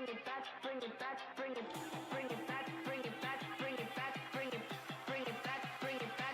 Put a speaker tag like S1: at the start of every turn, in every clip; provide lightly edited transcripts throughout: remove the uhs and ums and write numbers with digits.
S1: Bring it up, up. Bring it back, bring it back, bring it back, bring it back, bring it up, up. Bring it back, bring it back,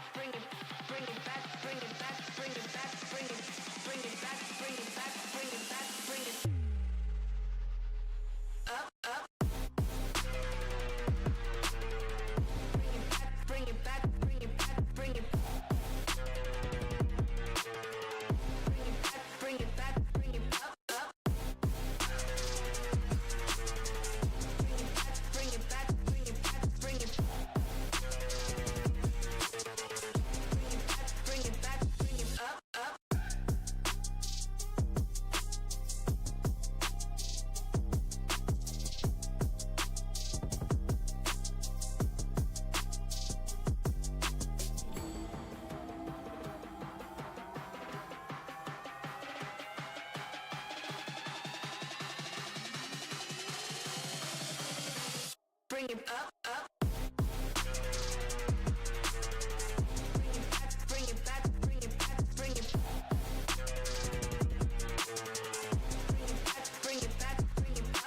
S1: bring it back, bring it back, bring it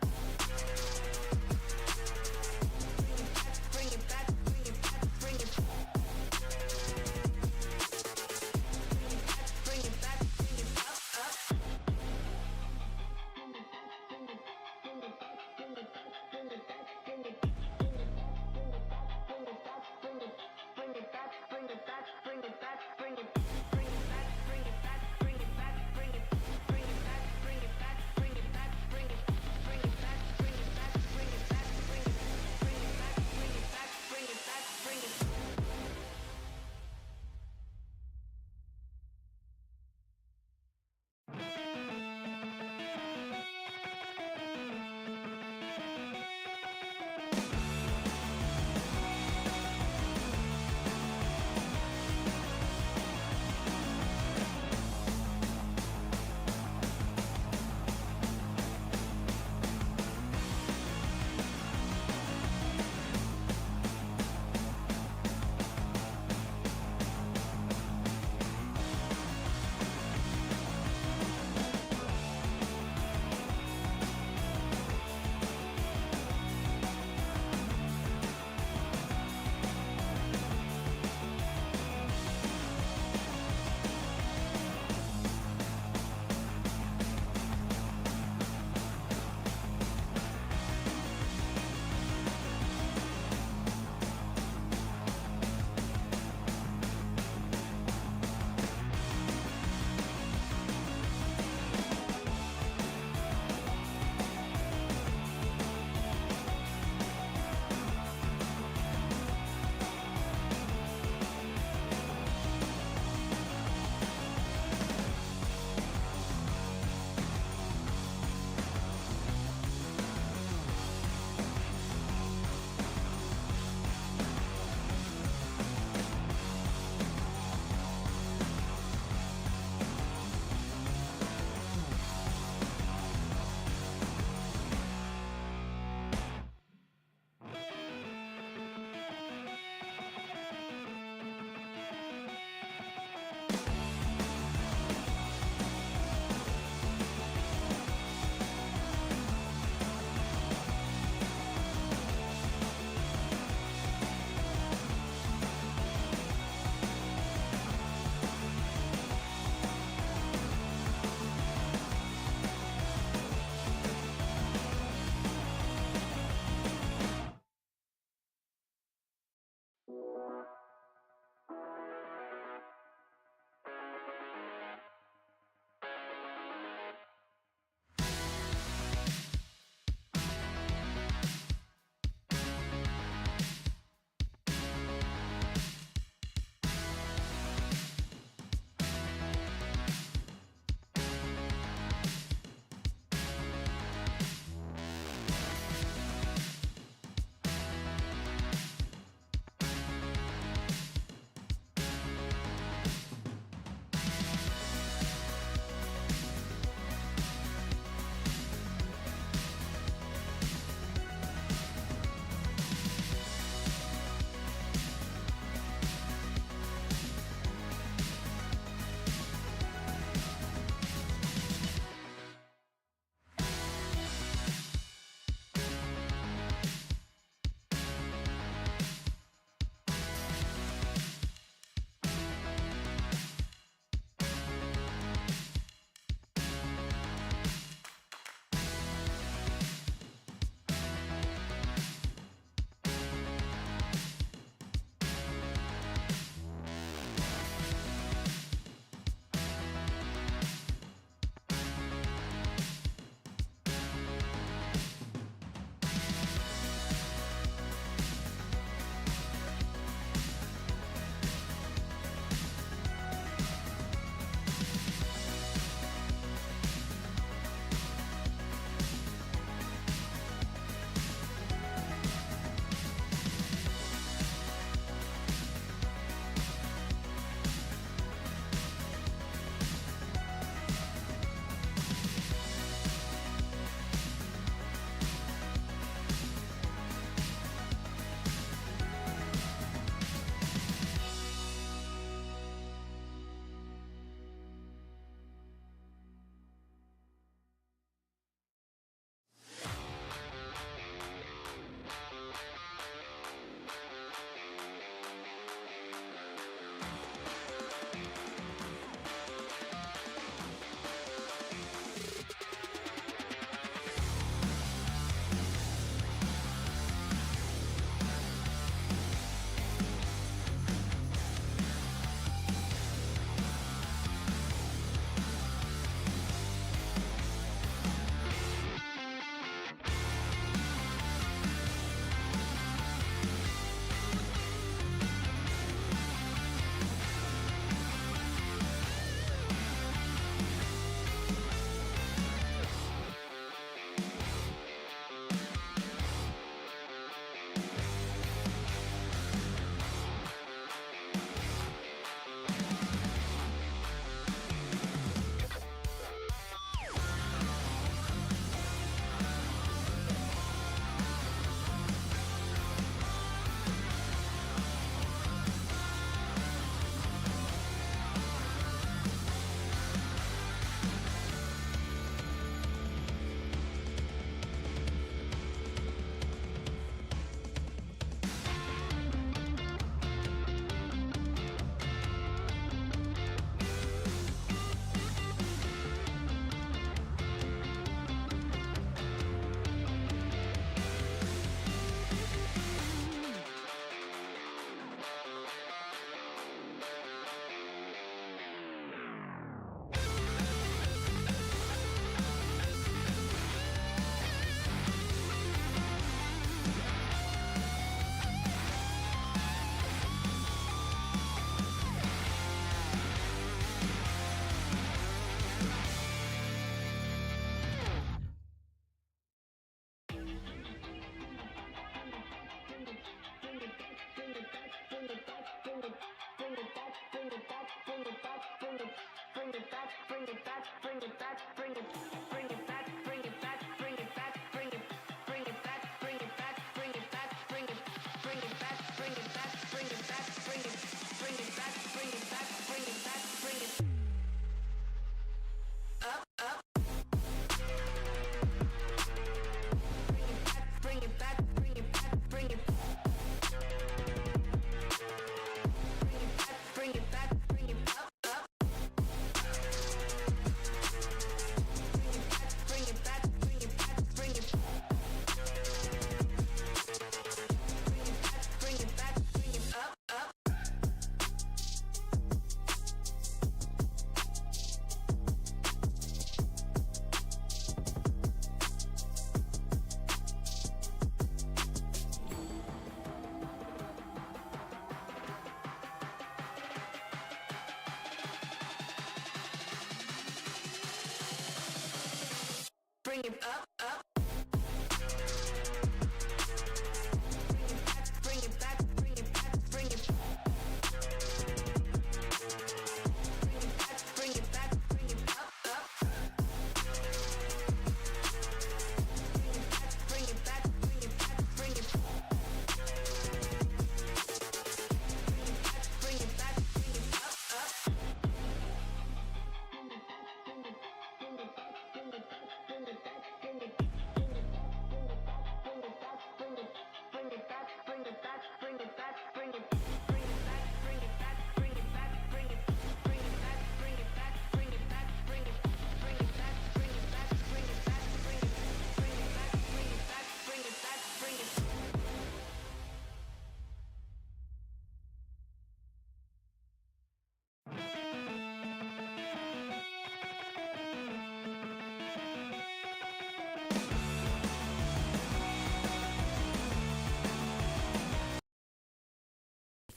S1: up, up. Bring it back, bring it back, bring it back, bring it back, bring it back, bring it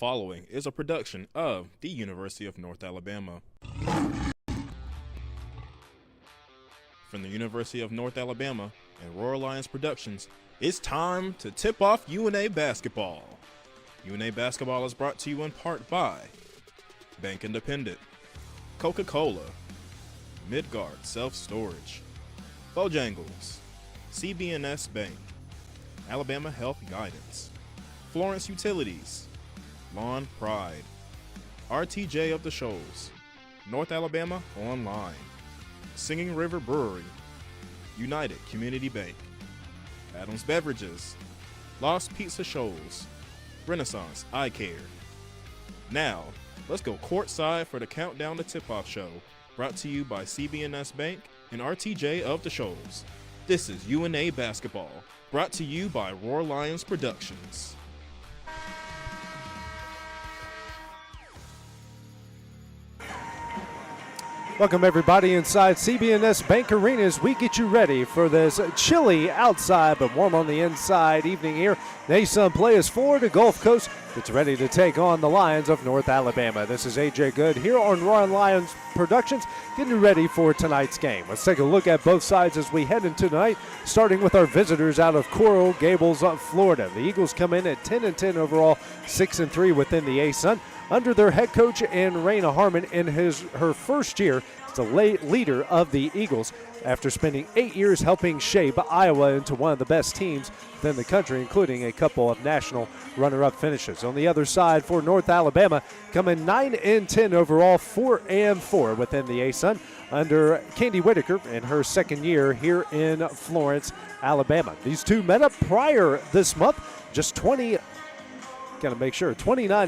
S2: following is a production of the University of North Alabama. From the University of North Alabama and Royal Lions Productions, it's time to tip off UNA basketball. UNA basketball is brought to you in part by Bank Independent, Coca-Cola, Midgard Self-Storage, Bojangles, CB&S Bank, Alabama Health Guidance, Florence Utilities, Lawn Pride, RTJ of the Shoals, North Alabama Online, Singing River Brewery, United Community Bank, Adams Beverages, Lost Pizza Shoals, Renaissance Eye Care. Now, let's go courtside for the Countdown to Tip-Off show, brought to you by CB&S Bank and RTJ of the Shoals. This is UNA Basketball, brought to you by Roar Lions Productions.
S3: Welcome everybody inside CB&S Bank Arena as we get you ready for this chilly outside but warm on the inside evening here. The ASUN play as Florida Gulf Coast gets ready to take on the Lions of North Alabama. This is AJ Good here on Roar Lions Productions, getting you ready for tonight's game. Let's take a look at both sides as we head into tonight, starting with our visitors out of Coral Gables, Florida. The Eagles come in at 10-10 overall, 6-3 within the ASUN. Under their head coach and Raina Harmon in her first year as the leader of the Eagles after spending 8 years helping shape Iowa into one of the best teams within the country, including a couple of national runner-up finishes. On the other side for North Alabama, coming 9-10 overall, 4-4 within the ASUN under Candy Whitaker in her second year here in Florence, Alabama. These two met up prior this month, just 29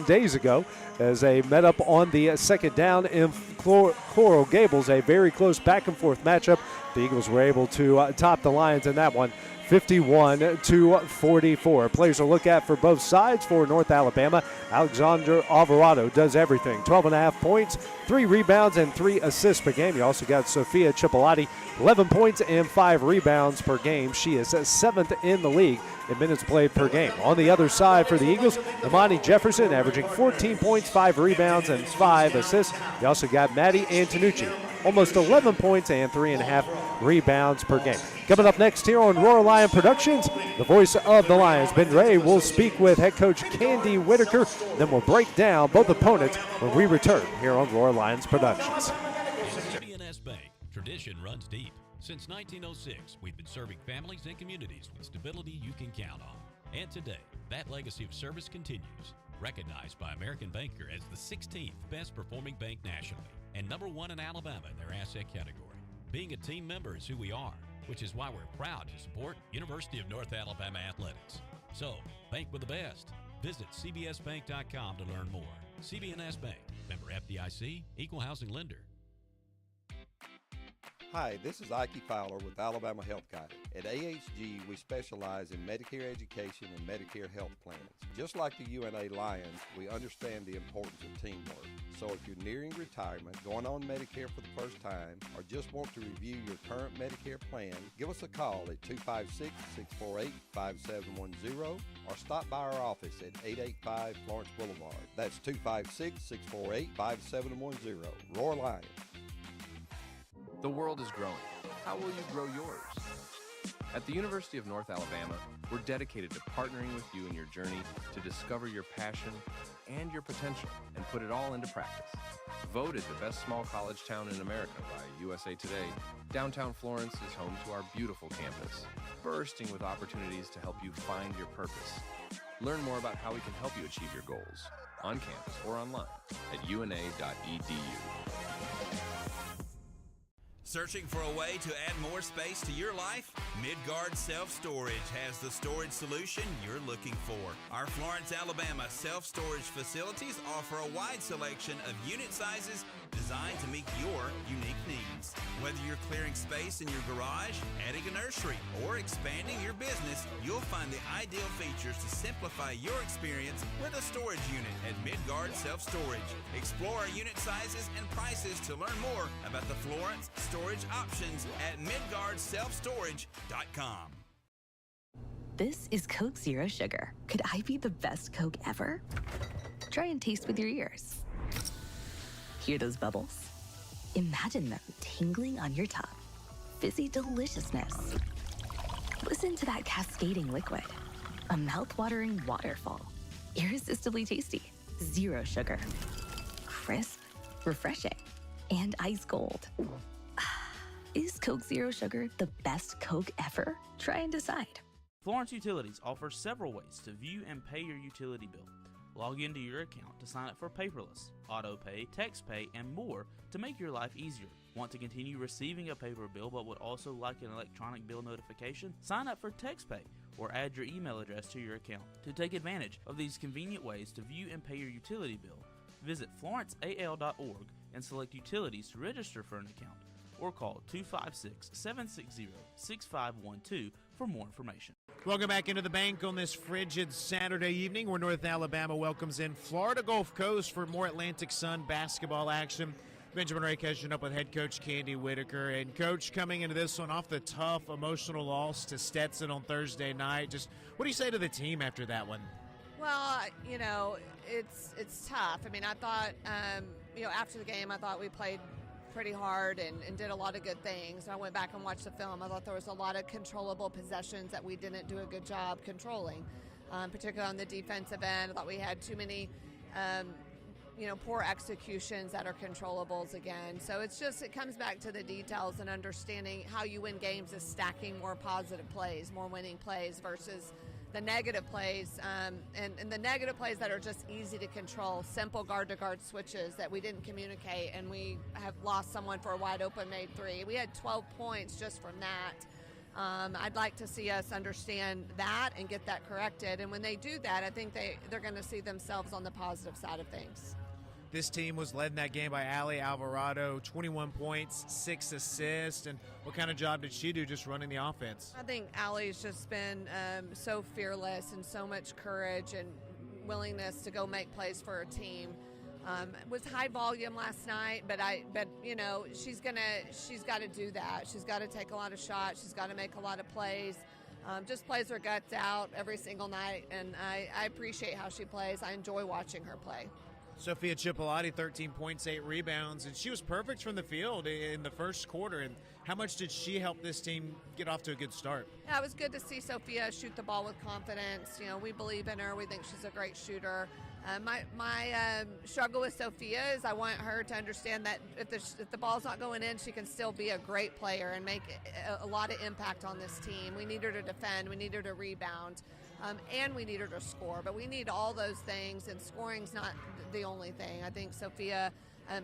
S3: days ago, as they met up on the second down in Coral Gables, a very close back-and-forth matchup. The Eagles were able to top the Lions in that one, 51-44. Players to look at for both sides for North Alabama. Alexander Alvarado does everything. 12.5 points, 3 rebounds, and 3 assists per game. You also got Sophia Cipollati, 11 points and 5 rebounds per game. She is 7th in the league in minutes played per game. On the other side for the Eagles, Imani Jefferson averaging 14 points, 5 rebounds, and 5 assists. You also got Maddie Antonucci, almost 11 points and 3.5 rebounds per game. Coming up next here on Roar Lion Productions, the voice of the Lions, Ben Ray, will speak with head coach Candy Whitaker. Then we'll break down both opponents when we return here on Roar Lions Productions.
S4: CB&S Bank, tradition runs deep. Since 1906, we've been serving families and communities with stability you can count on. And today, that legacy of service continues. Recognized by American Banker as the 16th best performing bank nationally and #1 in Alabama in their asset category. Being a team member is who we are, which is why we're proud to support University of North Alabama athletics. So, bank with the best. Visit cbsbank.com to learn more. CB&S Bank, member FDIC, equal housing lender.
S5: Hi, this is Ike Fowler with Alabama Health Guidance. At AHG, we specialize in Medicare education and Medicare health plans. Just like the UNA Lions, we understand the importance of teamwork. So if you're nearing retirement, going on Medicare for the first time, or just want to review your current Medicare plan, give us a call at 256-648-5710 or stop by our office at 885 Florence Boulevard. That's 256-648-5710. Roar Lions.
S6: The world is growing. How will you grow yours? At the University of North Alabama, we're dedicated to partnering with you in your journey to discover your passion and your potential and put it all into practice. Voted the best small college town in America by USA Today, downtown Florence is home to our beautiful campus, bursting with opportunities to help you find your purpose. Learn more about how we can help you achieve your goals on campus or online at una.edu.
S7: Searching for a way to add more space to your life? Midgard Self-Storage has the storage solution you're looking for. Our Florence, Alabama self-storage facilities offer a wide selection of unit sizes designed to meet your unique needs. Whether you're clearing space in your garage, adding a nursery, or expanding your business, you'll find the ideal features to simplify your experience with a storage unit at Midgard Self-Storage. Explore our unit sizes and prices to learn more about the Florence storage options at midgardselfstorage.com.
S8: This is Coke Zero Sugar. Could I be the best Coke ever? Try and taste with your ears. Hear those bubbles? Imagine them tingling on your tongue. Fizzy deliciousness. Listen to that cascading liquid. A mouth-watering waterfall. Irresistibly tasty. Zero sugar. Crisp, refreshing, and ice cold. Is Coke Zero Sugar the best Coke ever? Try and decide.
S9: Florence Utilities offers several ways to view and pay your utility bill. Log into your account to sign up for paperless, auto pay, text pay, and more to make your life easier. Want to continue receiving a paper bill but would also like an electronic bill notification? Sign up for text pay or add your email address to your account. To take advantage of these convenient ways to view and pay your utility bill, visit florenceal.org and select Utilities to register for an account, or call 256-760-6512 for more information.
S2: Welcome back into the bank on this frigid Saturday evening where North Alabama welcomes in Florida Gulf Coast for more Atlantic Sun basketball action. Benjamin Ray catching up with head coach Candy Whitaker. And, Coach, coming into this one off the tough emotional loss to Stetson on Thursday night, just what do you say to the team after that one?
S10: Well, you know, it's tough. I mean, I thought, after the game, I thought we played pretty hard and did a lot of good things. I went back and watched the film. I thought there was a lot of controllable possessions that we didn't do a good job controlling, particularly on the defensive end. I thought we had too many, poor executions that are controllables again. So it comes back to the details and understanding how you win games is stacking more positive plays, more winning plays versus the negative plays, and the negative plays that are just easy to control, simple guard-to-guard switches that we didn't communicate, and we have lost someone for a wide-open made three. We had 12 points just from that. I'd like to see us understand that and get that corrected, and when they do that, I think they're going to see themselves on the positive side of things.
S2: This team was led in that game by Allie Alvarado, 21 points, 6 assists. And what kind of job did she do just running the offense?
S10: I think Allie's just been so fearless and so much courage and willingness to go make plays for her team. It was high volume last night, but she's got to do that. She's got to take a lot of shots. She's got to make a lot of plays. Just plays her guts out every single night, and I appreciate how she plays. I enjoy watching her play.
S2: Sophia Chipolati, 13 points, 8 rebounds, and she was perfect from the field in the first quarter. And how much did she help this team get off to a good start?
S10: Yeah, it was good to see Sophia shoot the ball with confidence. You know, we believe in her. We think she's a great shooter. My struggle with Sophia is I want her to understand that if the ball's not going in, she can still be a great player and make a lot of impact on this team. We need her to defend. We need her to rebound. And we need her to score. But we need all those things, and scoring's not the only thing. I think Sophia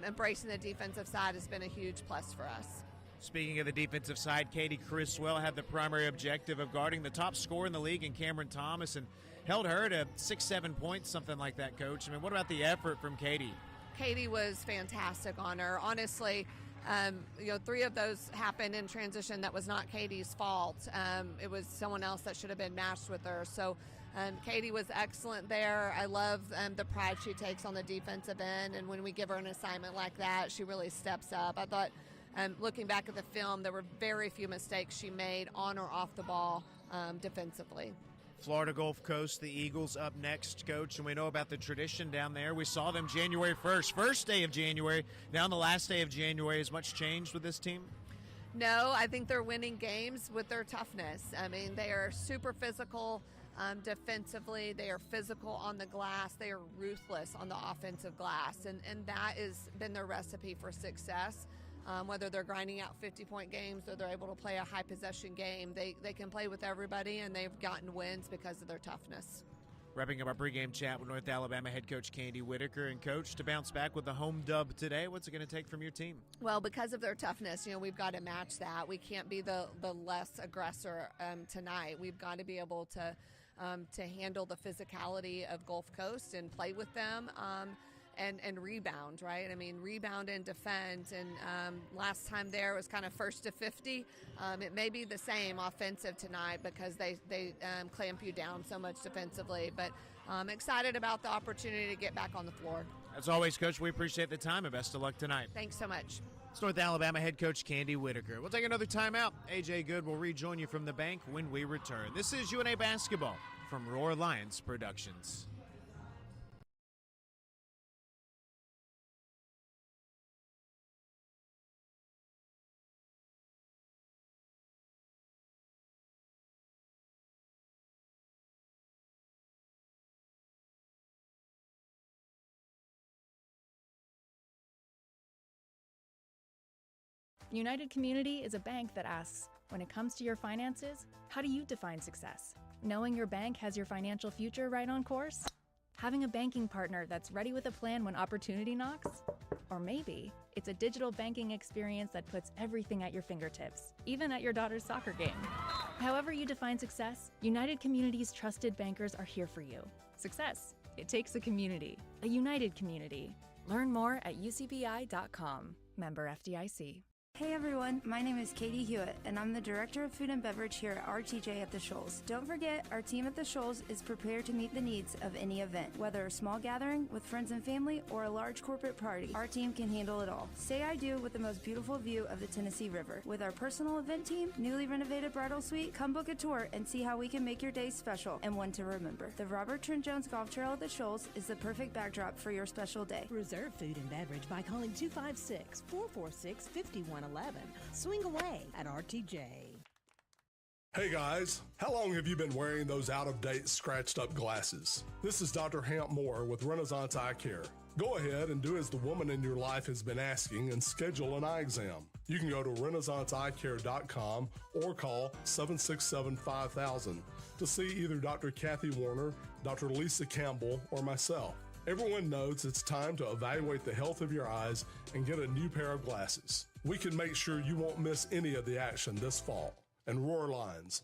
S10: embracing the defensive side has been a huge plus for us.
S2: Speaking of the defensive side, Katie Criswell had the primary objective of guarding the top scorer in the league in Cameron Thomas and held her to 6-7 points, something like that, Coach. I mean, what about the effort from Katie?
S10: Katie was fantastic on her. Honestly, 3 of those happened in transition. That was not Katie's fault. It was someone else that should have been matched with her. So Katie was excellent there. I love the pride she takes on the defensive end, and when we give her an assignment like that, she really steps up. I thought, looking back at the film, there were very few mistakes she made on or off the ball defensively.
S2: Florida Gulf Coast, the Eagles up next, Coach, and we know about the tradition down there. We saw them January 1st, first day of January. Now on the last day of January, has much changed with this team?
S10: No, I think they're winning games with their toughness. I mean, they are super physical defensively. They are physical on the glass. They are ruthless on the offensive glass, and that has been their recipe for success. Whether they're grinding out 50-point games or they're able to play a high-possession game, they can play with everybody, and they've gotten wins because of their toughness.
S2: Wrapping up our pregame chat with North Alabama head coach Candy Whitaker. And, Coach, to bounce back with the home dub today, what's it going to take from your team?
S10: Well, because of their toughness, we've got to match that. We can't be the less aggressor tonight. We've got to be able to handle the physicality of Gulf Coast and play with them. And rebound, right? I mean, rebound and defend. And last time there was kind of first to 50. It may be the same offensive tonight because they clamp you down so much defensively. But I'm excited about the opportunity to get back on the floor.
S2: As always, Coach, we appreciate the time and best of luck tonight.
S10: Thanks so much.
S2: It's North Alabama head coach Candy Whitaker. We'll take another timeout. AJ Good will rejoin you from the bank when we return. This is UNA Basketball from Roar Lions Productions.
S11: United Community is a bank that asks, when it comes to your finances, how do you define success? Knowing your bank has your financial future right on course? Having a banking partner that's ready with a plan when opportunity knocks? Or maybe it's a digital banking experience that puts everything at your fingertips, even at your daughter's soccer game. However you define success, United Community's trusted bankers are here for you. Success. It takes a community, a united community. Learn more at ucbi.com. Member FDIC.
S12: Hey everyone, my name is Katie Hewitt, and I'm the Director of Food and Beverage here at RTJ at the Shoals. Don't forget, our team at the Shoals is prepared to meet the needs of any event. Whether a small gathering with friends and family or a large corporate party, our team can handle it all. Say I do with the most beautiful view of the Tennessee River. With our personal event team, newly renovated bridal suite, come book a tour and see how we can make your day special and one to remember. The Robert Trent Jones Golf Trail at the Shoals is the perfect backdrop for your special day.
S13: Reserve food and beverage by calling 256-446-5111. Swing away at RTJ.
S14: Hey guys, how long have you been wearing those out-of-date, scratched-up glasses? This is Dr. Hamp Moore with Renaissance Eye Care. Go ahead and do as the woman in your life has been asking and schedule an eye exam. You can go to renaissanceeyecare.com or call 767-5000 to see either Dr. Kathy Warner, Dr. Lisa Campbell, or myself. Everyone knows it's time to evaluate the health of your eyes and get a new pair of glasses. We can make sure you won't miss any of the action this fall. And Roar Lions.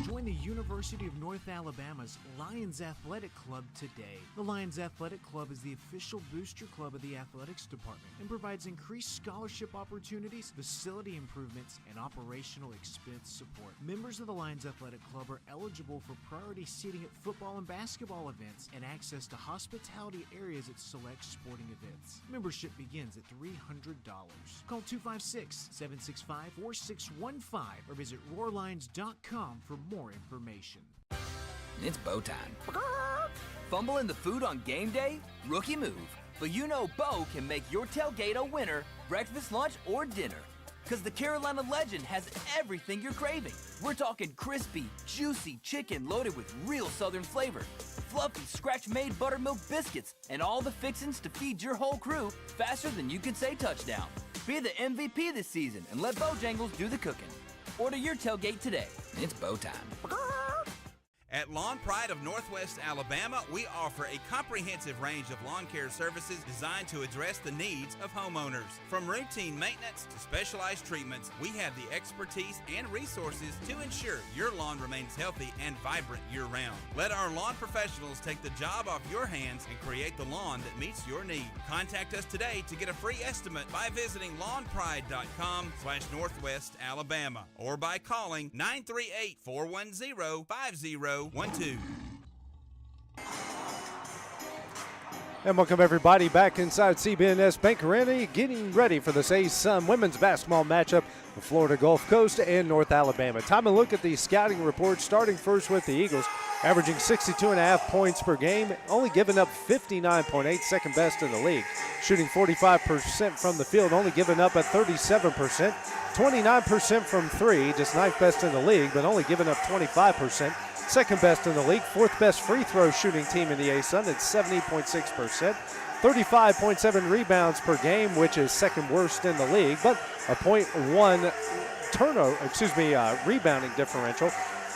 S15: Join the University of North Alabama's Lions Athletic Club today. The Lions Athletic Club is the official booster club of the athletics department and provides increased scholarship opportunities, facility improvements, and operational expense support. Members of the Lions Athletic Club are eligible for priority seating at football and basketball events and access to hospitality areas at select sporting events. Membership begins at $300. Call 256-765-4615 or visit roarlions.com for more information.
S16: It's Bo time. Fumble in the food on game day? Rookie move. But you know Bo can make your tailgate a winner, breakfast, lunch, or dinner. Because the Carolina Legend has everything you're craving. We're talking crispy, juicy chicken loaded with real Southern flavor, fluffy, scratch-made buttermilk biscuits, and all the fixins to feed your whole crew faster than you can say touchdown. Be the MVP this season and let Bojangles do the cooking. Order your tailgate today. It's Bo time.
S7: At Lawn Pride of Northwest Alabama, we offer a comprehensive range of lawn care services designed to address the needs of homeowners. From routine maintenance to specialized treatments, we have the expertise and resources to ensure your lawn remains healthy and vibrant year-round. Let our lawn professionals take the job off your hands and create the lawn that meets your need. Contact us today to get a free estimate by visiting lawnpride.com/Northwest Alabama or by calling 938-410-5012.
S3: And welcome everybody back inside CBNS Bank Arena, getting ready for this A-Sun women's basketball matchup of Florida Gulf Coast and North Alabama. Time to look at the scouting report, starting first with the Eagles, averaging 62.5 points per game, only giving up 59.8, second best in the league. Shooting 45% from the field, only giving up at 37%. 29% from three, just ninth best in the league, but only giving up 25%. Second best in the league, fourth best free throw shooting team in the A-Sun at 70.6%. 35.7 rebounds per game, which is second worst in the league, but a .1 rebounding differential.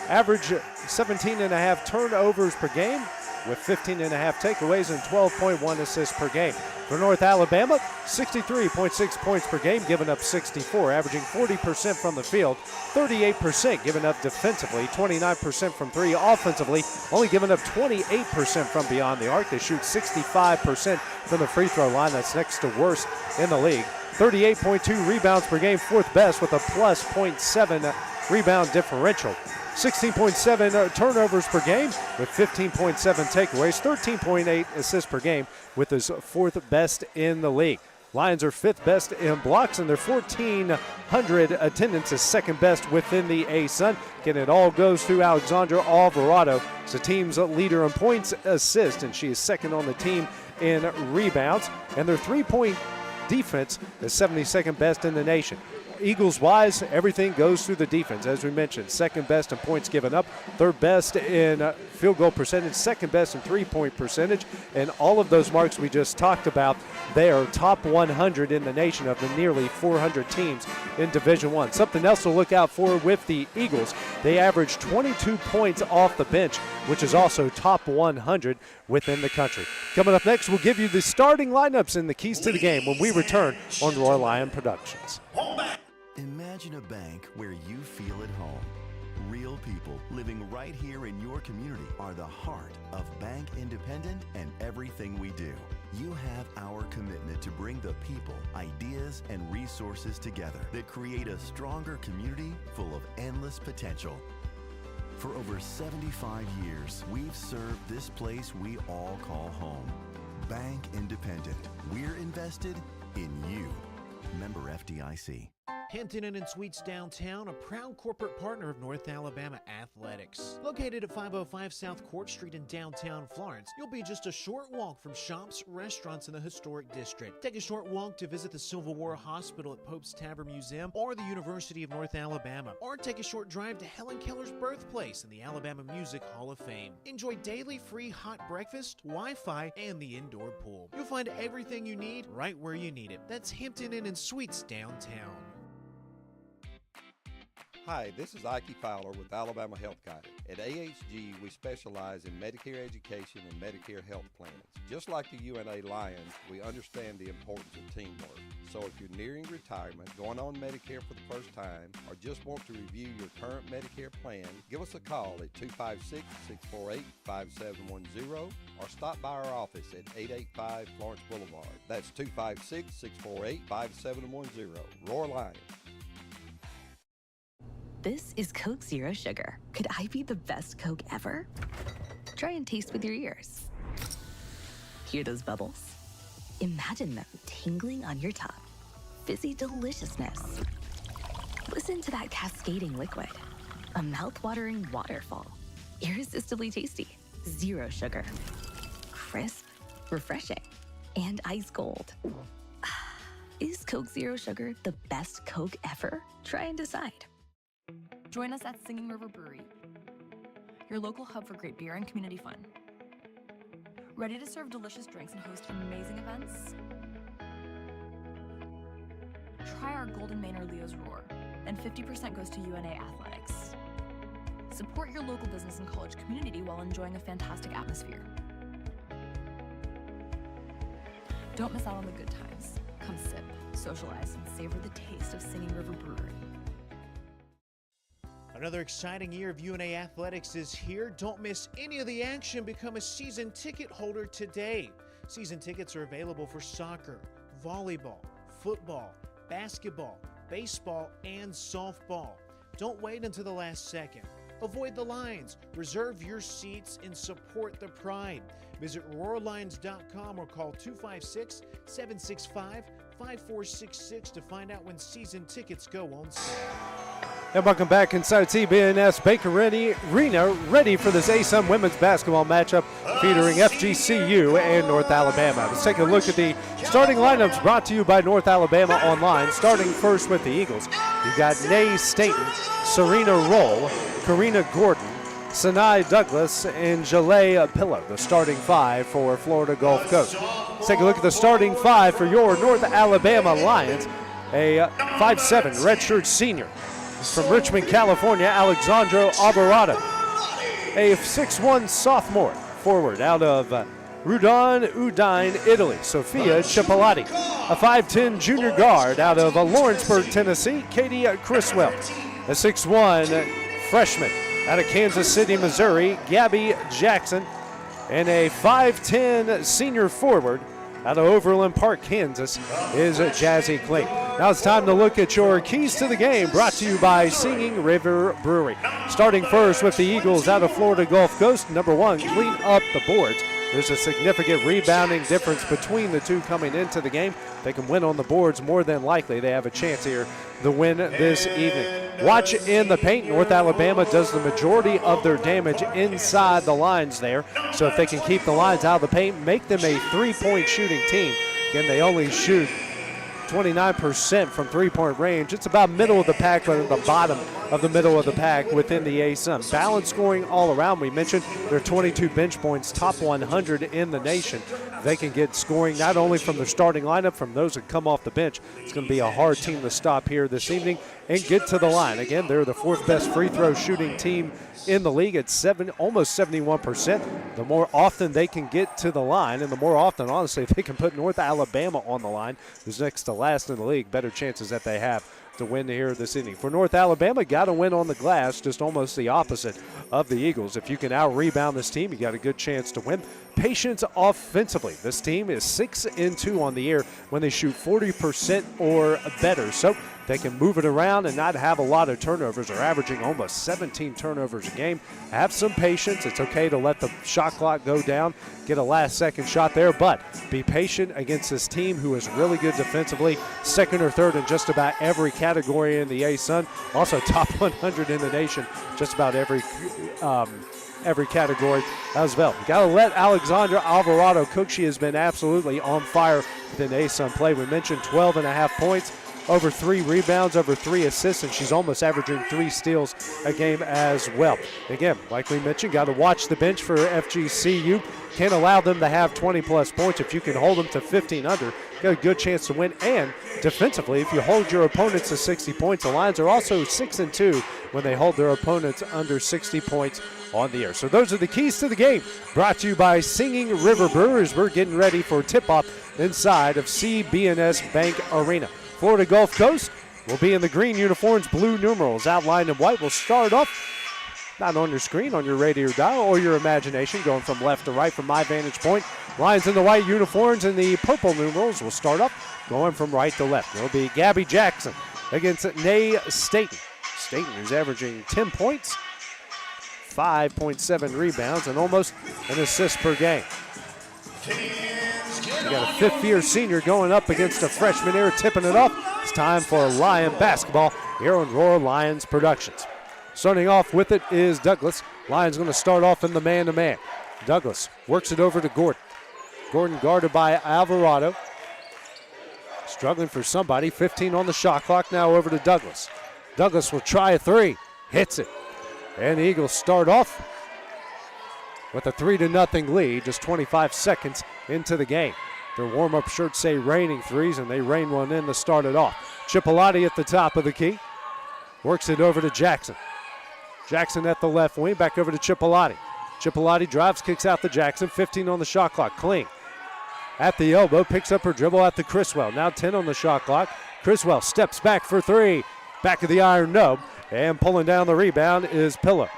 S3: Average 17.5 turnovers per game with 15.5 takeaways and 12.1 assists per game. For North Alabama, 63.6 points per game, giving up 64, averaging 40% from the field, 38% given up defensively, 29% from three offensively, only giving up 28% from beyond the arc. They shoot 65% from the free throw line. That's next to worst in the league. 38.2 rebounds per game, fourth best with a plus .7 rebound differential. 16.7 turnovers per game with 15.7 takeaways, 13.8 assists per game with his fourth best in the league. Lions are fifth best in blocks, and their 1,400 attendance is second best within the A-Sun. Again, it all goes through Alexandra Alvarado. It's the team's leader in points, assists, and she is second on the team in rebounds. And their three-point defense is 72nd best in the nation. Eagles-wise, everything goes through the defense. As we mentioned, second best in points given up, third best in field goal percentage, second best in three-point percentage, and all of those marks we just talked about, they are top 100 in the nation of the nearly 400 teams in Division I. Something else to look out for with the Eagles, they average 22 points off the bench, which is also top 100 within the country. Coming up next, we'll give you the starting lineups and the keys to the game when we return on Roar Lion Productions.
S17: Imagine a bank where you feel at home. Real people living right here in your community are the heart of Bank Independent and everything we do. You have our commitment to bring the people, ideas, and resources together that create a stronger community full of endless potential. For over 75 years, we've served this place we all call home. Bank Independent. We're invested in you. Member FDIC.
S15: Hampton Inn and Suites downtown, a proud corporate partner of North Alabama Athletics. Located at 505 South Court Street in downtown Florence, you'll be just a short walk from shops, restaurants in the historic district. Take a short walk to visit the Civil War Hospital at Pope's Tavern Museum or the University of North Alabama. Or take a short drive to Helen Keller's birthplace in the Alabama Music Hall of Fame. Enjoy daily free hot breakfast, Wi-Fi, and the indoor pool. You'll find everything you need right where you need it. That's Hampton Inn and Suites downtown.
S5: Hi, this is Ike Fowler with Alabama Health Guidance. At AHG, we specialize in Medicare education and Medicare health plans. Just like the UNA Lions, we understand the importance of teamwork. So if you're nearing retirement, going on Medicare for the first time, or just want to review your current Medicare plan, give us a call at 256-648-5710 or stop by our office at 885 Florence Boulevard. That's 256-648-5710. Roar Lions.
S8: This is Coke Zero Sugar. Could I be the best Coke ever? Try and taste with your ears. Hear those bubbles? Imagine them tingling on your tongue. Fizzy deliciousness. Listen to that cascading liquid. A mouth-watering waterfall. Irresistibly tasty. Zero sugar. Crisp, refreshing, and ice cold. Is Coke Zero Sugar the best Coke ever? Try and decide.
S18: Join us at Singing River Brewery, your local hub for great beer and community fun. Ready to serve delicious drinks and host amazing events? Try our Golden Manor Leo's Roar, and 50% goes to UNA Athletics. Support your local business and college community while enjoying a fantastic atmosphere. Don't miss out on the good times. Come sip, socialize, and savor the taste of Singing River Brewery.
S15: Another exciting year of UNA Athletics is here. Don't miss any of the action. Become a season ticket holder today. Season tickets are available for soccer, volleyball, football, basketball, baseball, and softball. Don't wait until the last second. Avoid the lines. Reserve your seats and support the pride. Visit roarlions.com or call 256-765-5466 to find out when season tickets go on sale.
S3: And welcome back inside CBNS Bank Arena, ready for this ASUN women's basketball matchup featuring FGCU and North Alabama. Let's take a look at the starting lineups brought to you by North Alabama Online. Starting first with the Eagles, you've got Nay Staten, Serena Roll, Karina Gordon, Sinai Douglas, and Jalea Pillow, the starting five for Florida Gulf Coast. Let's take a look at the starting five for your North Alabama Lions. A 5'7" redshirt senior from Richmond, California, Alexandro Alvarado. A 6'1" sophomore forward out of Rudon, Udine, Italy, Sophia Cipollati. A 5'10" junior guard out of Lawrenceburg, Tennessee, Katie Criswell. A 6'1" freshman out of Kansas City, Missouri, Gabby Jackson. And a 5'10" senior forward out of Overland Park, Kansas, is Jazzy Clayton. Now it's time to look at your keys to the game, brought to you by Singing River Brewery. Starting first with the Eagles out of Florida Gulf Coast. Number one, clean up the boards. There's a significant rebounding difference between the two coming into the game. If they can win on the boards, more than likely they have a chance here to win this evening. Watch in the paint. North Alabama does the majority of their damage inside the lines there. So if they can keep the lines out of the paint, make them a three-point shooting team. Again, they only shoot 29% from three-point range. It's about middle of the pack, but at the bottom of the middle of the pack within the ASUN. Balanced scoring all around. We mentioned their 22 bench points, top 100 in the nation. They can get scoring not only from their starting lineup, from those that come off the bench. It's going to be a hard team to stop here this evening and get to the line. Again, they're the fourth best free throw shooting team in the league at almost 71%. The more often they can get to the line, and the more often, honestly, if they can put North Alabama on the line, who's next to last in the league, better chances that they have to win here this evening. For North Alabama, got to win on the glass, just almost the opposite of the Eagles. If you can out-rebound this team, you got a good chance to win. Patience offensively. This team is 6-2 on the year when they shoot 40% or better. So they can move it around and not have a lot of turnovers. They're averaging almost 17 turnovers a game. Have some patience. It's okay to let the shot clock go down, get a last-second shot there, but be patient against this team who is really good defensively, second or third in just about every category in the ASUN. Also top 100 in the nation, just about every category as well. Got to let Alexandra Alvarado cook. She has been absolutely on fire within ASUN play. We mentioned 12.5 points, over 3 rebounds, over 3 assists, and she's almost averaging 3 steals a game as well. Again, like we mentioned, got to watch the bench for FGCU. Can't allow them to have 20-plus points. If you can hold them to 15 under, got a good chance to win. And defensively, if you hold your opponents to 60 points, the Lions are also 6-2 when they hold their opponents under 60 points on the air. So those are the keys to the game, brought to you by Singing River Brewers. We're getting ready for tip-off inside of CB&S Bank Arena. Florida Gulf Coast will be in the green uniforms, blue numerals outlined in white. We'll start off not on your screen, on your radio dial or your imagination, going from left to right from my vantage point. Lions in the white uniforms and the purple numerals will start off going from right to left. It'll be Gabby Jackson against Nay Staten. Staten is averaging 10 points, 5.7 rebounds, and almost an assist per game. You got a fifth-year senior going up against a freshman here, tipping it off. It's time for Lion basketball here on Roar Lions Productions. Starting off with it is Douglas. Lions going to start off in the man-to-man. Douglas works it over to Gordon. Gordon guarded by Alvarado. Struggling for somebody. 15 on the shot clock. Now over to Douglas. Douglas will try a three. Hits it. And the Eagles start off with a 3-0 lead, just 25 seconds into the game. Their warm-up shirts say raining threes, and they rain one in to start it off. Chipolati at the top of the key. Works it over to Jackson. Jackson at the left wing, back over to Chipolati. Chipolati drives, kicks out to Jackson. 15 on the shot clock. Kling at the elbow, picks up her dribble at the Criswell. Now 10 on the shot clock. Criswell steps back for 3. Back of the iron, no. And pulling down the rebound is Pillow.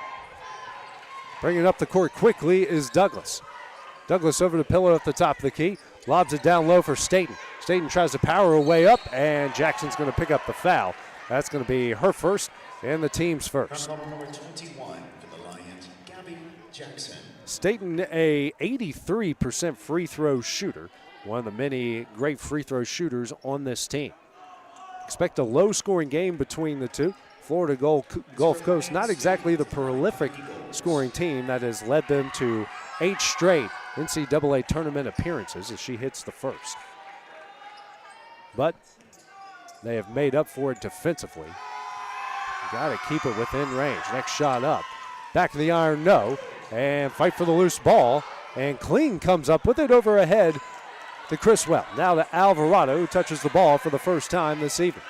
S3: Bringing up the court quickly is Douglas. Douglas over to Pillow at the top of the key. Lobs it down low for Staten. Staten tries to power her way up, and Jackson's going to pick up the foul. That's going to be her first and the team's first.
S19: Number 21 for the Lions, Gabby Jackson.
S3: Staten, a 83% free throw shooter, one of the many great free throw shooters on this team. Expect a low-scoring game between the two. Florida Gulf Coast, not exactly the prolific scoring team that has led them to 8 straight NCAA tournament appearances as she hits the first. But they have made up for it defensively. Got to keep it within range. Next shot up. Back of the iron, no. And fight for the loose ball. And Kling comes up with it over ahead to Criswell. Now to Alvarado, who touches the ball for the first time this evening.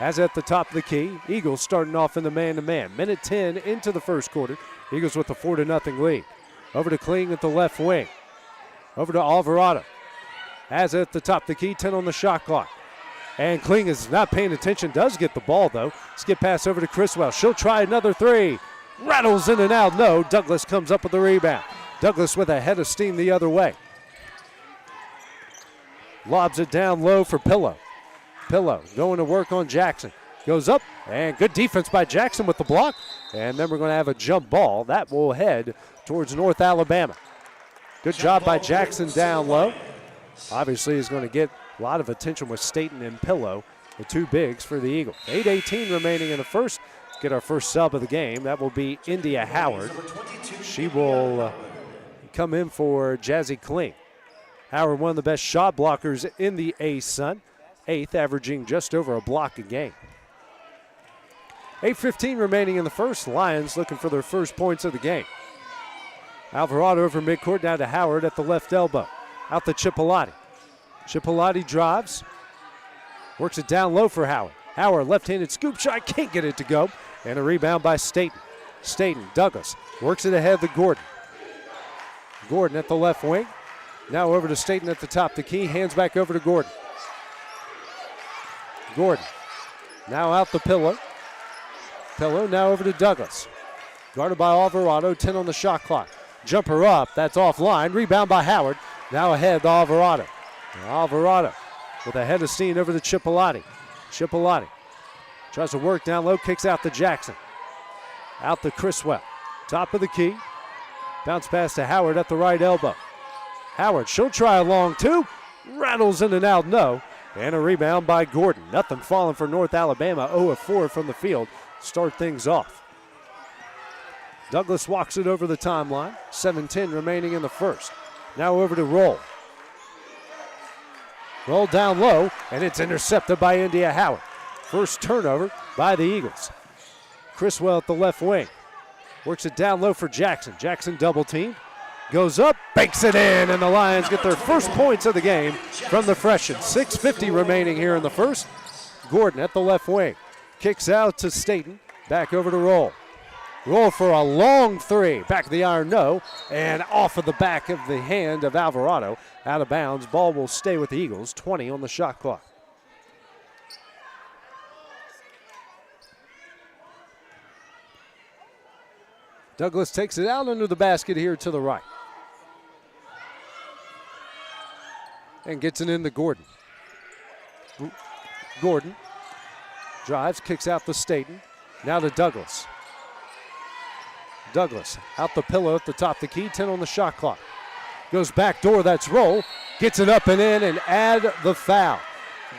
S3: As at the top of the key, Eagles starting off in the man-to-man. Minute 10 into the first quarter. Eagles with a 4-0 lead. Over to Kling at the left wing. Over to Alvarado. As at the top of the key, 10 on the shot clock. And Kling is not paying attention, does get the ball though. Skip pass over to Criswell. She'll try another 3. Rattles in and out, no. Douglas comes up with the rebound. Douglas with a head of steam the other way. Lobs it down low for Pillow. Pillow going to work on Jackson. Goes up, and good defense by Jackson with the block. And then we're going to have a jump ball. That will head towards North Alabama. Good job by Jackson down low. Obviously he's going to get a lot of attention with Staten and Pillow, the two bigs for the Eagles. 8:18 remaining in the first. Get our first sub of the game. That will be India Howard. She will come in for Jazzy Kling. Howard, one of the best shot blockers in the ASUN. 8th, averaging just over a block a game. 8:15 remaining in the first. Lions looking for their first points of the game. Alvarado over midcourt, down to Howard at the left elbow. Out to Chipolati. Chipolati drives. Works it down low for Howard. Howard, left-handed scoop shot, can't get it to go. And a rebound by Staten. Staten, Douglas, works it ahead to Gordon. Gordon at the left wing. Now over to Staten at the top of the key. Hands back over to Gordon. Gordon, now out the Pillow. Pillow now over to Douglas. Guarded by Alvarado, 10 on the shot clock. Jumper up, that's offline. Rebound by Howard. Now ahead to Alvarado. Alvarado with a head of steam over to Chipolati. Chipolati tries to work down low, kicks out to Jackson. Out to Criswell. Top of the key. Bounce pass to Howard at the right elbow. Howard, she'll try a long two. Rattles in and out, no. And a rebound by Gordon. Nothing falling for North Alabama. 0 of 4 from the field. Start things off. Douglas walks it over the timeline. 7:10 remaining in the first. Now over to Roll. Roll down low, and it's intercepted by India Howard. First turnover by the Eagles. Criswell at the left wing. Works it down low for Jackson. Jackson double team. Goes up, banks it in, and the Lions get their first points of the game from the freshman. 6:50 remaining here in the first. Gordon at the left wing. Kicks out to Staten. Back over to Roll. Roll for a long three. Back of the iron, no. And off of the back of the hand of Alvarado. Out of bounds. Ball will stay with the Eagles. 20 on the shot clock. Douglas takes it out under the basket here to the right. And gets it into Gordon. Gordon drives, kicks out to Staten. Now to Douglas. Douglas out the Pillow at the top of the key, 10 on the shot clock. Goes back door, that's Roll. Gets it up and in and add the foul.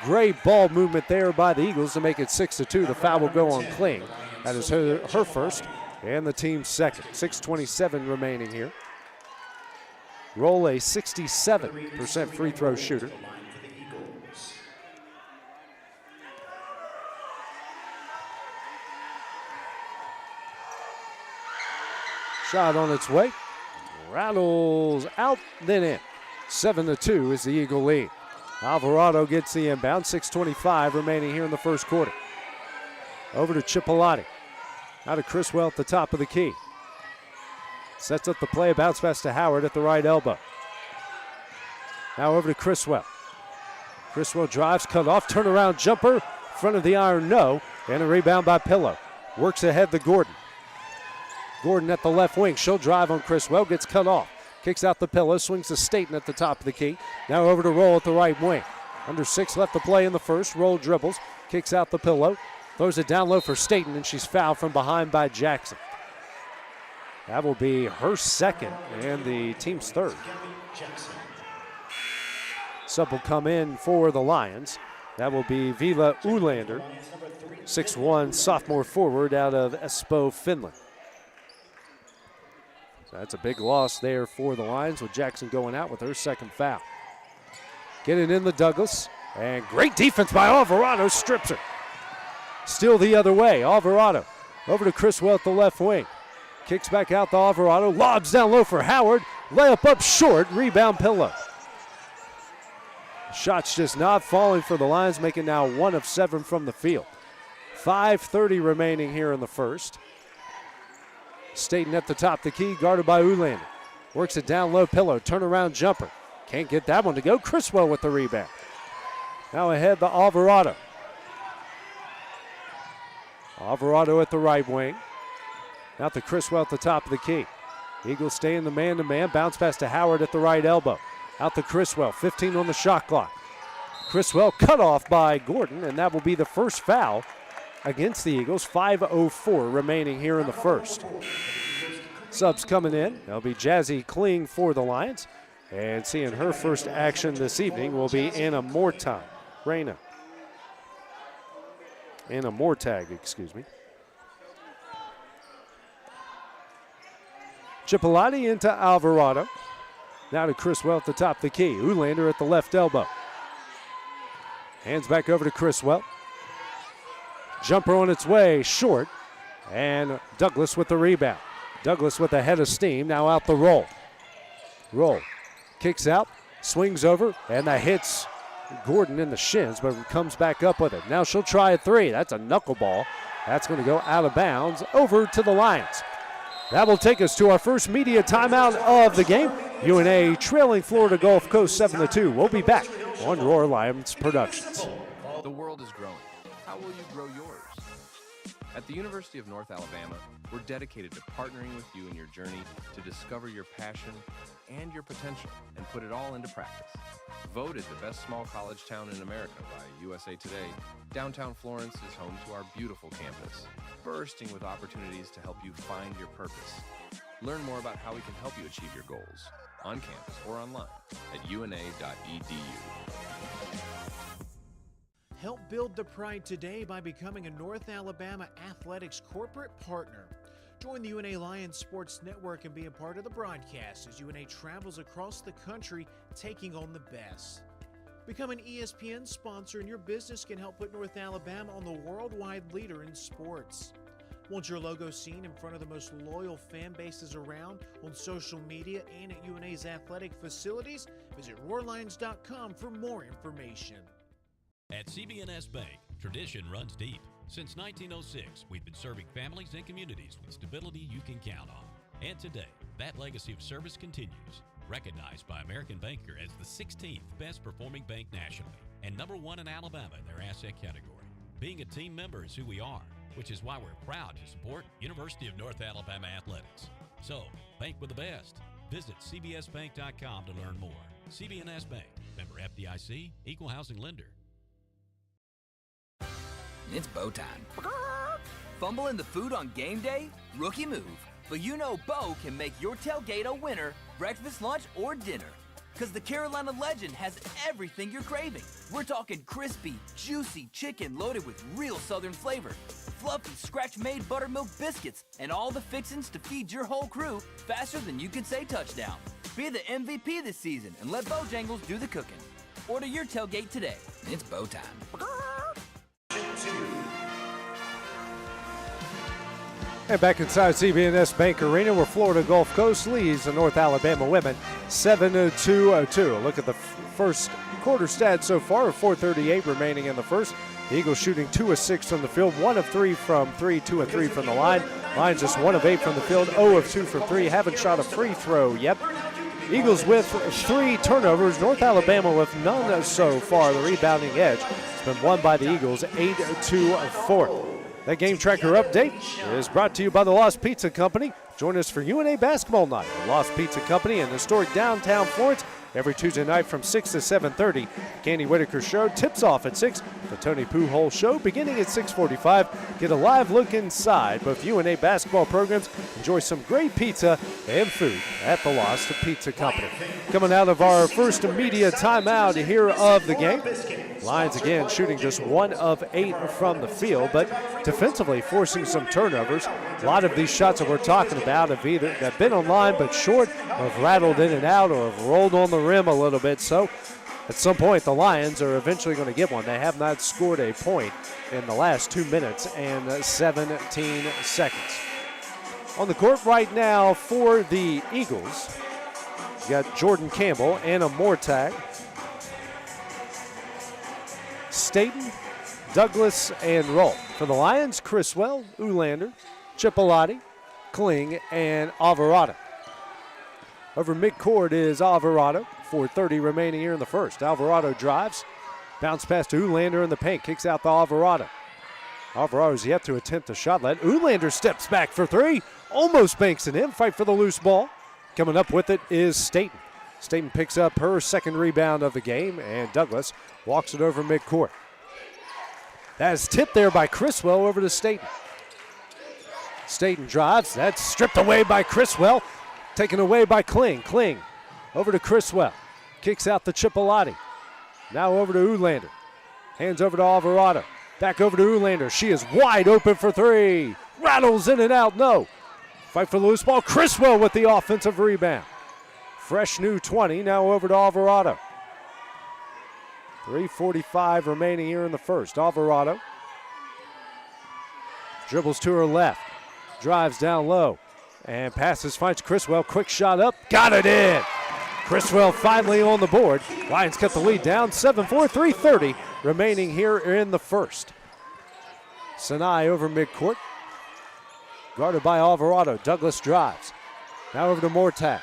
S3: Great ball movement there by the Eagles to make it 6-2. The foul will go on Kling. That is her first and the team's second. 6:27 remaining here. Roll a 67% free throw shooter. Shot on its way. Rattles out, then in. 7-2 is the Eagle lead. Alvarado gets the inbound. 6:25 remaining here in the first quarter. Over to Chipolati. Out of Criswell at the top of the key. Sets up the play, bounce pass to Howard at the right elbow. Now over to Criswell. Criswell drives, cut off, turnaround jumper. Front of the iron, no. And a rebound by Pillow. Works ahead to Gordon. Gordon at the left wing. She'll drive on Criswell, gets cut off. Kicks out the Pillow, swings to Staten at the top of the key. Now over to Roll at the right wing. Under 6 left to play in the first. Roll dribbles, kicks out the Pillow. Throws it down low for Staten, and she's fouled from behind by Jackson. That will be her second and the team's third. Sub will come in for the Lions. That will be Vila Ulander, 6'1", sophomore forward out of Espoo, Finland. So that's a big loss there for the Lions with Jackson going out with her second foul. Getting in the Douglas, and great defense by Alvarado, strips her. Still the other way, Alvarado over to Criswell at the left wing. Kicks back out to Alvarado, lobs down low for Howard. Layup up short, rebound Pillow. Shots just not falling for the Lions, making now 1 of 7 from the field. 5:30 remaining here in the first. Staten at the top of the key, guarded by Ulander. Works it down low, Pillow, turnaround jumper. Can't get that one to go. Criswell with the rebound. Now ahead to Alvarado. Alvarado at the right wing. Now to Criswell at the top of the key. Eagles stay in the man-to-man. Bounce pass to Howard at the right elbow. Out to Criswell, 15 on the shot clock. Criswell cut off by Gordon, and that will be the first foul against the Eagles. 5:04 remaining here in the first. Subs coming in. That'll be Jazzy Kling for the Lions. And seeing her first action this evening will be Anna Mortag. Anna Mortag, excuse me. Chipolati into Alvarado. Now to Criswell at the top of the key. Ulander at the left elbow. Hands back over to Criswell. Jumper on its way, short. And Douglas with the rebound. Douglas with a head of steam, now out the roll. Roll. Kicks out, swings over, and that hits Gordon in the shins, but comes back up with it. Now she'll try a three. That's a knuckleball. That's going to go out of bounds over to the Lions. That will take us to our first media timeout of the game. UNA trailing Florida Gulf Coast 7-2. We'll be back on Roar Lions Productions.
S6: The world is growing. How will you grow yours? At the University of North Alabama, we're dedicated to partnering with you in your journey to discover your passion and your potential and put it all into practice. Voted the best small college town in America by USA Today, downtown Florence is home to our beautiful campus, bursting with opportunities to help you find your purpose. Learn more about how we can help you achieve your goals on campus or online at una.edu.
S15: Help build the pride today by becoming a North Alabama Athletics corporate partner. Join the UNA Lions Sports Network and be a part of the broadcast as UNA travels across the country taking on the best. Become an ESPN sponsor and your business can help put North Alabama on the worldwide leader in sports. Want your logo seen in front of the most loyal fan bases around on social media and at UNA's athletic facilities? Visit roarlions.com for more information.
S4: At CB&S Bank, tradition runs deep. Since 1906, we've been serving families and communities with stability you can count on. And today, that legacy of service continues. Recognized by American Banker as the 16th best performing bank nationally and #1 in Alabama in their asset category. Being a team member is who we are, which is why we're proud to support University of North Alabama Athletics. So, bank with the best. Visit cbsbank.com to learn more. CB&S Bank, member FDIC, equal housing lender.
S16: It's Bo time. Fumbling the food on game day? Rookie move. But you know Bo can make your tailgate a winner, breakfast, lunch, or dinner. Because the Carolina Legend has everything you're craving. We're talking crispy, juicy chicken loaded with real Southern flavor, fluffy, scratch-made buttermilk biscuits, and all the fixins to feed your whole crew faster than you can say touchdown. Be the MVP this season and let Bojangles do the cooking. Order your tailgate today. It's Bo time.
S3: And back inside CB&S Bank Arena where Florida Gulf Coast leads the North Alabama women 7-2. Look at the first quarter stats so far, 4:38 remaining in the first. The Eagles shooting 2 of 6 from the field, 1 of 3 from 3, 2 of 3 from the line. Lions just 1 of 8 from the field, 0 of 2 from 3. Haven't shot a free throw yet. Eagles with 3 turnovers. North Alabama with none so far. The rebounding edge has been won by the Eagles 8-4. That game tracker update is brought to you by the Lost Pizza Company. Join us for UNA basketball night. The Lost Pizza Company in historic downtown Florence every Tuesday night from 6 to 7:30. Candy Whitaker Show tips off at 6. The Tony Pujols Show beginning at 6:45. Get a live look inside both UNA basketball programs. Enjoy some great pizza and food at the Lost Pizza Company. Coming out of our first media timeout here of the game. Lions again shooting just 1 of 8 from the field, but defensively forcing some turnovers. A lot of these shots that we're talking about have been on line but short, or have rattled in and out, or have rolled on the rim a little bit. So at some point the Lions are eventually going to get one. They have not scored a point in the last 2 minutes and 17 seconds. On the court right now for the Eagles, you got Jordan Campbell, Anna Mortag, Staten, Douglas, and Roll. For the Lions, Criswell, Ulander, Chipolati, Kling, and Alvarado. Over midcourt is Alvarado. 4:30 remaining here in the first. Alvarado drives, bounce pass to Ulander in the paint, kicks out to Alvarado. Alvarado's yet to attempt a shot. Ulander steps back for 3, almost banks it in. Fight for the loose ball. Coming up with it is Staten. Staten picks up her second rebound of the game, and Douglas walks it over midcourt. That is tipped there by Criswell over to Staten. Staten drives. That's stripped away by Criswell. Taken away by Kling. Kling over to Criswell. Kicks out to Chipolati. Now over to Ulander. Hands over to Alvarado. Back over to Ulander. She is wide open for 3. Rattles in and out. No. Fight for the loose ball. Criswell with the offensive rebound. Fresh new 20. Now over to Alvarado. 3:45 remaining here in the first. Alvarado dribbles to her left, drives down low, and passes, finds Criswell. Quick shot up, got it in. Criswell finally on the board. Lions cut the lead down, 7-4, 3:30 remaining here in the first. Sinai over midcourt, guarded by Alvarado. Douglas drives. Now over to Mortag.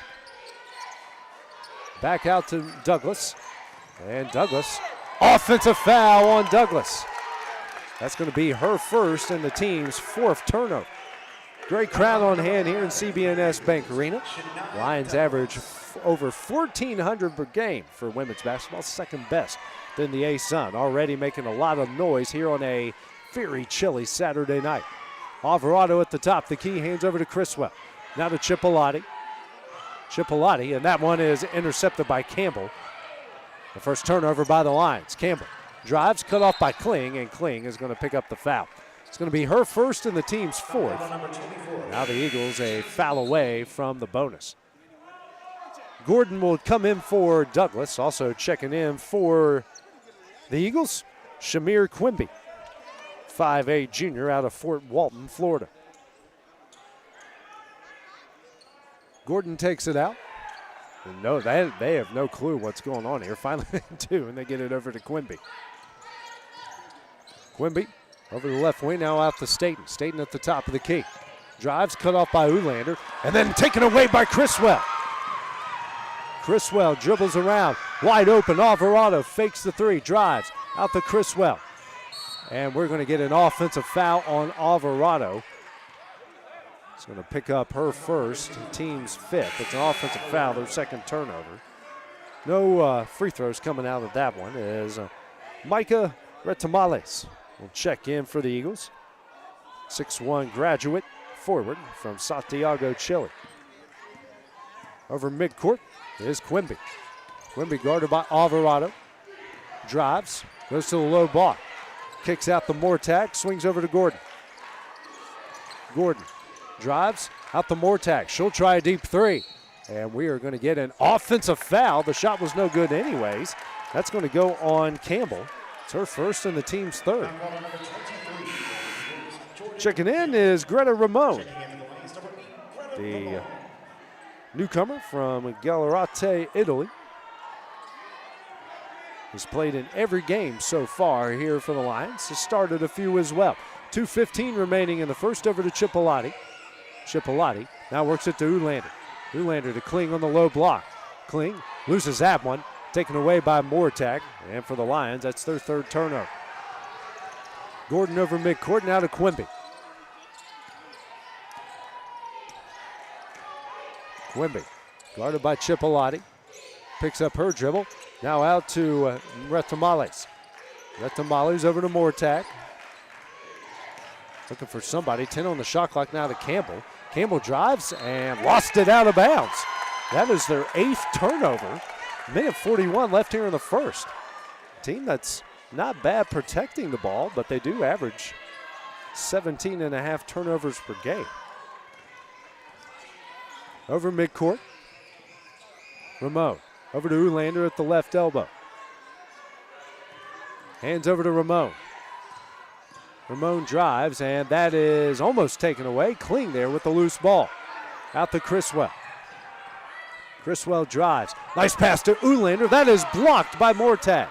S3: Back out to Douglas. And Douglas, offensive foul on Douglas. That's going to be her first and the team's fourth turnover. Great crowd on hand here in CB&S Bank Arena. Lions average over 1,400 per game for women's basketball, second best than the A-Sun. Already making a lot of noise here on a very chilly Saturday night. Alvarado at the top, the key, hands over to Criswell. Now to Chipolati. Chipolati, and that one is intercepted by Campbell. The first turnover by the Lions. Campbell drives, cut off by Kling, and Kling is going to pick up the foul. It's going to be her first and the team's fourth. Now the Eagles a foul away from the bonus. Gordon will come in for Douglas. Also checking in for the Eagles, Shamir Quimby, 5'8" junior out of Fort Walton, Florida. Gordon takes it out. No, they have no clue what's going on here. Finally they do, and they get it over to Quimby. Quimby over the left wing, now out to Staten. Staten at the top of the key. Drives, cut off by Ulander, and then taken away by Criswell. Criswell dribbles around, wide open. Alvarado fakes the three, drives out to Criswell. And we're going to get an offensive foul on Alvarado. It's going to pick up her first, team's fifth. It's an offensive foul, their second turnover. No free throws coming out of that one as Micah Retamales will check in for the Eagles. 6'1" graduate forward from Santiago, Chile. Over midcourt is Quimby. Quimby guarded by Alvarado. Drives, goes to the low block. Kicks out the Mortag, swings over to Gordon. Gordon drives out the Mortag. She'll try a deep three. And we are going to get an offensive foul. The shot was no good anyways. That's going to go on Campbell. It's her first and the team's third. Checking in is Greta Ramon, the newcomer from Gallerate, Italy. Has played in every game so far here for the Lions. Has started a few as well. 2:15 remaining in the first, over to Chipolati. Chipolati now works it to Ulander. Ulander to Kling on the low block. Kling loses that one, taken away by Mortag. And for the Lions, that's their third turnover. Gordon over midcourt, now to Quimby. Quimby, guarded by Chipolati. Picks up her dribble. Now out to Retamales. Retamales over to Mortag. Looking for somebody. 10 on the shot clock now to Campbell. Campbell drives and lost it out of bounds. That is their 8th turnover. Minute 41 left here in the first. Team that's not bad protecting the ball, but they do average 17.5 turnovers per game. Over midcourt. Ramon. Over to Ulander at the left elbow. Hands over to Ramon. Ramon drives, and that is almost taken away. Kling there with the loose ball. Out to Criswell. Criswell drives. Nice pass to Ulander. That is blocked by Mortag.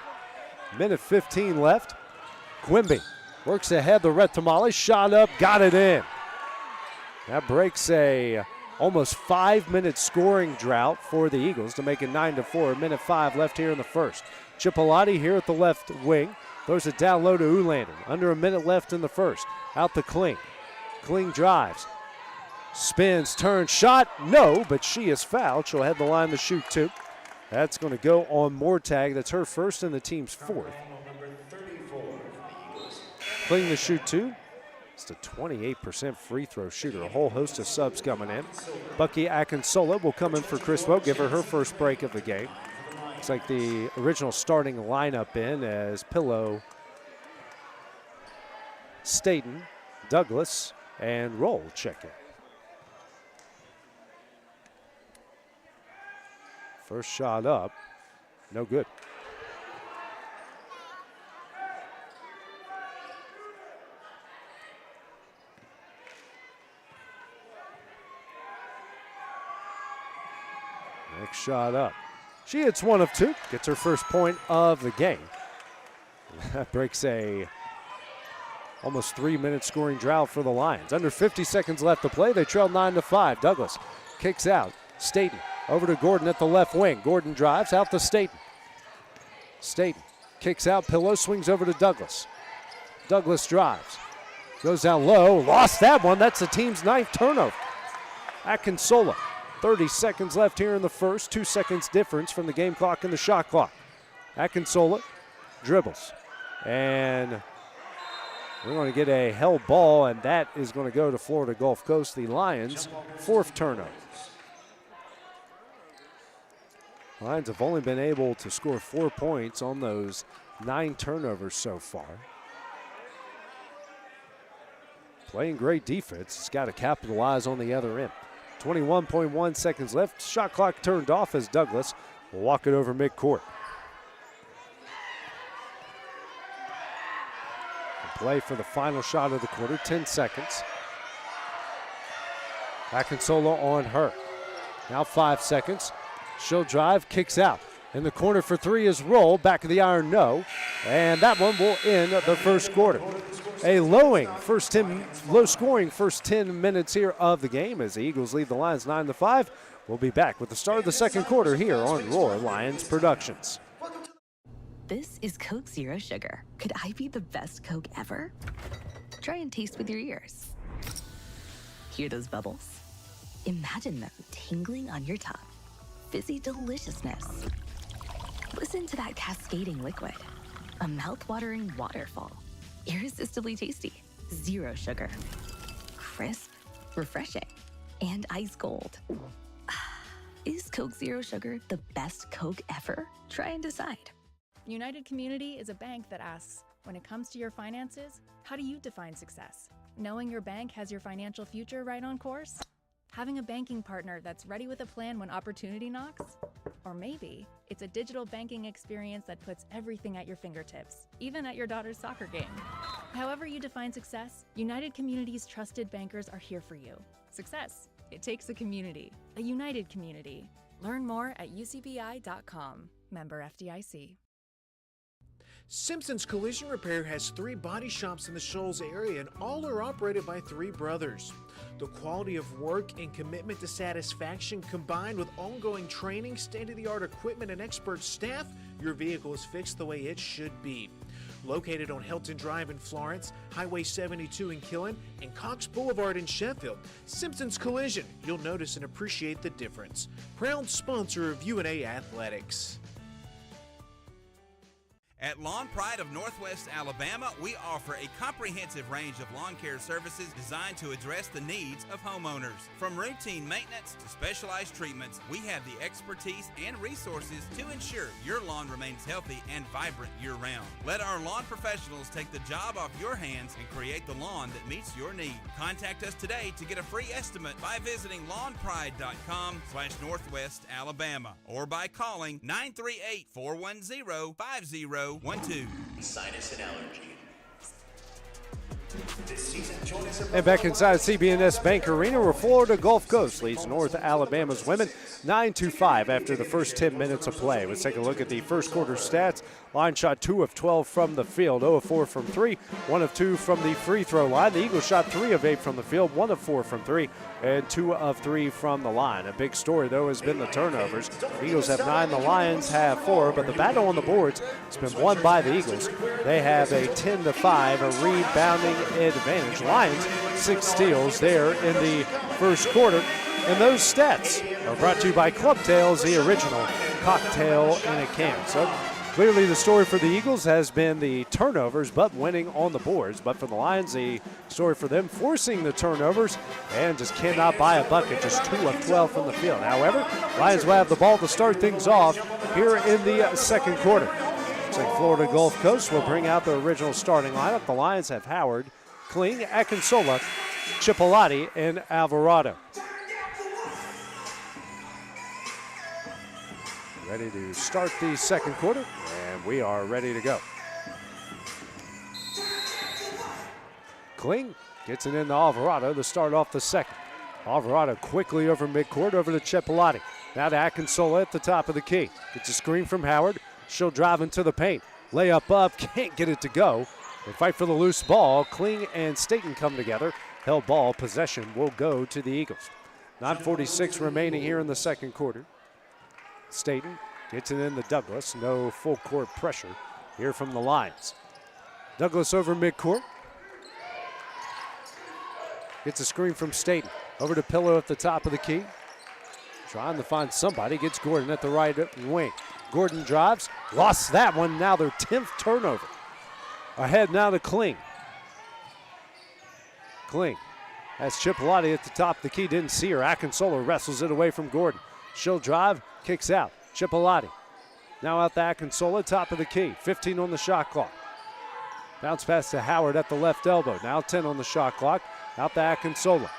S3: Minute 15 left. Quimby works ahead. The Retamales shot up, got it in. That breaks a almost 5-minute scoring drought for the Eagles to make it 9-4. Minute 5 left here in the first. Chipolati here at the left wing. Throws it down low to Ulander. Under a minute left in the first. Out to Kling. Kling drives. Spins, turns, shot. No, but she is fouled. She'll head the line to shoot two. That's going to go on Mortag. That's her first and the team's fourth. Kling to shoot two. It's a 28% free throw shooter. A whole host of subs coming in. Bucky Akinsola will come in for Criswell, give her first break of the game. Looks like the original starting lineup in as Pillow, Staten, Douglas, and Roll check in. First shot up, no good. Next shot up. She hits 1 of 2, gets her first point of the game. That breaks a almost 3-minute scoring drought for the Lions. Under 50 seconds left to play. They trail 9-5. Douglas kicks out. Staten over to Gordon at the left wing. Gordon drives out to Staten. Staten kicks out. Pillow swings over to Douglas. Douglas drives. Goes down low. Lost that one. That's the team's 9th turnover. Akinsola. 30 seconds left here in the first. 2 seconds difference from the game clock and the shot clock. Akinsola dribbles. And we're going to get a held ball, and that is going to go to Florida Gulf Coast, the Lions' 4th turnover. Lions have only been able to score 4 points on those 9 turnovers so far. Playing great defense. It's got to capitalize on the other end. 21.1 seconds left. Shot clock turned off as Douglas will walk it over midcourt. Play for the final shot of the quarter, 10 seconds. Akinsola on her. Now 5 seconds. She'll drive, kicks out. In the corner for 3 is Roll. Back of the iron, no. And that one will end the first quarter. A low-scoring first 10 minutes here of the game as the Eagles lead the Lions 9-5. We'll be back with the start of the second quarter here on Roar Lions Productions.
S8: This is Coke Zero Sugar. Could I be the best Coke ever? Try and taste with your ears. Hear those bubbles? Imagine them tingling on your tongue. Fizzy deliciousness. Listen to that cascading liquid. A mouth-watering waterfall. Irresistibly tasty. Zero sugar. Crisp, refreshing, and ice cold. Is Coke Zero Sugar the best Coke ever? Try and decide.
S11: United Community is a bank that asks, when it comes to your finances, how do you define success? Knowing your bank has your financial future right on course? Having a banking partner that's ready with a plan when opportunity knocks? Or maybe it's a digital banking experience that puts everything at your fingertips, even at your daughter's soccer game. However you define success, United Community's trusted bankers are here for you. Success, it takes a community, a united community. Learn more at ucbi.com. Member FDIC.
S15: Simpson's Collision Repair has 3 body shops in the Shoals area, and all are operated by 3 brothers. The quality of work and commitment to satisfaction, combined with ongoing training, state-of-the-art equipment, and expert staff, your vehicle is fixed the way it should be. Located on Hilton Drive in Florence, Highway 72 in Killen, and Cox Boulevard in Sheffield, Simpson's Collision, you'll notice and appreciate the difference. Proud sponsor of UNA Athletics.
S7: At Lawn Pride of Northwest Alabama, we offer a comprehensive range of lawn care services designed to address the needs of homeowners. From routine maintenance to specialized treatments, we have the expertise and resources to ensure your lawn remains healthy and vibrant year-round. Let our lawn professionals take the job off your hands and create the lawn that meets your need. Contact us today to get a free estimate by visiting lawnpride.com/Northwest Alabama or by calling 938-410-5012.
S19: Sinus and allergy. This season, join us
S3: And back inside CB&S Bank Arena, where Florida Gulf Coast leads North Alabama's women 9-5 after the first 10 minutes of play. Let's take a look at the first quarter stats. Line shot 2 of 12 from the field, 0 of 4 from 3, 1 of 2 from the free throw line. The Eagles shot 3 of 8 from the field, 1 of 4 from 3, and 2 of 3 from the line. A big story, though, has been the turnovers. The Eagles have 9, the Lions have 4, but the battle on the boards has been won by the Eagles. They have a 10-5, a rebounding advantage. Lions, 6 steals there in the first quarter. And those stats are brought to you by Club Tails, the original cocktail in a can. So clearly the story for the Eagles has been the turnovers, but winning on the boards. But for the Lions, the story for them forcing the turnovers and just cannot buy a bucket, just 2 of 12 from the field. However, Lions will have the ball to start things off here in the second quarter. Looks like Florida Gulf Coast will bring out the original starting lineup. The Lions have Howard, Kling, Akinsola, Chipolati, and Alvarado. Ready to start the second quarter, and we are ready to go. Kling gets it into Alvarado to start off the second. Alvarado quickly over midcourt over to Chipolati. Now to Akinsola at the top of the key. Gets a screen from Howard. She'll drive into the paint. Layup up, can't get it to go. They fight for the loose ball. Kling and Staten come together. Held ball, possession will go to the Eagles. 9:46 remaining here in the second quarter. Staten gets it into Douglas. No full court pressure here from the Lions. Douglas over midcourt. Gets a screen from Staten. Over to Pillow at the top of the key. Trying to find somebody. Gets Gordon at the right wing. Gordon drives. Lost that one. Now their 10th turnover. Ahead now to Kling. Kling has Chipolati at the top of the key. Didn't see her. Akinsola wrestles it away from Gordon. She'll drive. Kicks out. Chipolati. Now out to Akinsola, top of the key. 15 on the shot clock. Bounce pass to Howard at the left elbow. Now 10 on the shot clock. Out to Akinsola.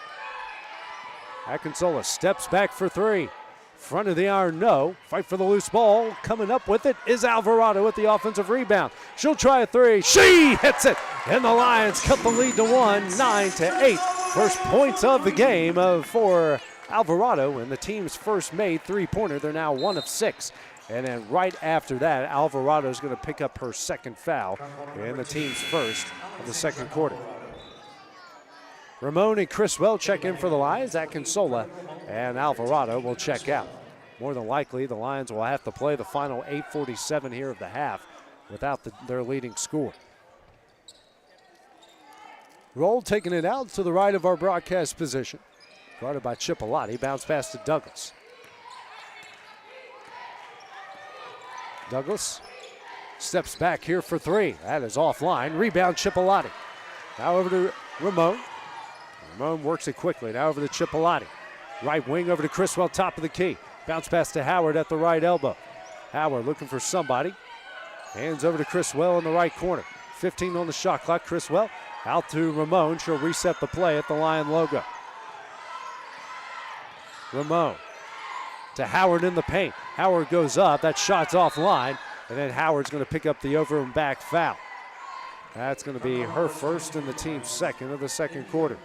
S3: Akinsola steps back for three. Front of the iron, no. Fight for the loose ball. Coming up with it is Alvarado with the offensive rebound. She'll try a three. She hits it. And the Lions cut the lead to 1, 9-8. First points of the game for Alvarado, and the team's first made three-pointer. They're now 1 of 6. And then right after that, Alvarado is going to pick up her second foul and the team's first of the second quarter. Ramon and Criswell check in for the Lions. Akinsola and Alvarado will check out. More than likely, the Lions will have to play the final 8:47 here of the half without their leading score. Roll taking it out to the right of our broadcast position. Guarded by Chipolati. Bounce pass to Douglas. Douglas steps back here for three. That is offline. Rebound Chipolati. Now over to Ramon. Ramon works it quickly. Now over to Chipolati. Right wing over to Criswell, top of the key. Bounce pass to Howard at the right elbow. Howard looking for somebody. Hands over to Criswell in the right corner. 15 on the shot clock. Criswell out to Ramon. She'll reset the play at the Lion logo. Ramon to Howard in the paint. Howard goes up. That shot's offline. And then Howard's going to pick up the over and back foul. That's going to be her first and the team's second of the second quarter.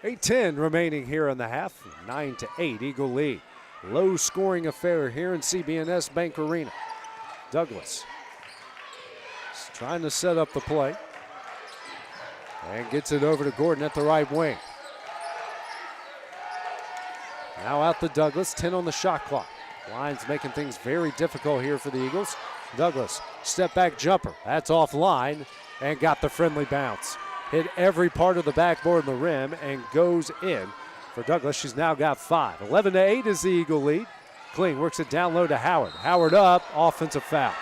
S3: 8:10 remaining here in the half. 9-8 Eagle lead. Low scoring affair here in CB&S Bank Arena. Douglas is trying to set up the play. And gets it over to Gordon at the right wing. Now out to Douglas, 10 on the shot clock. Lions making things very difficult here for the Eagles. Douglas, step back jumper. That's offline and got the friendly bounce. Hit every part of the backboard and the rim and goes in for Douglas. She's now got 5. 11-8 is the Eagle lead. Kling works it down low to Howard. Howard up, offensive foul.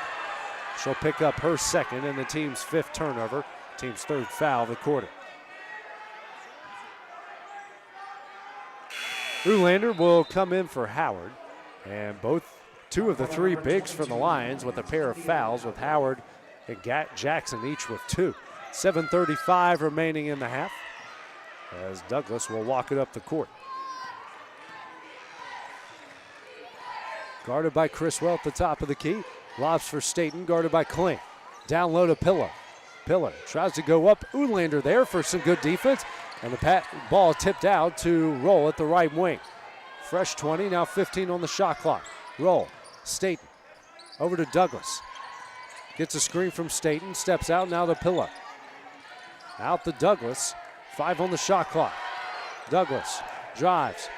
S3: She'll pick up her second and the team's 5th turnover. Team's 3rd foul of the quarter. Ulander will come in for Howard. And two of the 3 bigs for the Lions with a pair of fouls, with Howard and Jackson each with 2. 7:35 remaining in the half as Douglas will walk it up the court. Guarded by Criswell at the top of the key. Lobs for Staten, guarded by Kling. Down low to Pillow. Pillow tries to go up. Ulander there for some good defense. And the ball tipped out to Roll at the right wing. Fresh 20, now 15 on the shot clock. Roll. Staten over to Douglas. Gets a screen from Staten. Steps out now to Pillow. Out to Douglas. 5 on the shot clock. Douglas drives.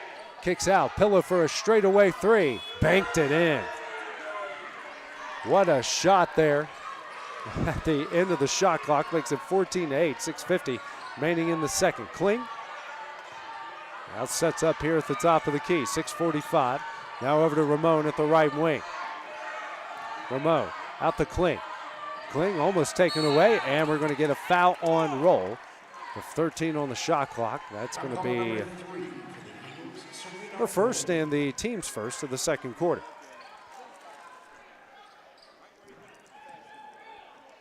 S3: Kicks out. Pillow for a straightaway 3. Banked it in. What a shot there. At the end of the shot clock, makes it 14-8, 6:50 remaining in the second. Kling now sets up here at the top of the key, 6:45. Now over to Ramon at the right wing. Ramon out to Kling. Kling almost taken away, and we're going to get a foul on Roll with 13 on the shot clock. That's going to be her first and the team's first of the second quarter.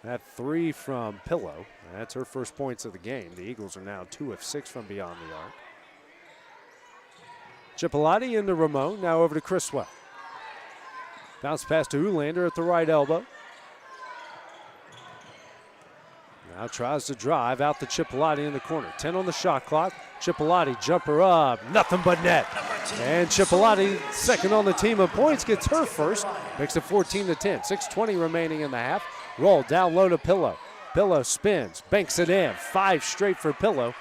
S3: That 3 from Pillow. That's her first points of the game. The Eagles are now 2 of 6 from beyond the arc. Chipolati into Ramon. Now over to Criswell. Bounce pass to Ulander at the right elbow. Now tries to drive out to Chipolati in the corner. 10 on the shot clock. Chipolati, jumper up, nothing but net. And Chipolati, second on the team of points, gets her first. Makes it 14-10. 6:20 remaining in the half. Roll down low to Pillow. Pillow spins, banks it in. 5 straight for Pillow.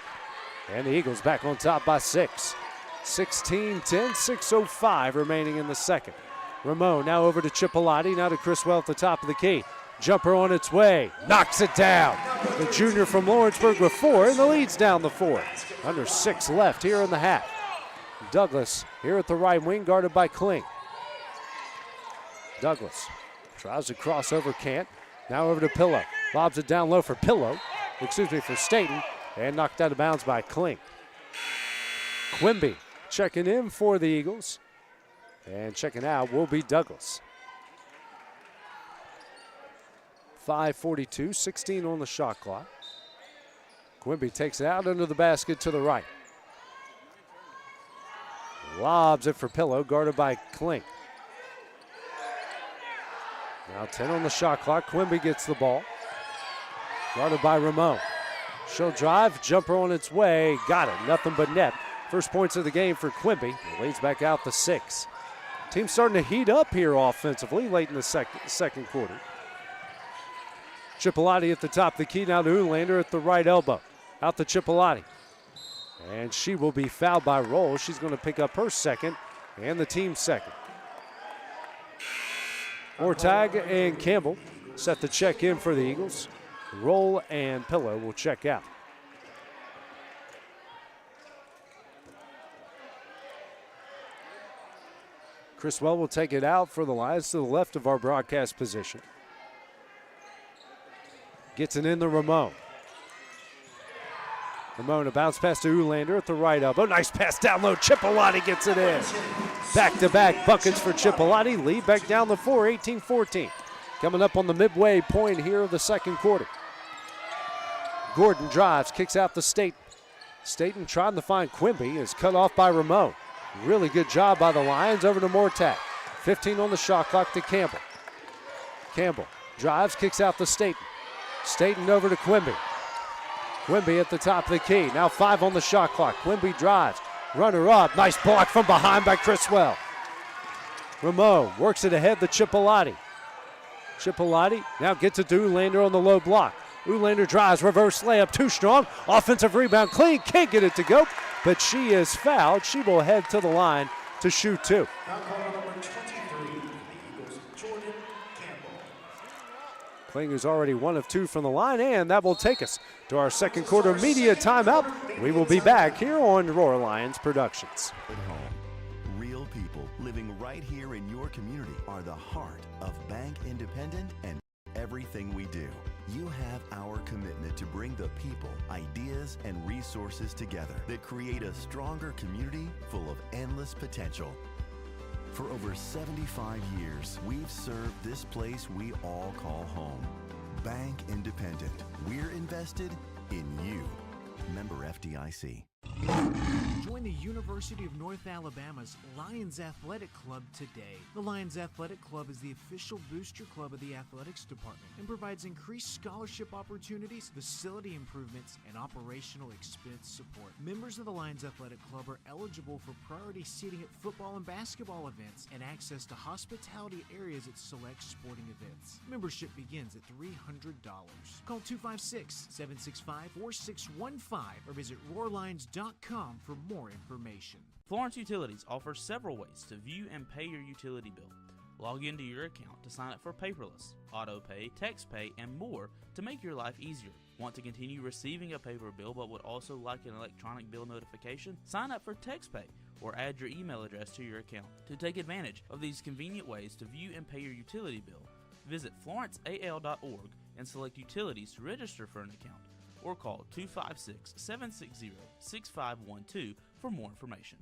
S3: And the Eagles back on top by 6. 16-10, 6:05 remaining in the second. Ramon now over to Chipolati, now to Chriswell at the top of the key. Jumper on its way, knocks it down. The junior from Lawrenceburg with 4, and the lead's down to 4. Under 6 left here in the half. Douglas here at the right wing, guarded by Kling. Douglas tries to cross over, can't. Now over to Pillow, lobs it down low for for Staten, and knocked out of bounds by Kling. Quimby checking in for the Eagles, and checking out will be Douglas. 5:42, 16 on the shot clock. Quimby takes it out under the basket to the right. Lobs it for Pillow, guarded by Kling. Now 10 on the shot clock. Quimby gets the ball. Guarded by Ramon. She'll drive, jumper on its way. Got it, nothing but net. First points of the game for Quimby. It leads back out to 6. Team's starting to heat up here offensively late in the second quarter. Chipolati at the top of the key, now to Ulander at the right elbow. Out to Chipolati. And she will be fouled by Roll. She's going to pick up her second and the team's second. Ortag and Campbell set the check in for the Eagles. Roll and Pillow will check out. Chriswell will take it out for the Lions to the left of our broadcast position. Gets it in the Ramon. Ramon, a bounce pass to Ulander at the right elbow. Nice pass down low. Chipolati gets it in. Back-to-back buckets for Chipolati. Lead back down the 4, 18-14. Coming up on the midway point here of the second quarter. Gordon drives, kicks out to Staten. Staten trying to find Quimby, is cut off by Ramon. Really good job by the Lions. Over to Mortat. 15 on the shot clock to Campbell. Campbell drives, kicks out to Staten. Staten over to Quimby. Quimby at the top of the key. Now 5 on the shot clock. Quimby drives. Runner up. Nice block from behind by Chriswell. Ramon works it ahead to Chipolati. Chipolati now gets it to Ulander on the low block. Ulander drives. Reverse layup. Too strong. Offensive rebound. Clean. Can't get it to go. But she is fouled. She will head to the line to shoot 2. Kling is already 1 of 2 from the line, and that will take us to our second quarter media timeout. We will be back here on Roar Lions Productions.
S17: At home, real people living right here in your community are the heart of Bank Independent and everything we do. You have our commitment to bring the people, ideas, and resources together that create a stronger community full of endless potential. For over 75 years, we've served this place we all call home. Bank Independent. We're invested in you. Member FDIC.
S15: Join the University of North Alabama's Lions Athletic Club today. The Lions Athletic Club is the official booster club of the athletics department and provides increased scholarship opportunities, facility improvements, and operational expense support. Members of the Lions Athletic Club are eligible for priority seating at football and basketball events and access to hospitality areas at select sporting events. Membership begins at $300. Call 256-765-4615 or visit roarlions.com for more information.
S9: Florence Utilities offers several ways to view and pay your utility bill. Log into your account to sign up for paperless, auto pay, text pay, and more to make your life easier. Want to continue receiving a paper bill but would also like an electronic bill notification? Sign up for text pay or add your email address to your account. To take advantage of these convenient ways to view and pay your utility bill, visit florenceal.org and select Utilities to register for an account, or call 256-760-6512 for more information.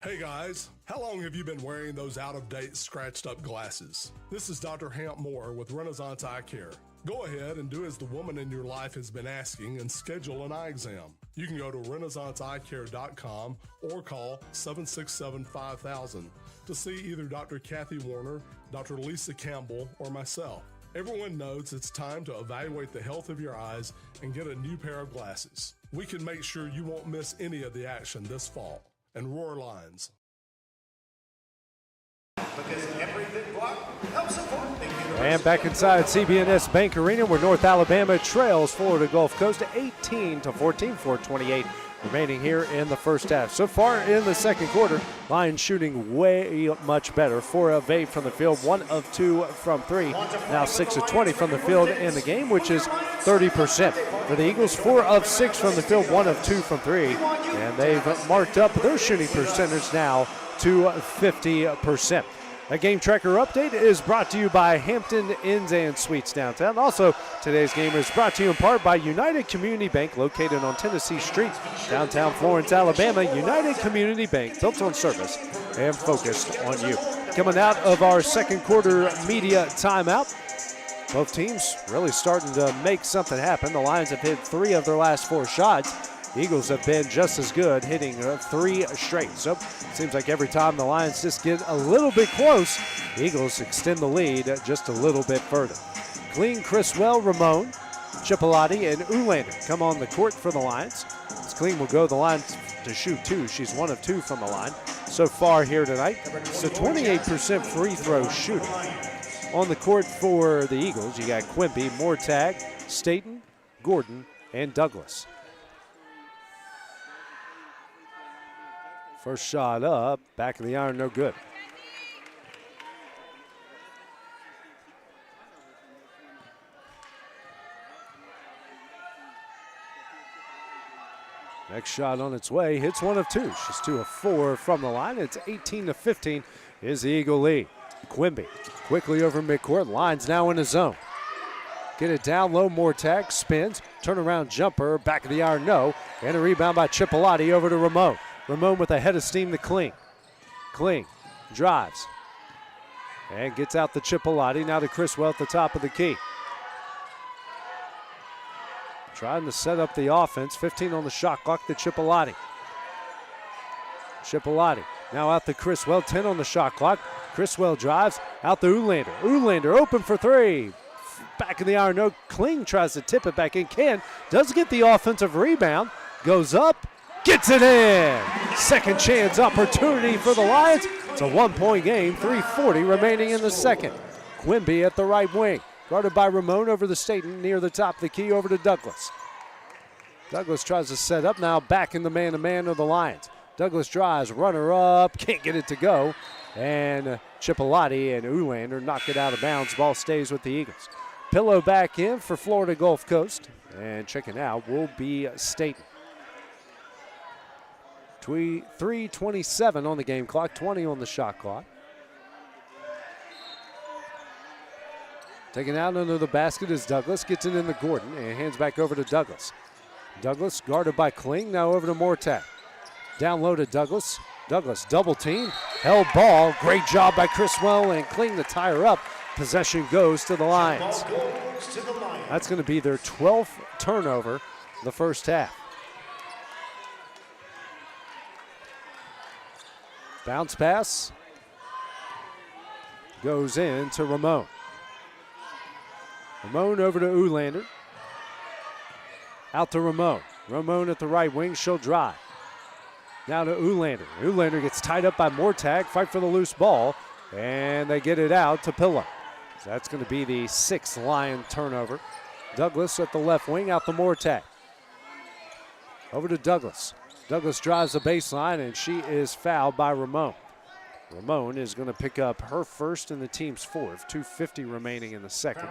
S14: Hey guys, how long have you been wearing those out-of-date, scratched-up glasses? This is Dr. Hamp Moore with Renaissance Eye Care. Go ahead and do as the woman in your life has been asking and schedule an eye exam. You can go to renaissanceeyecare.com or call 767-5000 to see either Dr. Kathy Warner, Dr. Lisa Campbell, or myself. Everyone knows it's time to evaluate the health of your eyes and get a new pair of glasses. We can make sure you won't miss any of the action this fall. And Roar Lions.
S19: Because every big block helps support the university.
S3: And back inside CBNS Bank Arena, where North Alabama trails Florida Gulf Coast 18-14, 4:28 remaining here in the first half. So far in the second quarter, Lions shooting way much better. 4 of 8 from the field, 1 of 2 from 3. Now 6 of 20 from the field in the game, which is 30%. For the Eagles, 4 of 6 from the field, 1 of 2 from 3. And they've marked up their shooting percentage now to 50%. A game tracker update is brought to you by Hampton Inns and Suites downtown. Also, today's game is brought to you in part by United Community Bank, located on Tennessee Street, downtown Florence, Alabama. United Community Bank, built on service and focused on you. Coming out of our second quarter media timeout, both teams really starting to make something happen. The Lions have hit 3 of their last 4 shots. The Eagles have been just as good, hitting 3 straight. So it seems like every time the Lions just get a little bit close, the Eagles extend the lead just a little bit further. Clean, Criswell, Ramon, Chipolati, and Ulander come on the court for the Lions. Clean will go the line to shoot 2. She's 1 of 2 from the line so far here tonight. So 28% free throw shooting. On the court for the Eagles, you got Quimby, Mortag, Staten, Gordon, and Douglas. First shot up, back of the iron, no good. Next shot on its way, hits 1 of 2. She's 2 of 4 from the line. It's 18-15 is the Eagle lead. Quimby quickly over midcourt, Lions now in the zone. Get it down low, Mortag, spins, turnaround jumper, back of the iron, no. And a rebound by Chipolati over to Ramon. Ramon with a head of steam to Kling. Kling drives and gets out the Chipolati. Now to Criswell at the top of the key. Trying to set up the offense. 15 on the shot clock to Chipolati. Chipolati now out to Criswell. 10 on the shot clock. Criswell drives out to Ulander. Ulander open for 3. Back in the iron, no. Kling tries to tip it back in. Does get the offensive rebound. Goes up. Gets it in. Second chance opportunity for the Lions. It's a 1-point game, 3:40 remaining in the second. Quimby at the right wing. Guarded by Ramon over the Staten near the top of the key over to Douglas. Douglas tries to set up now back in the man-to-man of the Lions. Douglas drives, runner up, can't get it to go. And Chipolati and Ulander knock it out of bounds. Ball stays with the Eagles. Pillow back in for Florida Gulf Coast. And checking out will be Staten. 3:27 on the game clock, 20 on the shot clock. Taken out under the basket is Douglas, gets it into Gordon and hands back over to Douglas. Douglas guarded by Kling, now over to Mortag. Down low to Douglas. Douglas double team, held ball, great job by Criswell and Kling to tie her up. Possession goes to the Lions. That's going to be their 12th turnover the first half. Bounce pass goes in to Ramon. Ramon over to Ulander. Out to Ramon. Ramon at the right wing, she'll drive. Now to Ulander. Ulander gets tied up by Mortag, fight for the loose ball, and they get it out to Pillow. So that's going to be the 6th Lion turnover. Douglas at the left wing, out to Mortag. Over to Douglas. Douglas drives the baseline, and she is fouled by Ramon. Ramon is going to pick up her first and the team's 4th. 2:50 remaining in the second.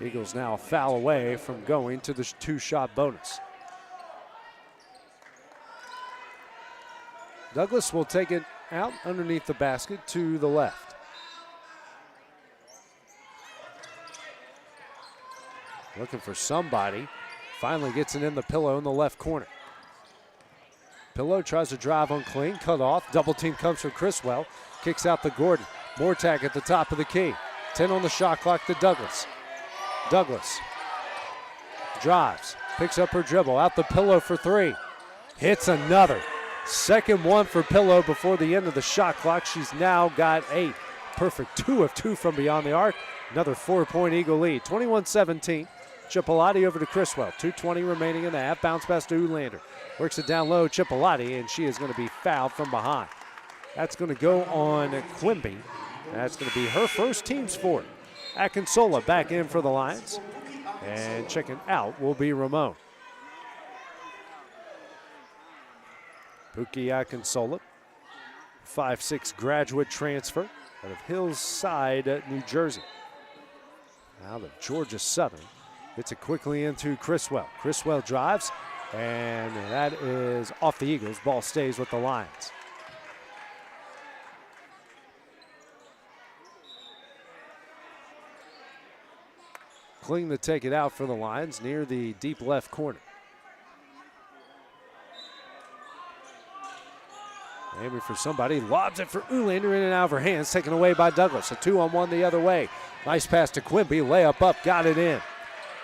S3: Eagles now a foul away from going to the 2-shot bonus. Douglas will take it out underneath the basket to the left. Looking for somebody. Finally gets it in the Pillow in the left corner. Pillow tries to drive on Kling, cut off. Double team comes from Criswell. Kicks out to Gordon. Mortag at the top of the key. 10 on the shot clock to Douglas. Douglas drives, picks up her dribble, out the Pillow for 3. Hits another. Second one for Pillow before the end of the shot clock. She's now got 8. Perfect 2 of 2 from beyond the arc. Another 4-point Eagle lead, 21-17. Chipolati over to Criswell. 2:20 remaining in the half. Bounce pass to Ulander. Works it down low, Chipolati, and she is going to be fouled from behind. That's going to go on Quimby. That's going to be her first, team's fourth. Akinsola back in for the Lions. And checking out will be Ramon. Buki Akinsola, 5'6" graduate transfer out of Hillside, New Jersey. Out of Georgia Southern. Gets it quickly into Criswell. Criswell drives, and that is off the Eagles. Ball stays with the Lions. Kling to take it out for the Lions near the deep left corner. Aiming for somebody, lobs it for Ulander, in and out of her hands, taken away by Douglas. A 2-on-1 the other way. Nice pass to Quimby, layup up, got it in.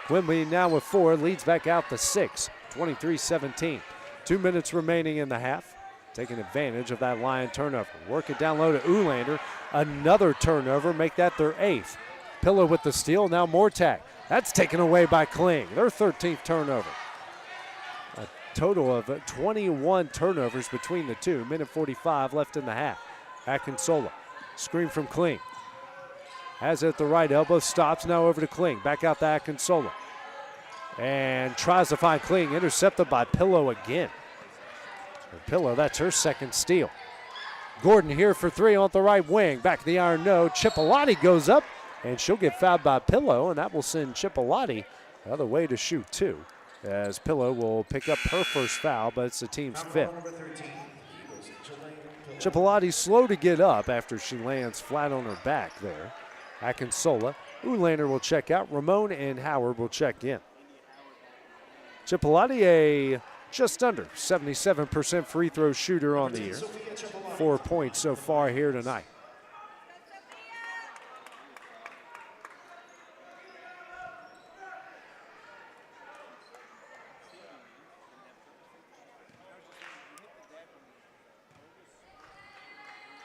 S3: Quimby now with 4, leads back out to 6, 23-17. 2 minutes remaining in the half. Taking advantage of that Lion turnover. Work it down low to Ulander. Another turnover, make that their 8th. Pillow with the steal, now Mortag. That's taken away by Kling, their 13th turnover. A total of 21 turnovers between the two. Minute 45 left in the half. Akinsola, screen from Kling. Has it at the right elbow, stops, now over to Kling. Back out to Akinsola. And tries to find Kling, intercepted by Pillow again. And Pillow, that's her second steal. Gordon here for 3 on the right wing. Back of the iron, no. Chipolati goes up, and she'll get fouled by Pillow, and that will send Chipolati the other way to shoot 2. As Pillow will pick up her first foul, but it's the team's 5th. Chipolati slow to get up after she lands flat on her back there. Akinsola, Ulander will check out. Ramon and Howard will check in. Chipolati, a just under 77% free throw shooter on the year. 4 points so far here tonight.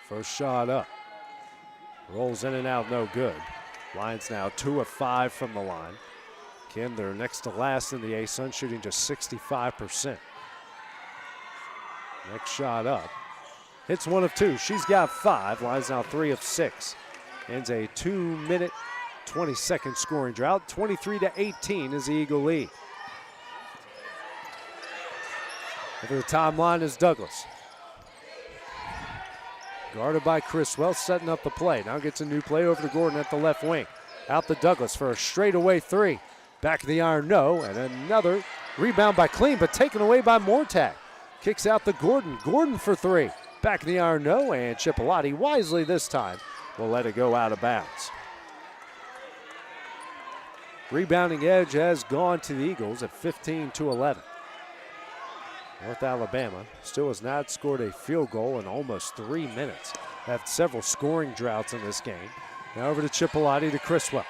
S3: First shot up. Rolls in and out, no good. Lions now 2 of 5 from the line. Again, they're next to last in the ASUN, shooting just 65%. Next shot up. Hits 1 of 2. She's got 5. Lions now 3 of 6. Ends a 2-minute, 20-second scoring drought. 23-18 is the Eagle lead. Over the timeline is Douglas. Guarded by Criswell, setting up the play. Now gets a new play over to Gordon at the left wing. Out to Douglas for a straightaway 3. Back of the iron, no. And another rebound by Kling, but taken away by Mortag. Kicks out to Gordon. Gordon for 3. Back of the iron, no. And Chipolati wisely this time will let it go out of bounds. Rebounding edge has gone to the Eagles at 15-11. North Alabama still has not scored a field goal in almost 3 minutes. Have several scoring droughts in this game. Now over to Chipolati to Criswell.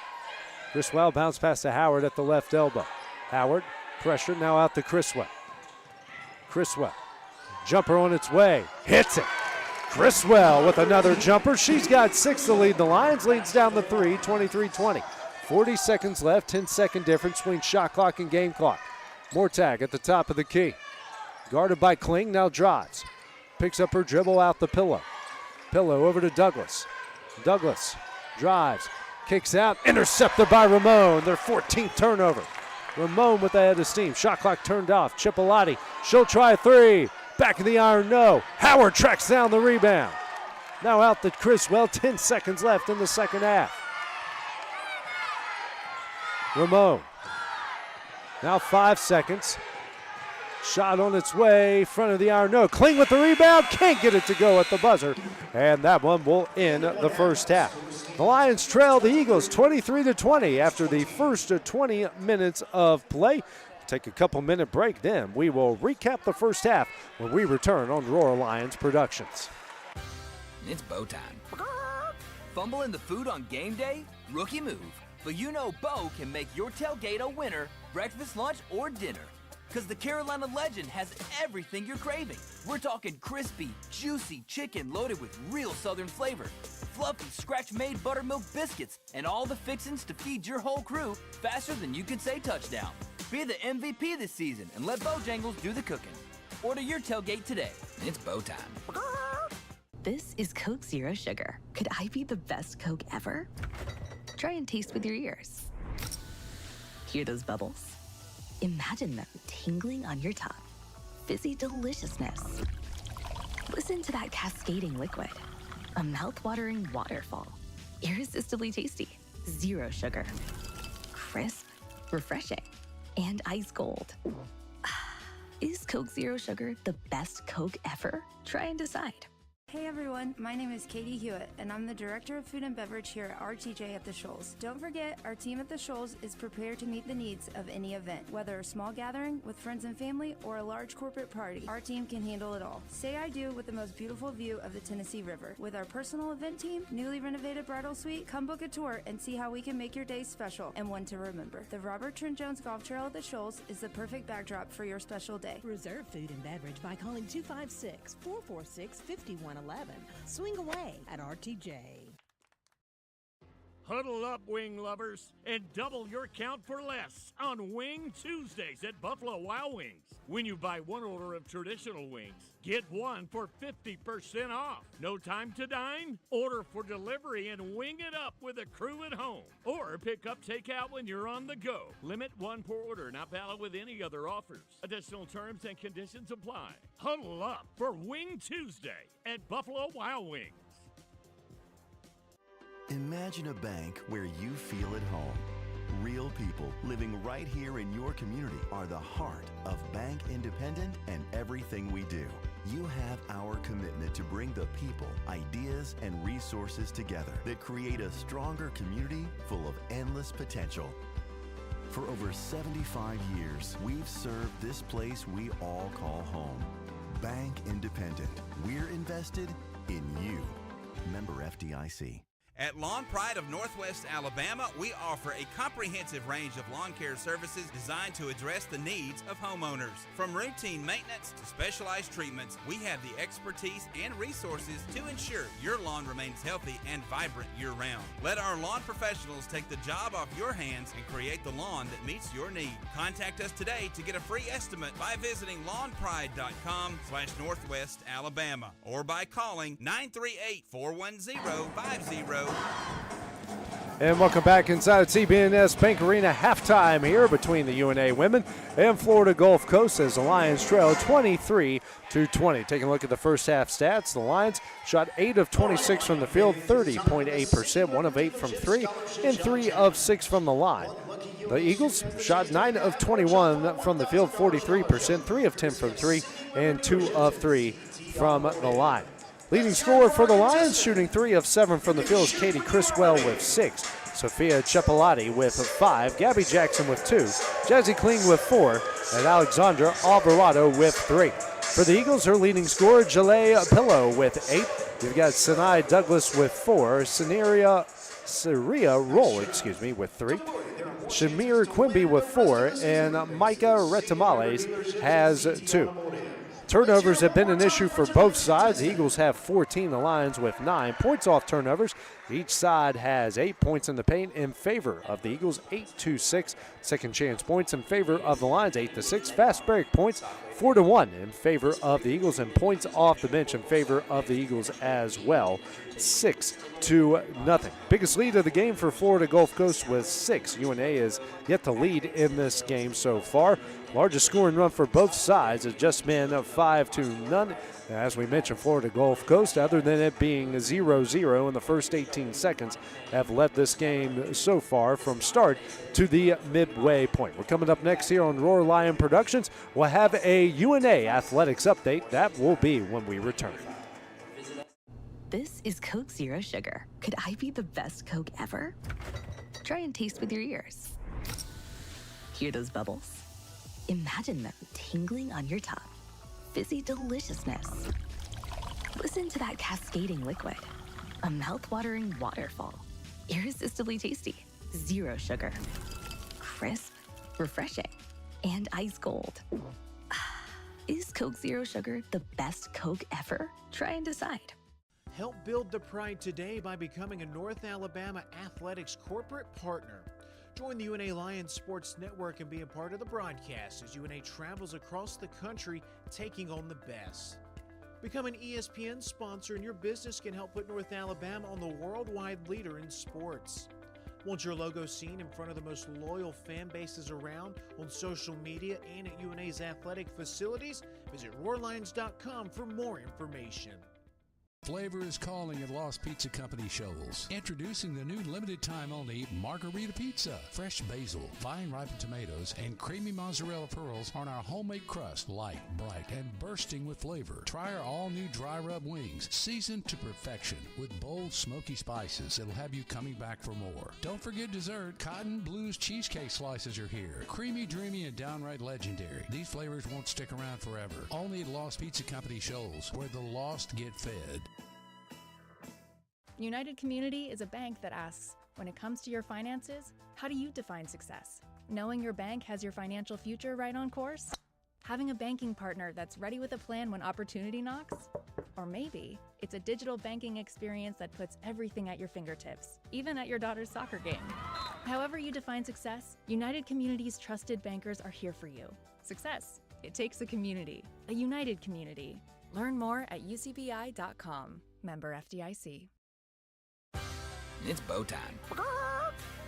S3: Criswell bounce pass to Howard at the left elbow. Howard, pressure, now out to Criswell. Criswell, jumper on its way, hits it. Criswell with another jumper. She's got 6 to lead the Lions. Leads down to 3, 23-20. 40 seconds left, 10-second difference between shot clock and game clock. Mortag at the top of the key. Guarded by Kling, now drives. Picks up her dribble out the Pillow. Pillow over to Douglas. Douglas drives, kicks out, intercepted by Ramon, their 14th turnover. Ramon with the head of steam. Shot clock turned off. Chipolati, she'll try a 3. Back of the iron, no. Howard tracks down the rebound. Now out to Criswell, 10 seconds left in the second half. Ramon, now 5 seconds. Shot on its way, front of the iron, no. Kling with the rebound, can't get it to go at the buzzer. And that one will end the first half. The Lions trail the Eagles 23-20 after the first 20 minutes of play. Take a couple-minute break, then we will recap the first half when we return on Roar Lions Productions.
S16: It's Bo time. Fumbling the food on game day? Rookie move. But you know Bo can make your tailgate a winner, breakfast, lunch, or dinner. Because the Carolina Legend has everything you're craving. We're talking crispy, juicy chicken loaded with real Southern flavor. fluffy scratch-made buttermilk biscuits, and all the fixins to feed your whole crew faster than you can say touchdown. Be the MVP this season and let Bojangles do the cooking. Order your tailgate today. It's Bo time.
S8: This is Coke Zero Sugar. Could I be the best Coke ever? Try and taste with your ears. Hear those bubbles? Imagine them tingling on your tongue. Fizzy deliciousness. Listen to that cascading liquid. A mouth-watering waterfall. Irresistibly tasty. Zero sugar. Crisp, refreshing, and ice cold. Is Coke Zero Sugar the best Coke ever? Try and decide.
S12: Hey everyone, my name is Katie Hewitt, and I'm the Director of Food and Beverage here at RTJ at the Shoals. Don't forget, our team at the Shoals is prepared to meet the needs of any event. Whether a small gathering with friends and family or a large corporate party, our team can handle it all. Say I do with the most beautiful view of the Tennessee River. With our personal event team, newly renovated bridal suite, come book a tour and see how we can make your day special and one to remember. The Robert Trent Jones Golf Trail at the Shoals is the perfect backdrop for your special day.
S13: Reserve food and beverage by calling 256-446-5111. Swing away at RTJ.
S20: Huddle up, wing lovers, and double your count for less on Wing Tuesdays at Buffalo Wild Wings. When you buy one order of traditional wings, get one for 50% off. No time to dine? Order for delivery and wing it up with a crew at home. Or pick up takeout when you're on the go. Limit one per order, not valid with any other offers. Additional terms and conditions apply. Huddle up for Wing Tuesday at Buffalo Wild Wings.
S17: Imagine a bank where you feel at home. Real people living right here in your community are the heart of Bank Independent and everything we do. You have our commitment to bring the people, ideas, and resources together that create a stronger community full of endless potential. For over 75 years, we've served this place we all call home. Bank Independent. We're invested in you. Member FDIC.
S7: At Lawn Pride of Northwest Alabama, we offer a comprehensive range of lawn care services designed to address the needs of homeowners. From routine maintenance to specialized treatments, we have the expertise and resources to ensure your lawn remains healthy and vibrant year-round. Let our lawn professionals take the job off your hands and create the lawn that meets your need. Contact us today to get a free estimate by visiting lawnpride.com/Northwest Alabama or by calling 938-410-50.
S3: And welcome back inside CBNS Bank Arena. Halftime here between the UNA women and Florida Gulf Coast as the Lions trail 23-20. Taking a look at the first half stats, the Lions shot 8 of 26 from the field, 30.8%, 1 of 8 from 3, and 3 of 6 from the line. The Eagles shot 9 of 21 from the field, 43%, 3 of 10 from 3, and 2 of 3 from the line. Leading scorer for the Lions, shooting 3 of 7 from the field, is Katie Criswell with 6. Sophia Cepolati with 5. Gabby Jackson with 2. Jazzy Kling with 4. And Alexandra Alvarado with 3. For the Eagles, her leading scorer, Jalea Pillow with 8. You've got Sinai Douglas with 4. Syria Roll, with 3. Shamir Quimby with 4. And Micah Retamales has 2. Turnovers have been an issue for both sides. The Eagles have 14, the Lions with 9 points off turnovers. Each side has 8 points in the paint in favor of the Eagles, 8-6. Second chance points in favor of the Lions, 8-6. Fast break points, 4-1 in favor of the Eagles, and points off the bench in favor of the Eagles as well, 6-0. Biggest lead of the game for Florida Gulf Coast was 6. UNA is yet to lead in this game so far. Largest scoring run for both sides has just been 5-0. As we mentioned, Florida Gulf Coast, other than it being 0-0 in the first 18 seconds, have led this game so far from start to the midway point. We're coming up next here on Roar Lion Productions. We'll have a UNA athletics update. That will be when we return.
S8: This is Coke Zero Sugar. Could I be the best Coke ever? Try and taste with your ears. Hear those bubbles? Imagine them tingling on your tongue. Fizzy deliciousness. Listen to that cascading liquid. A mouth-watering waterfall. Irresistibly tasty. Zero sugar. Crisp, refreshing, and ice cold. Is Coke Zero Sugar the best Coke ever? Try and decide.
S15: Help build the pride today by becoming a North Alabama Athletics corporate partner. Join the UNA Lions Sports Network and be a part of the broadcast as UNA travels across the country taking on the best. Become an ESPN sponsor and your business can help put North Alabama on the worldwide leader in sports. Want your logo seen in front of the most loyal fan bases around on social media and at UNA's athletic facilities? Visit roarlions.com for more information.
S21: Flavor is calling at Lost Pizza Company Shoals. Introducing the new limited time only Margarita Pizza. Fresh basil, fine ripened tomatoes, and creamy mozzarella pearls on our homemade crust. Light, bright, and bursting with flavor. Try our all new dry rub wings, seasoned to perfection with bold smoky spices that'll have you coming back for more. Don't forget dessert. Cotton Blues cheesecake slices are here. Creamy, dreamy, and downright legendary. These flavors won't stick around forever. Only at Lost Pizza Company Shoals, where the lost get fed.
S11: United Community is a bank that asks, when it comes to your finances, how do you define success? Knowing your bank has your financial future right on course? Having a banking partner that's ready with a plan when opportunity knocks? Or maybe it's a digital banking experience that puts everything at your fingertips, even at your daughter's soccer game. However you define success, United Community's trusted bankers are here for you. Success. It takes a community, a united community. Learn more at ucbi.com. Member FDIC.
S16: It's bow time.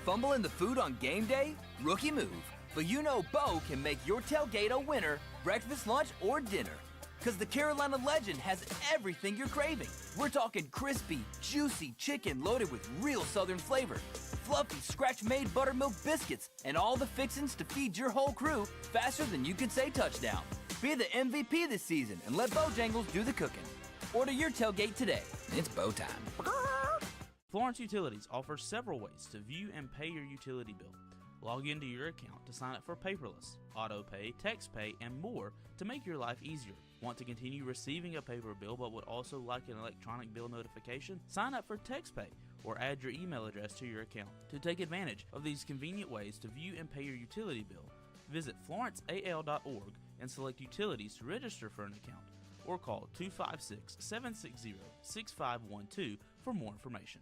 S16: Fumble in the food on game day? Rookie move. But you know Bo can make your tailgate a winner, breakfast, lunch, or dinner. Because the Carolina Legend has everything you're craving. We're talking crispy, juicy chicken loaded with real Southern flavor, fluffy, scratch-made buttermilk biscuits, and all the fixins to feed your whole crew faster than you can say touchdown. Be the MVP this season and let Bojangles do the cooking. Order your tailgate today. It's bow time.
S9: Florence Utilities offers several ways to view and pay your utility bill. Log into your account to sign up for paperless, auto pay, text pay, and more to make your life easier. Want to continue receiving a paper bill but would also like an electronic bill notification? Sign up for text pay or add your email address to your account. To take advantage of these convenient ways to view and pay your utility bill, visit florenceal.org and select Utilities to register for an account, or call 256-760-6512 for more information.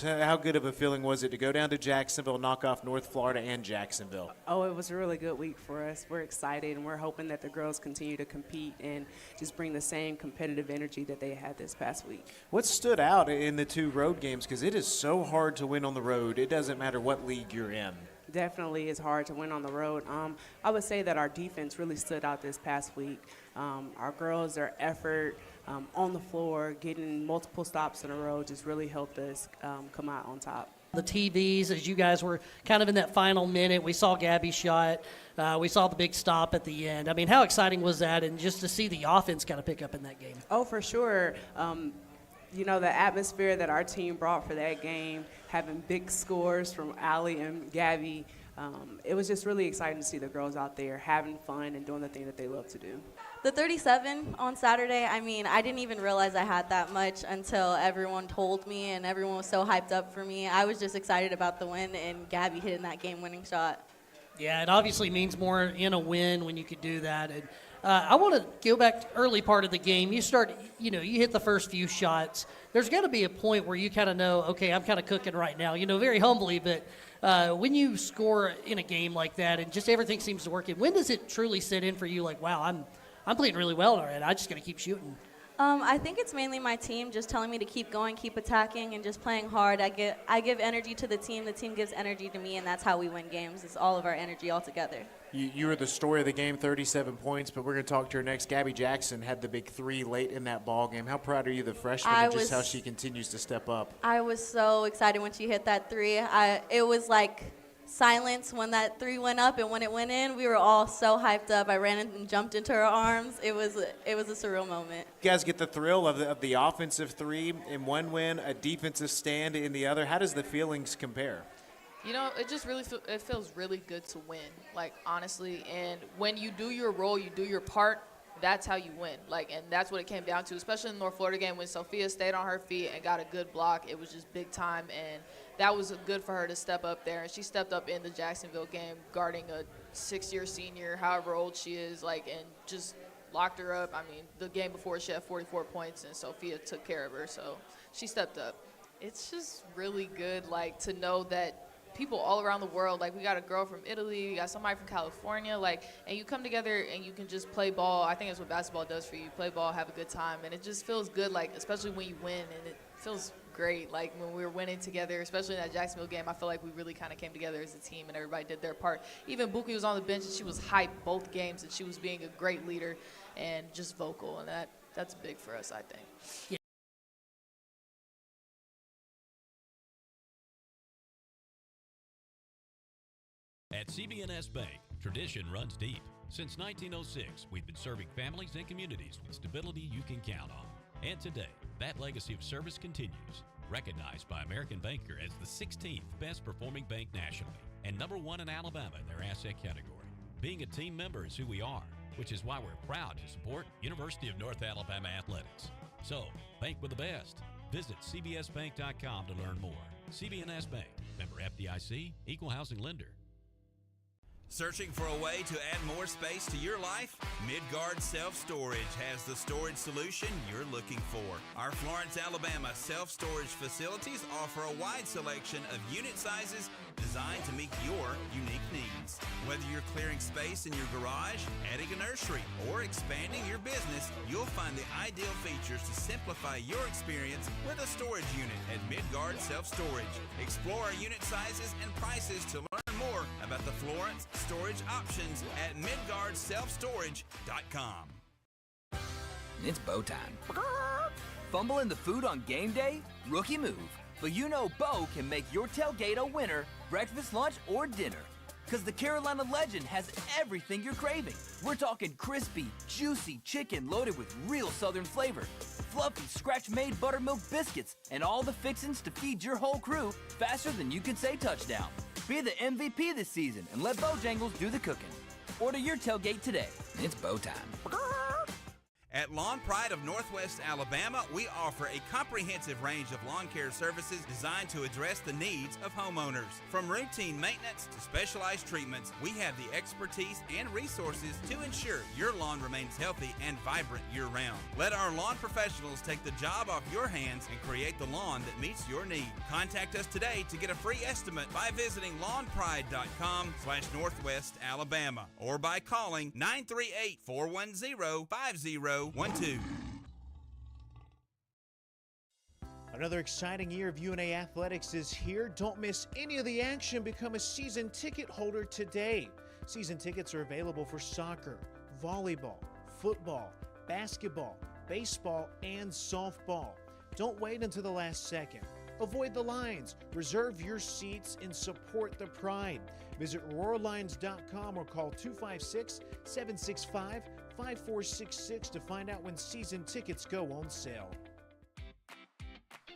S22: How good of a feeling was it to go down to Jacksonville, knock off North Florida and Jacksonville?
S23: Oh, it was a really good week for us. We're excited, and we're hoping that the girls continue to compete and just bring the same competitive energy that they had this past week.
S22: What stood out in the two road games? Because it is so hard to win on the road. It doesn't matter what league you're in.
S23: Definitely is hard to win on the road. I would say that our defense really stood out this past week. Our girls, their effort on the floor, getting multiple stops in a row just really helped us come out on top.
S24: The TVs, as you guys were kind of in that final minute, we saw Gabby's shot. We saw the big stop at the end. I mean, how exciting was that? And just to see the offense kind of pick up in that game.
S23: Oh, for sure. You know, the atmosphere that our team brought for that game, having big scores from Allie and Gabby, it was just really exciting to see the girls out there having fun and doing the thing that they love to do.
S25: The 37 on Saturday, I mean, I didn't even realize I had that much until everyone told me, and everyone was so hyped up for me. I was just excited about the win, and Gabby hitting that game-winning shot.
S24: Yeah, it obviously means more in a win when you could do that. And I want to go back to early part of the game. You hit the first few shots. There's got to be a point where you kind of know, okay, I'm kind of cooking right now, very humbly, but when you score in a game like that and just everything seems to work, when does it truly sit in for you like, wow, I'm playing really well already. I just got to keep shooting?
S25: I think it's mainly my team just telling me to keep going, keep attacking, and just playing hard. I give energy to the team gives energy to me, and that's how we win games. It's all of our energy all together.
S22: You were the story of the game, 37 points, but we're going to talk to her next. Gabby Jackson had the big three late in that ball game. How proud are you of the freshman and just how she continues to step up?
S25: I was so excited when she hit that three. It was like silence when that three went up, and when it went in, we were all so hyped up. I ran and jumped into her arms. It was a surreal moment.
S22: You guys get the thrill of the offensive three in one win, a defensive stand in the other. How does the feelings compare?
S26: It just really it feels really good to win, like, honestly. And when you do your role, you do your part, that's how you win. And that's what it came down to, especially in the North Florida game when Sophia stayed on her feet and got a good block. It was just big time, and that was good for her to step up there. And she stepped up in the Jacksonville game, guarding a 6-year senior, however old she is, and just locked her up. I mean, the game before she had 44 points, and Sophia took care of her, so she stepped up. It's just really good, to know that people all around the world, we got a girl from Italy, we got somebody from California, and you come together and you can just play ball. I think that's what basketball does for you. Play ball, have a good time, and it just feels good, especially when you win, and it feels great. When we were winning together, especially in that Jacksonville game, I feel like we really kind of came together as a team and everybody did their part. Even Buki was on the bench and she was hyped both games, and she was being a great leader and just vocal, and that's big for us, I think.
S24: Yeah.
S4: At CB&S Bank, tradition runs deep. Since 1906, we've been serving families and communities with stability you can count on. And today, that legacy of service continues. Recognized by American Banker as the 16th best performing bank nationally and #1 in Alabama in their asset category. Being a team member is who we are, which is why we're proud to support University of North Alabama Athletics. So, bank with the best. Visit cbsbank.com to learn more. CB&S Bank, member FDIC, equal housing lender.
S7: Searching for a way to add more space to your life? Midgard Self-Storage has the storage solution you're looking for. Our Florence, Alabama self-storage facilities offer a wide selection of unit sizes designed to meet your unique needs. Whether you're clearing space in your garage, adding a nursery, or expanding your business, you'll find the ideal features to simplify your experience with a storage unit at Midgard Self-Storage. Explore our unit sizes and prices to learn more about the Florence storage options at midgardselfstorage.com.
S16: It's Bo time. Fumbling the food on game day? Rookie move. But Bo can make your tailgate a winner, breakfast, lunch, or dinner. Because the Carolina Legend has everything you're craving. We're talking crispy, juicy chicken loaded with real Southern flavor, fluffy, scratch-made buttermilk biscuits, and all the fixins to feed your whole crew faster than you can say touchdown. Be the MVP this season and let Bojangles do the cooking. Order your tailgate today. It's Bo time.
S7: At Lawn Pride of Northwest Alabama, we offer a comprehensive range of lawn care services designed to address the needs of homeowners. From routine maintenance to specialized treatments, we have the expertise and resources to ensure your lawn remains healthy and vibrant year-round. Let our lawn professionals take the job off your hands and create the lawn that meets your need. Contact us today to get a free estimate by visiting lawnpride.com/Northwest Alabama or by calling 938-410-5012.
S22: Another exciting year of UNA Athletics is here. Don't miss any of the action. Become a season ticket holder today. Season tickets are available for soccer, volleyball, football, basketball, baseball, and softball. Don't wait until the last second. Avoid the lines. Reserve your seats and support the Pride. Visit RoarLines.com or call 256-765-5466 to find out when season tickets go on sale.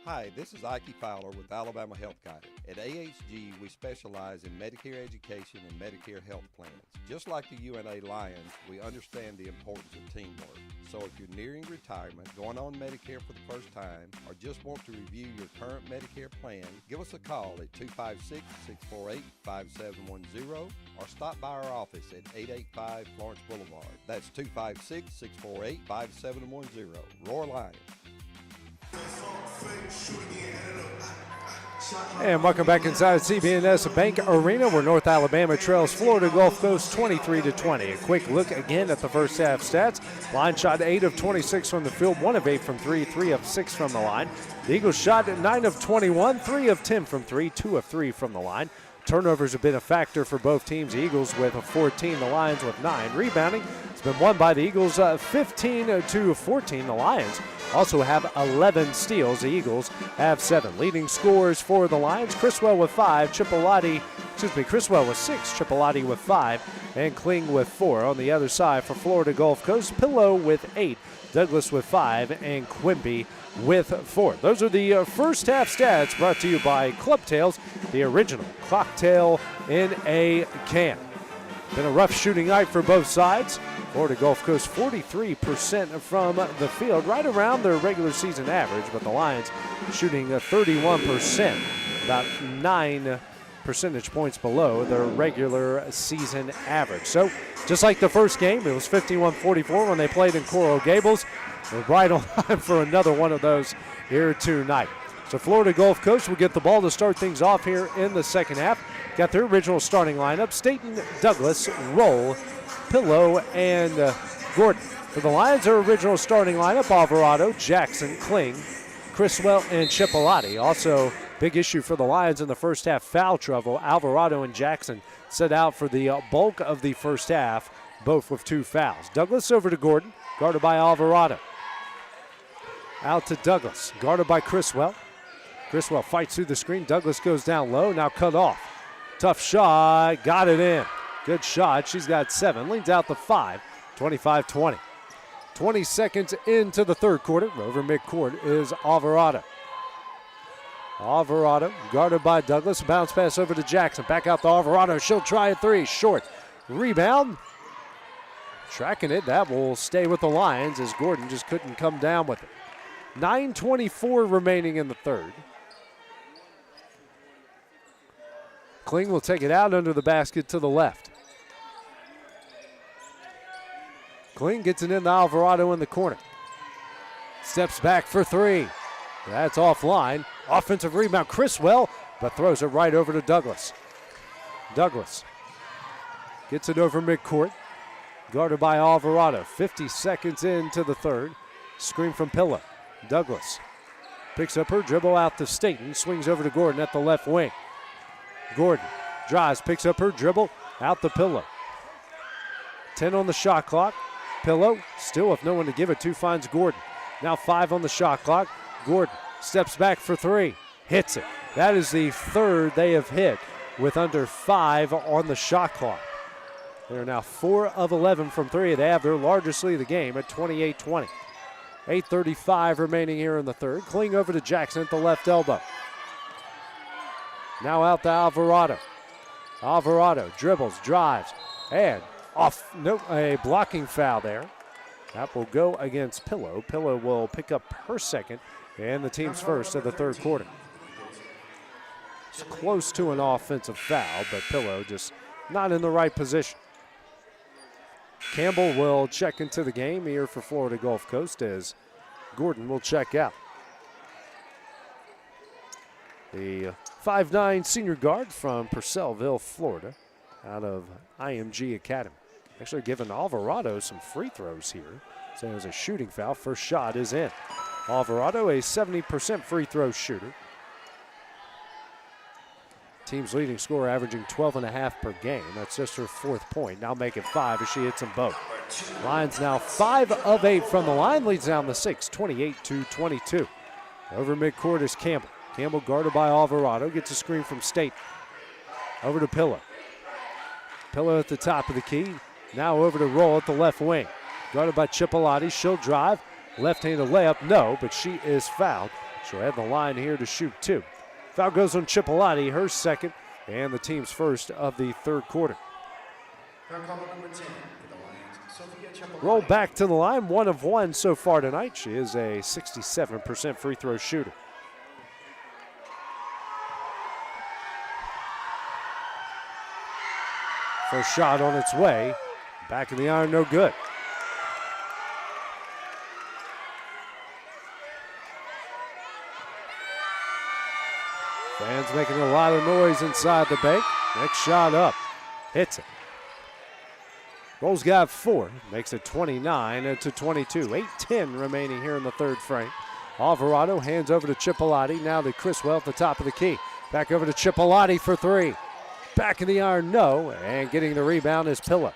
S1: Hi, this is Ike Fowler with Alabama Health Guidance. At AHG, we specialize in Medicare education and Medicare health plans. Just like the UNA Lions, we understand the importance of teamwork. So if you're nearing retirement, going on Medicare for the first time, or just want to review your current Medicare plan, give us a call at 256-648-5710 or stop by our office at 885 Florence Boulevard. That's 256-648-5710. Roar Lions.
S3: And welcome back inside CB&S Bank Arena, where North Alabama trails Florida Gulf Coast 23-20. A quick look again at the first half stats. Line shot 8 of 26 from the field, 1 of 8 from 3, 3 of 6 from the line. The Eagles shot 9 of 21, 3 of 10 from 3, 2 of 3 from the line. Turnovers have been a factor for both teams. The Eagles with 14, the Lions with 9. Rebounding, it's been won by the Eagles 15-14. The Lions also have 11 steals. The Eagles have 7. Leading scorers for the Lions, Criswell with 5, Criswell with 6, Tripolati with 5, and Kling with 4. On the other side for Florida Gulf Coast, Pillow with 8, Douglas with 5, and Quimby with 4. Those are the first half stats brought to you by Club Tails, the original cocktail in a can. Been a rough shooting night for both sides. Florida Gulf Coast 43% from the field, right around their regular season average, but the Lions shooting 31% about 9 percentage points below their regular season average. So just like the first game, it was 51-44 when they played in Coral Gables. We're right on time for another one of those here tonight. So Florida Gulf Coast will get the ball to start things off here in the second half. Got their original starting lineup: Staten, Douglas, Roll, Pillow, and Gordon. For the Lions, their original starting lineup: Alvarado, Jackson, Kling, Criswell, and Chipolati. Also, big issue for the Lions in the first half, foul trouble. Alvarado and Jackson set out for the bulk of the first half, both with 2 fouls. Douglas over to Gordon, guarded by Alvarado. Out to Douglas, guarded by Criswell. Criswell fights through the screen. Douglas goes down low, now cut off. Tough shot, got it in. Good shot, she's got 7, leads out the 5, 25-20. 20 seconds into the third quarter. Over midcourt is Alvarado. Alvarado guarded by Douglas. Bounce pass over to Jackson. Back out to Alvarado. She'll try a 3. Short. Rebound. Tracking it. That will stay with the Lions as Gordon just couldn't come down with it. 9:24 remaining in the third. Kling will take it out under the basket to the left. Kling gets it into Alvarado in the corner. Steps back for 3. That's offline. Offensive rebound, Criswell, but throws it right over to Douglas. Douglas gets it over midcourt. Guarded by Alvarado. 50 seconds into the third. Screen from Pillow. Douglas picks up her dribble out to Staten. Swings over to Gordon at the left wing. Gordon drives, picks up her dribble out to Pillow. 10 on the shot clock. Pillow still with no one to give it to, finds Gordon. Now 5 on the shot clock. Gordon steps back for 3. Hits it. That is the third they have hit with under 5 on the shot clock. They're now 4 of 11 from 3. They have their largest lead of the game at 28-20. 8:35 remaining here in the third. Kling over to Jackson at the left elbow. Now out to Alvarado. Alvarado dribbles, drives, and off. Nope, a blocking foul there. That will go against Pillow. Pillow will pick up her second and the team's first of the third quarter. It's close to an offensive foul, but Pillow just not in the right position. Campbell will check into the game here for Florida Gulf Coast as Gordon will check out. The 5'9" senior guard from Purcellville, Florida, out of IMG Academy. Actually giving Alvarado some free throws here. So it was a shooting foul. First shot is in. Alvarado, a 70% free throw shooter. Team's leading scorer averaging 12.5 per game. That's just her 4th point. Now make it 5 as she hits them both. Lions now 5 of 8 from the line. Leads down the 6, 28-22. Over midcourt is Campbell. Campbell guarded by Alvarado. Gets a screen from State. Over to Pillow. Pillow at the top of the key. Now over to Roll at the left wing. Guarded by Chipolati. She'll drive. Left-handed layup. No, but she is fouled. She'll have the line here to shoot 2. Foul goes on Chipolati, her second, and the team's first of the third quarter. Roll back to the line, 1 of 1 so far tonight. She is a 67% free throw shooter. First shot on its way. Back of the iron, no good. Fans making a lot of noise inside the bank. Next shot up. Hits it. Rolls got 4. Makes it 29-22. 8:10 remaining here in the third frame. Alvarado hands over to Chipolati. Now to Criswell at the top of the key. Back over to Chipolati for 3. Back in the iron, no. And getting the rebound is Pillow.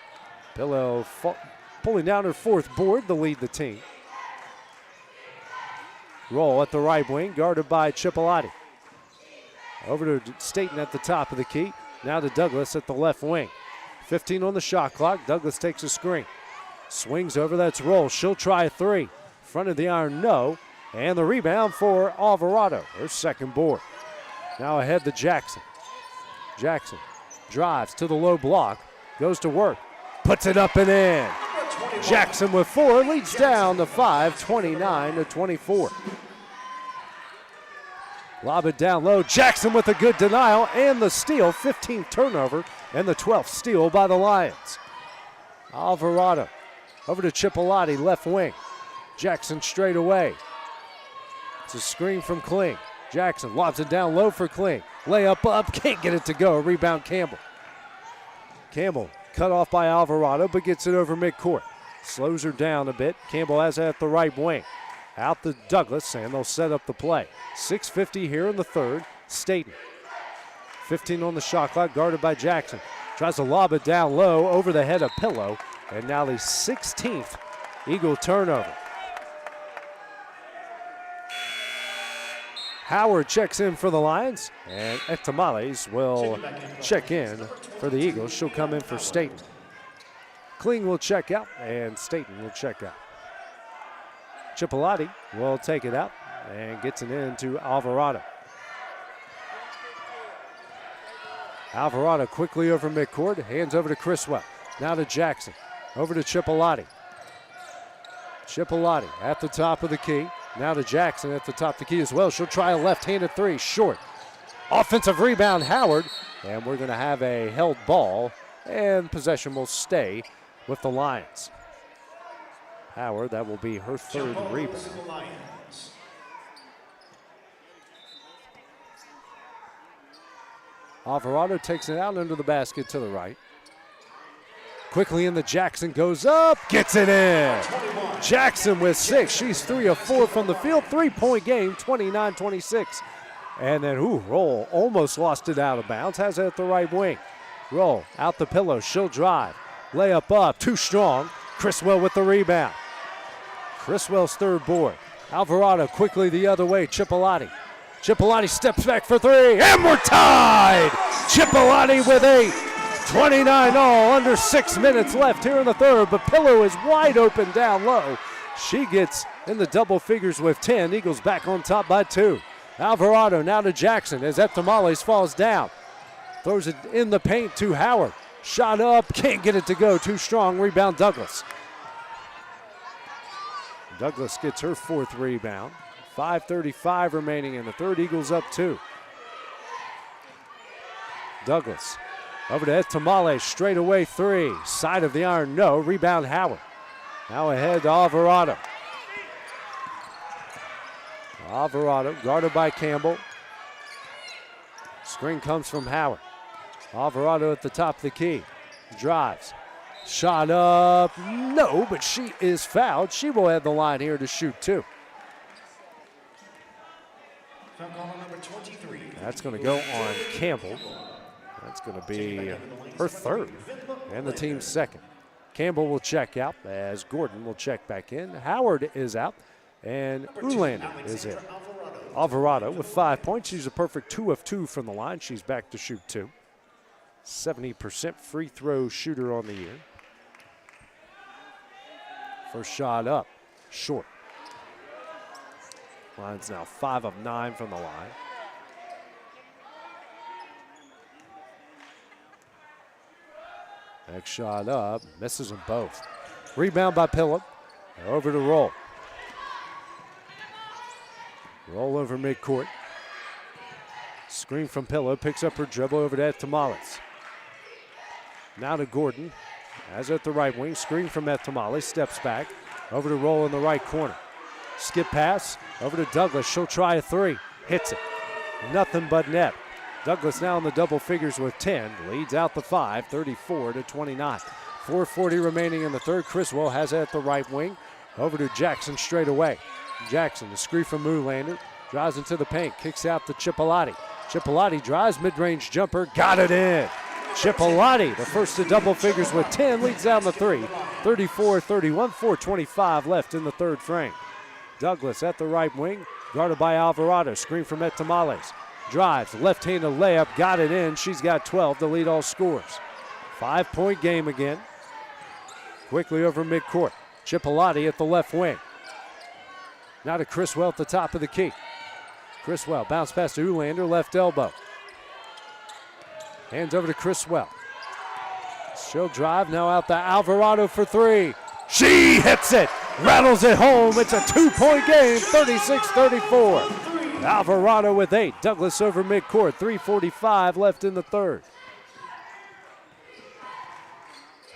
S3: Pillow pulling down her 4th board to lead the team. Roll at the right wing, guarded by Chipolati. Over to Staten at the top of the key. Now to Douglas at the left wing. 15 on the shot clock. Douglas takes a screen. Swings over, that's Roll. She'll try a 3. Front of the iron, no. And the rebound for Alvarado, her 2nd board. Now ahead to Jackson. Jackson drives to the low block. Goes to work. Puts it up and in. Jackson with 4 leads down to 5, 29-24. Lob it down low. Jackson with a good denial and the steal. 15th turnover and the 12th steal by the Lions. Alvarado over to Chipolati, left wing. Jackson straight away. It's a screen from Kling. Jackson lobs it down low for Kling. Layup up, can't get it to go. Rebound Campbell. Campbell cut off by Alvarado, but gets it over midcourt. Slows her down a bit. Campbell has it at the right wing. Out to Douglas, and they'll set up the play. 6:50 here in the third. Staten. 15 on the shot clock, guarded by Jackson. Tries to lob it down low over the head of Pillow, and now the 16th Eagle turnover. Howard checks in for the Lions, and Etamales will check in for the Eagles. She'll come in for Staten. Kling will check out, and Staten will check out. Chipolati will take it out and gets it into Alvarado. Alvarado quickly over midcourt, hands over to Criswell. Now to Jackson, over to Chipolati. Chipolati at the top of the key. Now to Jackson at the top of the key as well. She'll try a left-handed three, short. Offensive rebound, Howard, and we're going to have a held ball, and possession will stay with the Lions. Howard, that will be her third rebound. Alvarado takes it out under the basket to the right. Quickly in the Jackson, goes up, gets it in. Jackson with 6. She's 3 of 4 from the field. 3-point game, 29-26. And then, Roll almost lost it out of bounds. Has it at the right wing. Roll out the Pillow. She'll drive. Layup up, too strong. Criswell with the rebound. Criswell's third board. Alvarado quickly the other way. Chipolati. Chipolati steps back for 3, and we're tied. Chipolati with 8. 29 all, under 6 minutes left here in the third, but Pillow is wide open down low. She gets in the double figures with 10. Eagles back on top by 2. Alvarado now to Jackson as Etamales falls down. Throws it in the paint to Howard. Shot up, can't get it to go, too strong. Rebound Douglas. Douglas gets her 4th rebound. 5:35 remaining in the third. Eagles up 2. Douglas over to Etamales, straight away 3. Side of the iron, no. Rebound Howard. Now ahead to Alvarado. Alvarado guarded by Campbell. Screen comes from Howard. Alvarado at the top of the key. Drives. Shot up, no, but she is fouled. She will have the line here to shoot 2. That's going to go on Campbell. That's going to be her 3rd and the team's 2nd. Campbell will check out as Gordon will check back in. Howard is out and Ulander is in. Alvarado with 5 points. She's a perfect 2 of 2 from the line. She's back to shoot 2. 70% free throw shooter on the year. First shot up, short. Lions now 5 of 9 from the line. Next shot up, misses them both. Rebound by Pillow. Over to Roll. Roll over midcourt. Screen from Pillow, picks up her dribble over to Etamales. Now to Gordon. As at the right wing, screen from Etamales, steps back. Over to Roll in the right corner. Skip pass, over to Douglas. She'll try a 3, hits it. Nothing but net. Douglas now in the double figures with 10, leads out the 5, 34-29. 4:40 remaining in the third. Criswell has it at the right wing. Over to Jackson straight away. Jackson, the screen from Moulander, drives into the paint, kicks out to Chipolati. Chipolati drives, mid-range jumper, got it in. Chipolati, the first to double figures with 10, leads down the 3, 34-31, 4:25 left in the third frame. Douglas at the right wing, guarded by Alvarado, screen from Etamales. Drives, left-handed layup, got it in. She's got 12 to lead all scores. 5-point game again. Quickly over midcourt. Chipolati at the left wing. Now to Criswell at the top of the key. Criswell, bounce pass to Ulander, left elbow. Hands over to Criswell. She'll drive, now out to Alvarado for 3. She hits it, rattles it home. It's a 2-point game, 36-34. Alvarado with 8. Douglas over midcourt. 3:45 left in the third.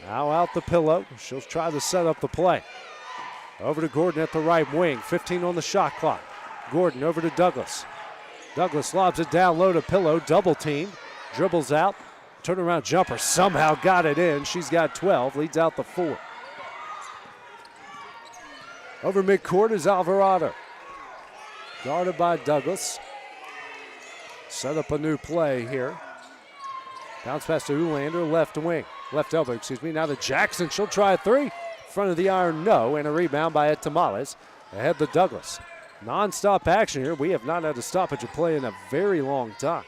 S3: Now out the pillow. She'll try to set up the play. Over to Gordon at the right wing. 15 on the shot clock. Gordon over to Douglas. Douglas lobs it down low to Pillow. Double team. Dribbles out. Turnaround jumper. Somehow got it in. She's got 12. Leads out the 4. Over midcourt is Alvarado. Guarded by Douglas. Set up a new play here. Bounce pass to Ulander, left wing. Left elbow, excuse me. Now to Jackson. She'll try a 3. Front of the iron, no. And a rebound by Ed Tamales. Ahead to Douglas. Non-stop action here. We have not had a stoppage of play in a very long time.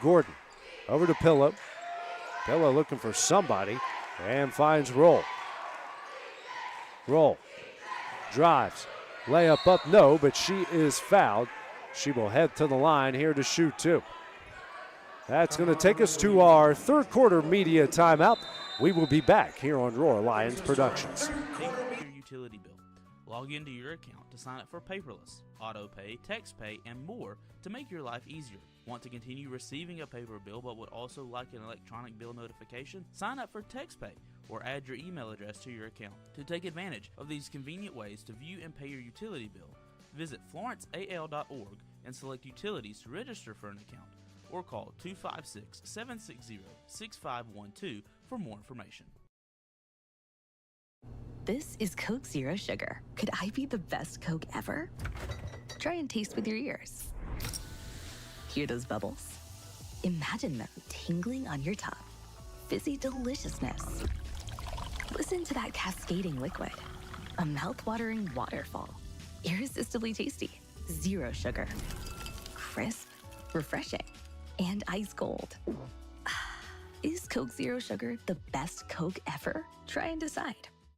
S3: Gordon over to Pillow. Pillow looking for somebody and finds Roll. Roll. Drives. Layup up, no, but she is fouled. She will head to the line here to shoot 2. That's going to take us to our third quarter media timeout. We will be back here on Roar Lions Productions.
S9: Your utility bill. Log into your account to sign up for paperless, auto pay, text pay, and more to make your life easier. Want to continue receiving a paper bill but would also like an electronic bill notification? Sign up for TextPay or add your email address to your account. To take advantage of these convenient ways to view and pay your utility bill, visit florenceal.org and select Utilities to register for an account, or call 256-760-6512 for more information.
S8: This is Coke Zero Sugar. Could I be the best Coke ever? Try and taste with your ears. Hear those bubbles? Imagine them tingling on your tongue. Fizzy deliciousness. Listen to that cascading liquid. A mouth-watering waterfall. Irresistibly tasty. Zero sugar. Crisp, refreshing, and ice cold. Is Coke Zero Sugar the best Coke ever? Try and decide.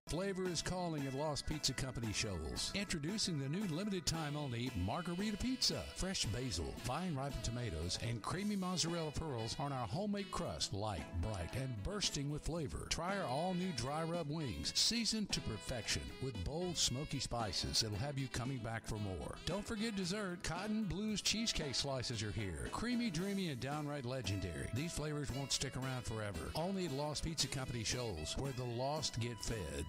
S21: Flavor is calling at Lost Pizza Company Shoals. Introducing the new limited time only Margarita Pizza. Fresh basil, fine ripened tomatoes, and creamy mozzarella pearls on our homemade crust. Light, bright, and bursting with flavor. Try our all new dry rub wings, seasoned to perfection with bold smoky spices that'll have you coming back for more. Don't forget dessert. Cotton Blues cheesecake slices are here. Creamy, dreamy, and downright legendary. These flavors won't stick around forever. Only at Lost Pizza Company Shoals, where the lost get fed.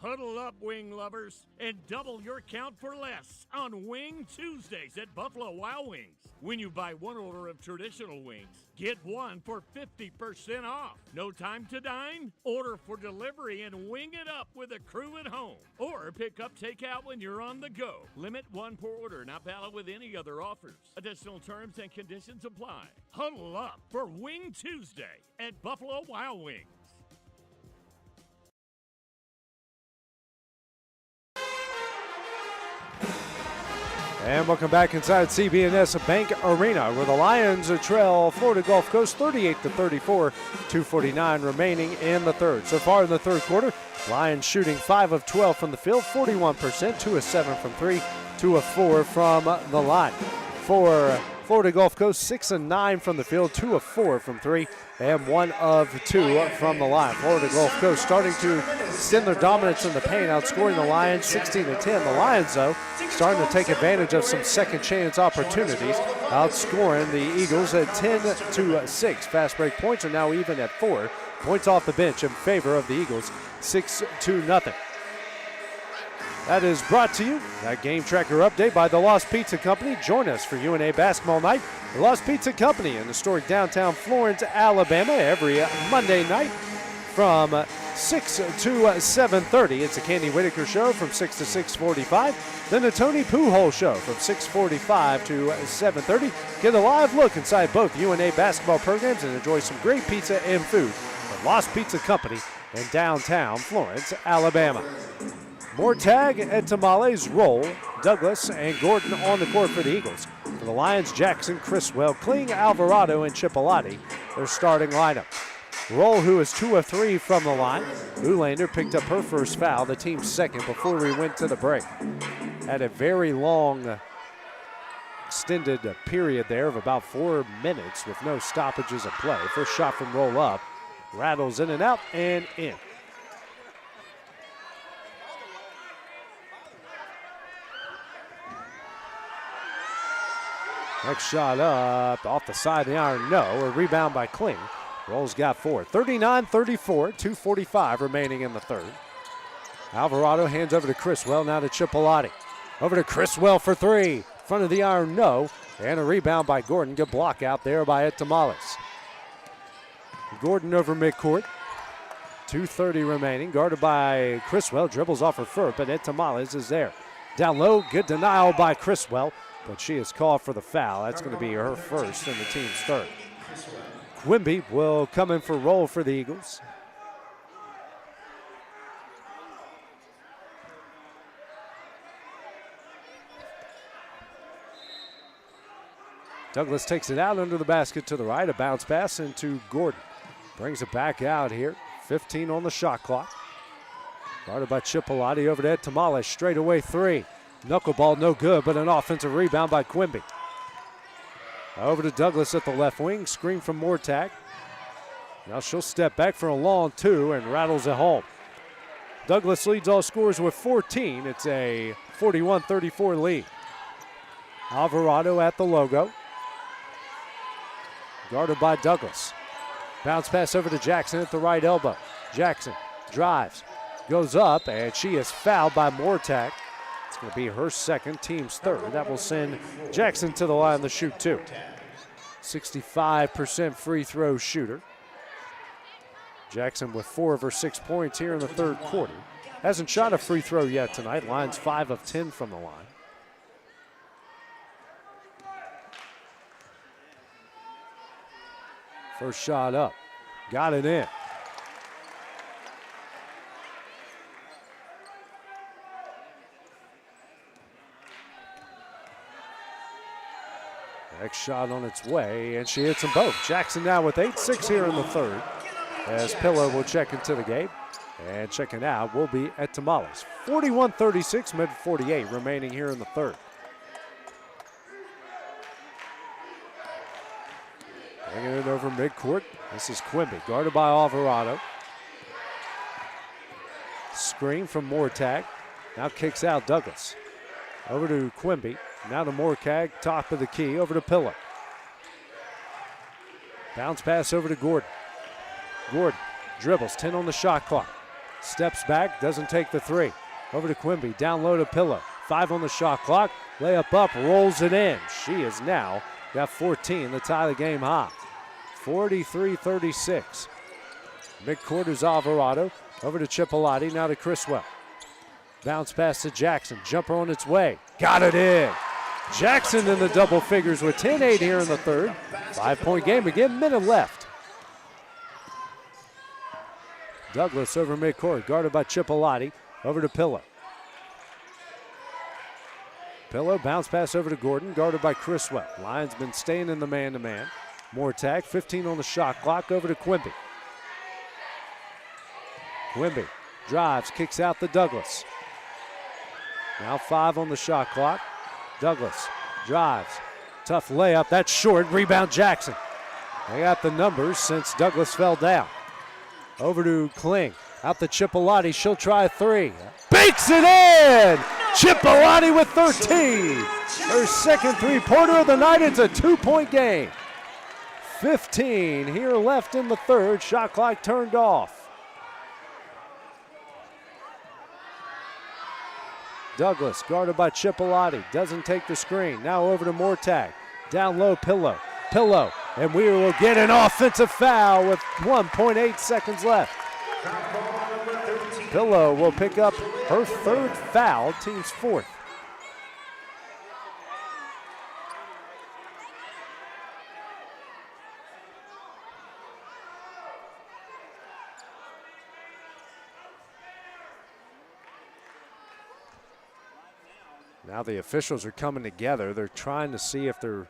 S20: Huddle up, wing lovers, and double your count for less on Wing Tuesdays at Buffalo Wild Wings. When you buy one order of traditional wings, get one for 50% off. No time to dine? Order for delivery and wing it up with a crew at home. Or pick up takeout when you're on the go. Limit one per order, not valid with any other offers. Additional terms and conditions apply. Huddle up for Wing Tuesday at Buffalo Wild Wings.
S3: And welcome back inside CB&S Bank Arena, where the Lions trail Florida Gulf Coast 38-34, 2:49 remaining in the third. So far in the third quarter, Lions shooting 5 of 12 from the field, 41%, 2 of 7 from 3, 2 of 4 from the line. For Florida Gulf Coast, 6 of 9 from the field, 2 of 4 from 3, and 1 of 2 from the line. Florida Gulf Coast starting to extend their dominance in the paint, outscoring the Lions 16-10. The Lions, though, starting to take advantage of some second chance opportunities, outscoring the Eagles at 10-6. Fast break points are now even at 4. Points off the bench in favor of the Eagles, 6-0. That is brought to you, that Game Tracker update, by the Lost Pizza Company. Join us for UNA Basketball Night. The Lost Pizza Company in historic downtown Florence, Alabama, every Monday night from 6 to 7:30. It's the Candy Whitaker Show from 6 to 6:45. Then the Tony Pujols Show from 6:45 to 7:30. Get a live look inside both UNA basketball programs and enjoy some great pizza and food at Lost Pizza Company in downtown Florence, Alabama. More tag at Tamales, Roll, Douglas, and Gordon on the court for the Eagles. For the Lions, Jackson, Criswell, Kling, Alvarado, and Chipolati, their starting lineup. Roll, who is 2 of 3 from the line. Ulander picked up her first foul, the team's second, before we went to the break. Had a very long extended period there of about 4 minutes with no stoppages of play. First shot from Roll up, rattles in and out and in. Next shot up off the side of the iron, no. A rebound by Kling. Rolls got 4. 39-34, 2:45 remaining in the third. Alvarado hands over to Criswell, now to Chipolati. Over to Criswell for 3. Front of the iron, no. And a rebound by Gordon. Good block out there by Ed Tamales. Gordon over midcourt. 2:30 remaining. Guarded by Criswell. Dribbles off her foot, but Ed Tamales is there. Down low, good denial by Criswell, but she is called for the foul. That's going to be her first and the team's third. Quimby will come in for roll for the Eagles. Douglas takes it out under the basket to the right. A bounce pass into Gordon. Brings it back out here. 15 on the shot clock. Guarded by Chipolati over to Ed Tamales. Straight away 3. Knuckleball no good, but an offensive rebound by Quimby. Over to Douglas at the left wing. Screen from Mortag. Now she'll step back for a long 2 and rattles it home. Douglas leads all scorers with 14. It's a 41-34 lead. Alvarado at the logo. Guarded by Douglas. Bounce pass over to Jackson at the right elbow. Jackson drives, goes up, and she is fouled by Mortag. It's going to be her second, team's third. That will send Jackson to the line to shoot 2. 65% free throw shooter. Jackson with 4 of her 6 points here in the third quarter. Hasn't shot a free throw yet tonight. Line's 5 of 10 from the line. First shot up. Got it in. Next shot on its way, and she hits them both. Jackson now with 8-6 here in the third, as Pillow will check into the game. And checking out will be at Tamales. 41-36, mid-48 remaining here in the third. Bringing it over midcourt. This is Quimby, guarded by Alvarado. Screen from Mortag. Now kicks out Douglas. Over to Quimby. Now to Mortag, top of the key. Over to Pillow. Bounce pass over to Gordon. Gordon dribbles, 10 on the shot clock. Steps back, doesn't take the 3. Over to Quimby, down low to Pillow. 5 on the shot clock. Layup up, rolls it in. She is now got 14 to tie the game high. 43-36. Midcourt is Alvarado. Over to Chipolati, now to Criswell. Bounce pass to Jackson. Jumper on its way. Got it in. Jackson in the double figures with 10-8 here in the third. 5-point game again, minute left. Douglas over midcourt, guarded by Chipolati. Over to Pillow. Pillow, bounce pass over to Gordon, guarded by Criswell. Lions been staying in the man-to-man. Mortag, 15 on the shot clock, over to Quimby. Quimby drives, kicks out to Douglas. Now 5 on the shot clock. Douglas drives, tough layup, that's short, rebound Jackson. They got the numbers since Douglas fell down. Over to Kling, out to Chipolati, she'll try 3. Bakes it in! Chipolati with 13. Her second three-pointer of the night. It's a 2-point game. 15 here left in the third. Shot clock turned off. Douglas guarded by Chipolati. Doesn't take the screen. Now over to Mortag. Down low, Pillow. Pillow. And we will get an offensive foul with 1.8 seconds left. Pillow will pick up her third foul, team's fourth. Now the officials are coming together. They're trying to see if they're,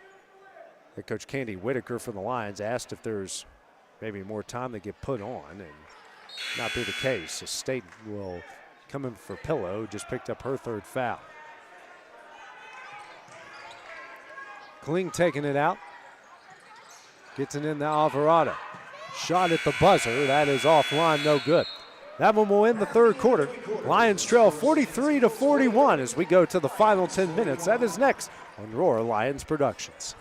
S3: Coach Candy Whitaker from the Lions asked if there's maybe more time to get put on, and not be the case. The State will come in for Pillow, just picked up her third foul. Kling taking it out. Gets it in to Alvarado. Shot at the buzzer. That is offline, no good. That one will end the third quarter. Lions trail 43-41 as we go to the final 10 minutes. That is next on Roar Lions Productions.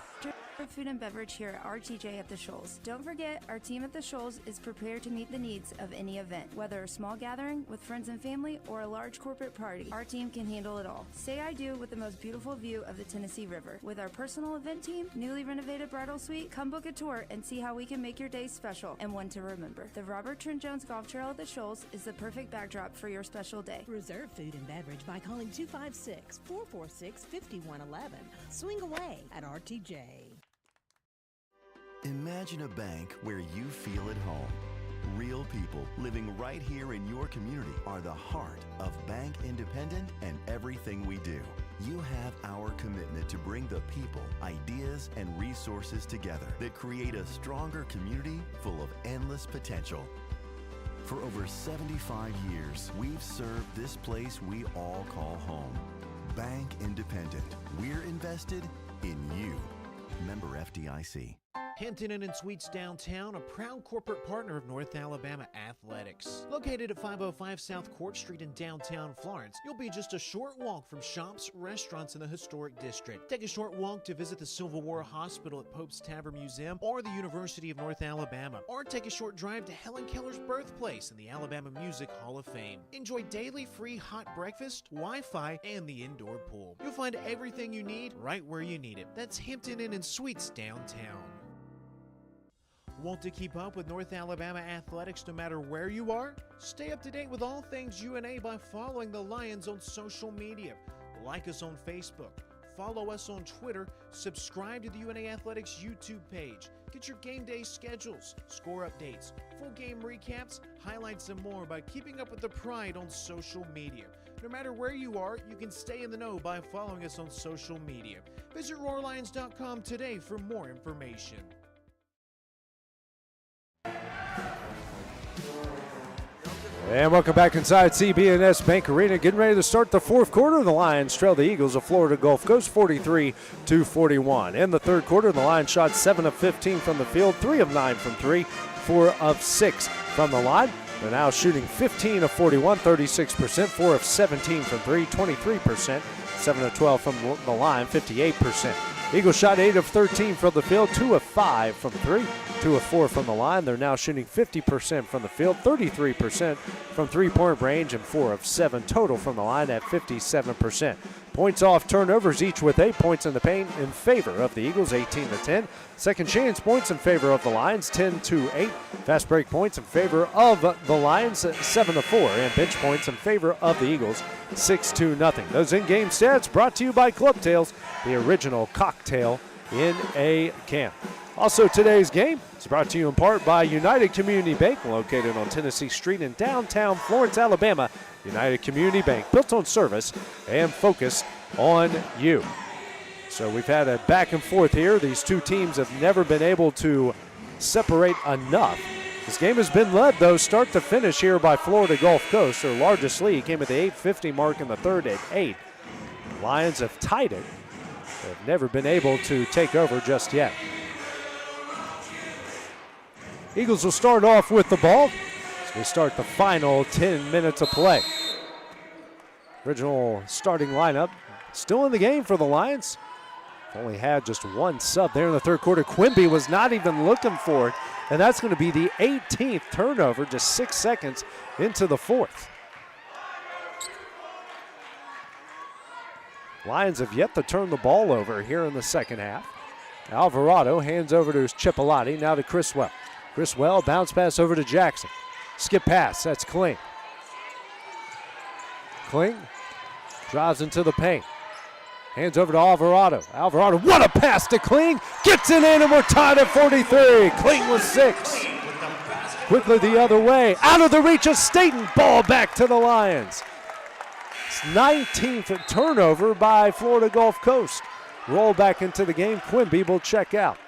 S12: of food and beverage here at RTJ at the Shoals. Don't forget, our team at the Shoals is prepared to meet the needs of any event. Whether a small gathering with friends and family or a large corporate party, our team can handle it all. Say I do with the most beautiful view of the Tennessee River. With our personal event team, newly renovated bridal suite, come book a tour and see how we can make your day special and one to remember. The Robert Trent Jones Golf Trail at the Shoals is the perfect backdrop for your special day.
S13: Reserve food and beverage by calling 256-446-5111. Swing away at RTJ.
S17: Imagine a bank where you feel at home. Real people living right here in your community are the heart of Bank Independent and everything we do. You have our commitment to bring the people, ideas, and resources together that create a stronger community full of endless potential. For over 75 years, we've served this place we all call home. Bank Independent. We're invested in you. Member FDIC.
S22: Hampton Inn and Suites downtown, a proud corporate partner of North Alabama Athletics. Located at 505 South Court Street in downtown Florence, you'll be just a short walk from shops, restaurants in the historic district. Take a short walk to visit the Civil War Hospital at Pope's Tavern Museum or the University of North Alabama. Or take a short drive to Helen Keller's birthplace in the Alabama Music Hall of Fame. Enjoy daily free hot breakfast, Wi-Fi, and the indoor pool. You'll find everything you need right where you need it. That's Hampton Inn and Suites downtown. Want to keep up with North Alabama athletics no matter where you are? Stay up to date with all things UNA by following the Lions on social media. Like us on Facebook, follow us on Twitter, subscribe to the UNA Athletics YouTube page. Get your game day schedules, score updates, full game recaps, highlights, and more by keeping up with the Pride on social media. No matter where you are, you can stay in the know by following us on social media. Visit RoarLions.com today for more information.
S3: And welcome back inside CB&S Bank Arena. Getting ready to start the fourth quarter. The Lions trail the Eagles of Florida Gulf Coast 43-41. In the third quarter, the Lions shot 7 of 15 from the field, 3 of 9 from 3, 4 of 6 from the line. They're now shooting 15 of 41, 36%, 4 of 17 from 3, 23%, 7 of 12 from the line, 58%. Eagles shot 8 of 13 from the field, 2 of 5 from 3, 2 of 4 from the line. They're now shooting 50% from the field, 33% from three-point range, and 4 of 7 total from the line at 57%. Points off turnovers, each with 8 points in the paint in favor of the Eagles, 18-10. Second chance points in favor of the Lions, 10-8. Fast break points in favor of the Lions, 7-4. And bench points in favor of the Eagles, 6-0. Those in-game stats brought to you by Club Tails, the original cocktail in a can. Also, today's game is brought to you in part by United Community Bank, located on Tennessee Street in downtown Florence, Alabama. United Community Bank, built on service and focused on you. So we've had a back and forth here. These two teams have never been able to separate enough. This game has been led, though, start to finish here by Florida Gulf Coast. Their largest lead came at the 8:50 mark in the third at 8. Lions have tied it. They've never been able to take over just yet. Eagles will start off with the ball as we start the final 10 minutes of play. Original starting lineup still in the game for the Lions. Only had just one sub there in the third quarter. Quimby was not even looking for it, and that's going to be the 18th turnover just 6 seconds into the fourth. Lions have yet to turn the ball over here in the second half. Alvarado hands over to Chipolati, now to Criswell. Criswell, bounce pass over to Jackson. Skip pass, that's Kling. Kling drives into the paint. Hands over to Alvarado. Alvarado, what a pass to Kling. Gets it in, and we're tied at 43. Kling with 6. Quickly the other way. Out of the reach of Staten. Ball back to the Lions. It's 19th turnover by Florida Gulf Coast. Roll back into the game. Quimby will check out.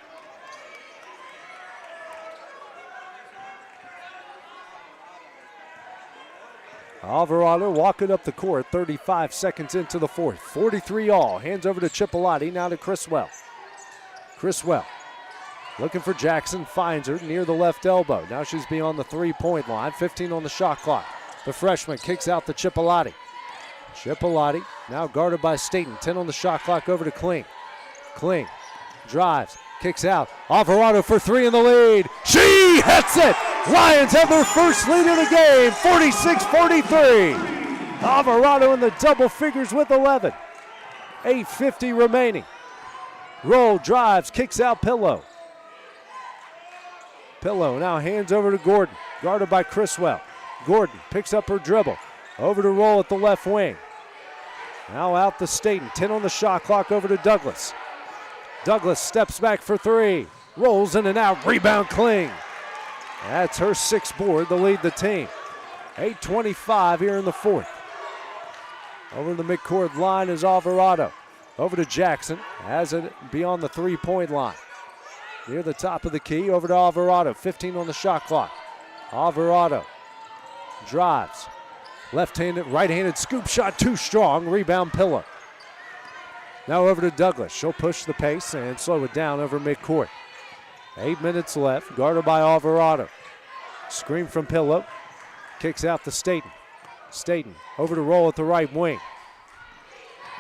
S3: Alvarado walking up the court, 35 seconds into the fourth. 43 all. Hands over to Chipolati, now to Criswell. Criswell looking for Jackson, finds her near the left elbow. Now she's beyond the three-point line, 15 on the shot clock. The freshman kicks out to Chipolati. Chipolati now guarded by Staten, 10 on the shot clock over to Kling. Kling drives, Kicks out. Alvarado for three in the lead. She hits it! Lions have their first lead of the game, 46-43. Alvarado in the double figures with 11. 8:50 remaining. Roll, drives, kicks out Pillow. Pillow now hands over to Gordon, guarded by Criswell. Gordon picks up her dribble. Over to Roll at the left wing. Now out to Staten. 10 on the shot clock, over to Douglas. Douglas steps back for three. Rolls in and out. Rebound Kling. That's her sixth board to lead the team. 8:25 here in the fourth. Over the midcourt line is Alvarado. Over to Jackson. Has it beyond the three-point line. Near the top of the key. Over to Alvarado. 15 on the shot clock. Alvarado drives. Left-handed, right-handed scoop shot too strong. Rebound Pillow. Now over to Douglas. She'll push the pace and slow it down over midcourt. 8 minutes left. Guarded by Alvarado. Screen from Pillow. Kicks out to Staten. Staten over to Roll at the right wing.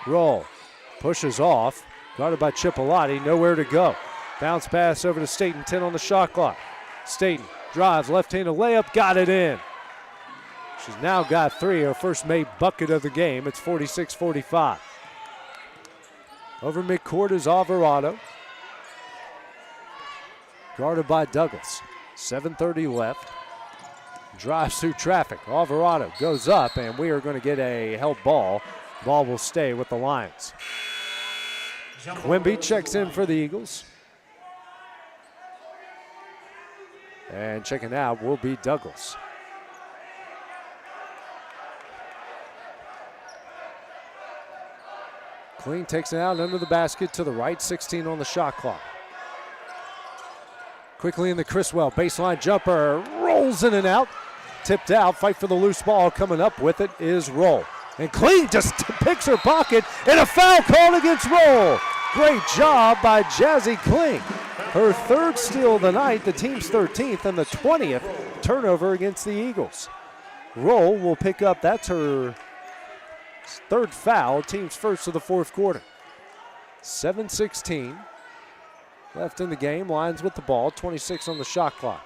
S3: Roll pushes off. Guarded by Chipolati. Nowhere to go. Bounce pass over to Staten. 10 on the shot clock. Staten drives. Left-handed layup. Got it in. She's now got three, her first made bucket of the game. It's 46-45. Over midcourt is Alvarado. Guarded by Douglas. 7:30 left. Drives through traffic. Alvarado goes up, and we are going to get a help ball. Ball will stay with the Lions. Quimby checks in for the Eagles. And checking out will be Douglas. Kling takes it out under the basket to the right, 16 on the shot clock. Quickly in the Criswell, baseline jumper, rolls in and out. Tipped out, fight for the loose ball. Coming up with it is Roll. And Kling just picks her pocket, and a foul called against Roll. Great job by Jazzy Kling. Her third steal of the night, the team's 13th, and the 20th turnover against the Eagles. Roll will pick up, that's her third foul, team's first of the fourth quarter. 7:16 left in the game. Lions with the ball, 26 on the shot clock.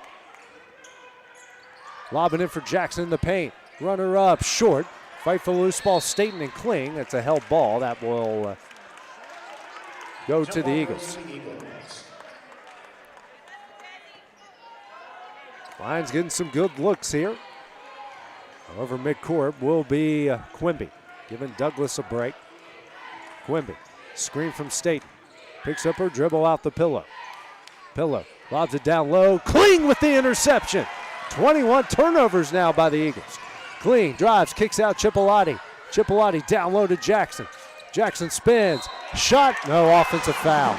S3: Lobbing in for Jackson in the paint. Runner up, short. Fight for the loose ball, Staten and Kling. That's a help ball. That will go to the Eagles. Lions getting some good looks here. Over midcourt will be Quimby. Giving Douglas a break. Quimby, screen from Staten. Picks up her dribble out the Pillow. Pillow lobs it down low. Kling with the interception. 21 turnovers now by the Eagles. Kling drives, kicks out Chipolati. Chipolati down low to Jackson. Jackson spins. Shot, no, offensive foul.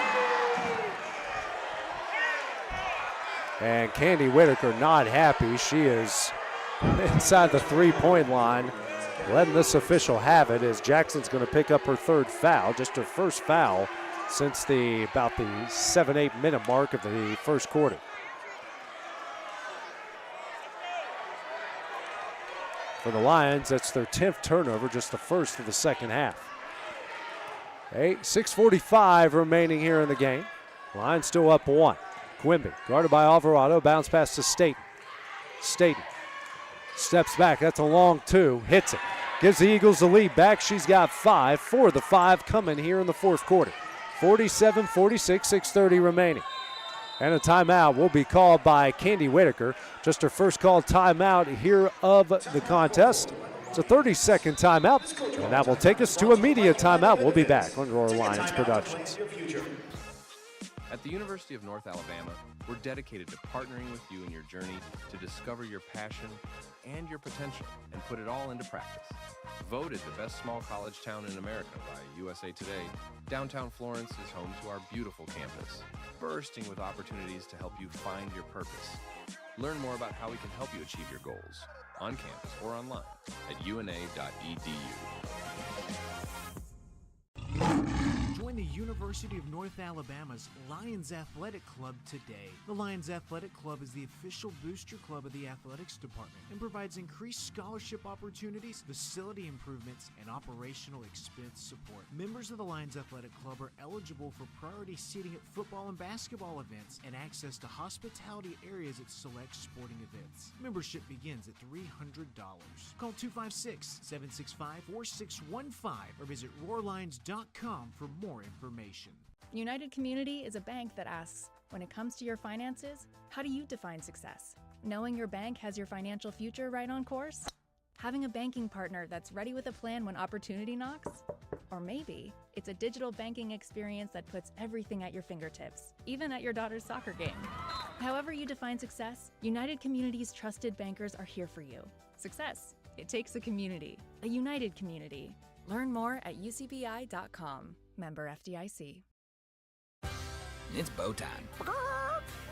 S3: And Candy Whitaker not happy. She is inside the three-point line. Letting this official have it as Jackson's going to pick up her third foul, just her first foul since about the 7-8 minute mark of the first quarter. For the Lions, that's their 10th turnover, just the first of the second half. 6:45 remaining here in the game. Lions still up one. Quimby, guarded by Alvarado, bounce pass to Staten. Staten steps back, that's a long two, hits it. Gives the Eagles the lead back. She's got 5, 4 of the 5 coming here in the fourth quarter. 47-46, 6:30 remaining. And a timeout will be called by Candy Whitaker. Just her first called timeout here of the contest. It's a 30-second timeout, and that will take us to a media timeout. We'll be back on Roar Lions Productions.
S2: At the University of North Alabama, we're dedicated to partnering with you in your journey to discover your passion and your potential and put it all into practice. Voted the best small college town in America by USA Today, downtown Florence is home to our beautiful campus, bursting with opportunities to help you find your purpose. Learn more about how we can help you achieve your goals on campus or online at una.edu.
S15: Join the University of North Alabama's Lions Athletic Club today. The Lions Athletic Club is the official booster club of the athletics department and provides increased scholarship opportunities, facility improvements, and operational expense support. Members of the Lions Athletic Club are eligible for priority seating at football and basketball events and access to hospitality areas at select sporting events. Membership begins at $300. Call 256-765-4615 or visit roarlions.com for more information.
S11: United Community is a bank that asks, when it comes to your finances, how do you define success? Knowing your bank has your financial future right on course? Having a banking partner that's ready with a plan when opportunity knocks? Or maybe it's a digital banking experience that puts everything at your fingertips, even at your daughter's soccer game. However you define success, United Community's trusted bankers are here for you. Success. It takes a community, a united community. Learn more at ucbi.com. Member FDIC.
S16: It's Bo time.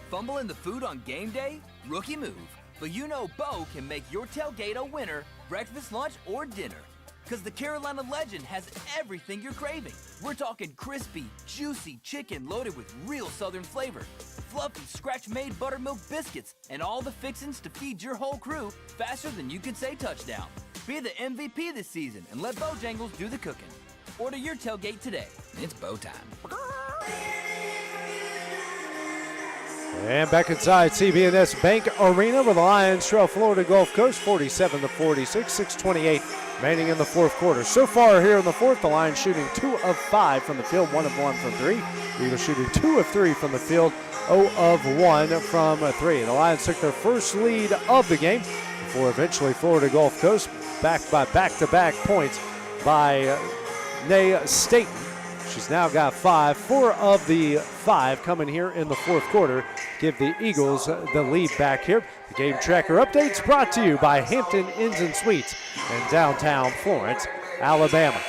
S16: Fumbling the food on game day? Rookie move. But you know Bo can make your tailgate a winner, breakfast, lunch, or dinner. Because the Carolina Legend has everything you're craving. We're talking crispy, juicy chicken loaded with real Southern flavor, fluffy, scratch-made buttermilk biscuits, and all the fixins to feed your whole crew faster than you could say touchdown. Be the MVP this season and let Bojangles do the cooking. Order your tailgate today. It's Bo time.
S3: And back inside CB&S Bank Arena where the Lions trail Florida Gulf Coast 47-46, 6:28 remaining in the fourth quarter. So far here in the fourth, the Lions shooting 2 of 5 from the field, 1 of 1 from 3. Eagles shooting 2 of 3 from the field, 0 of 1 from 3. The Lions took their first lead of the game before eventually Florida Gulf Coast backed by back-to-back points by Nay Staten. She's now got 5. 4 of the 5 coming here in the fourth quarter give the Eagles the lead back here. The game tracker updates brought to you by Hampton Inns and Suites in downtown Florence, Alabama.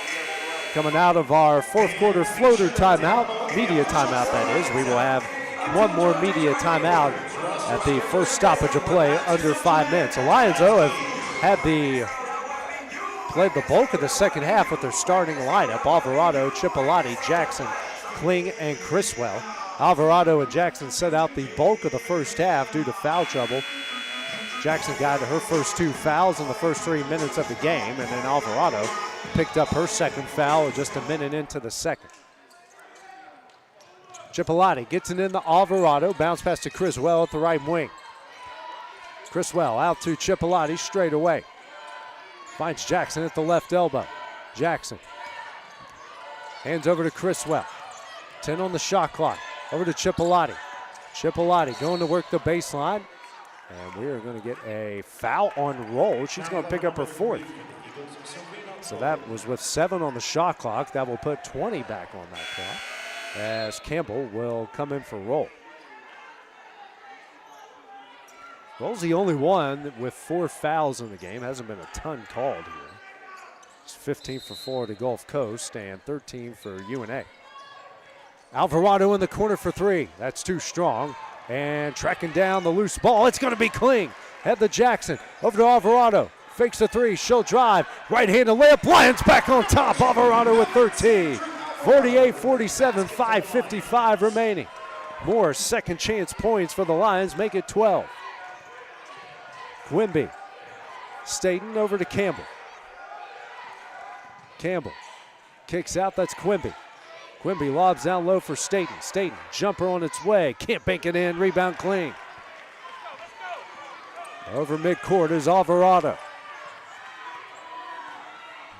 S3: Coming out of our fourth quarter floater timeout, media timeout that is, we will have one more media timeout at the first stoppage of play under 5 minutes. The Lions, though, have played the bulk of the second half with their starting lineup: Alvarado, Chipolati, Jackson, Kling, and Criswell. Alvarado and Jackson set out the bulk of the first half due to foul trouble. Jackson got her first 2 fouls in the first 3 minutes of the game, and then Alvarado picked up her second foul just a minute into the second. Chipolati gets it into Alvarado, bounce pass to Criswell at the right wing. Criswell out to Chipolati straight away. Finds Jackson at the left elbow. Jackson hands over to Criswell. 10 on the shot clock. Over to Chipolati. Chipolati going to work the baseline. And we are going to get a foul on roll. She's going to pick up her 4th. So that was with 7 on the shot clock. That will put 20 back on that clock as Campbell will come in for roll. Roll's the only one with 4 fouls in the game. Hasn't been a ton called here. It's 15 for Florida Gulf Coast and 13 for UNA. Alvarado in the corner for 3. That's too strong. And tracking down the loose ball. It's going to be Kling. Head to Jackson. Over to Alvarado. Fakes the 3. She'll drive. Right-handed layup. Lions back on top. Alvarado with 13. 48-47. 5:55 remaining. More second chance points for the Lions. Make it 12. Quimby. Staten over to Campbell. Campbell kicks out. That's Quimby. Quimby lobs down low for Staten. Staten, jumper on its way. Can't bank it in. Rebound Kling. Over midcourt is Alvarado.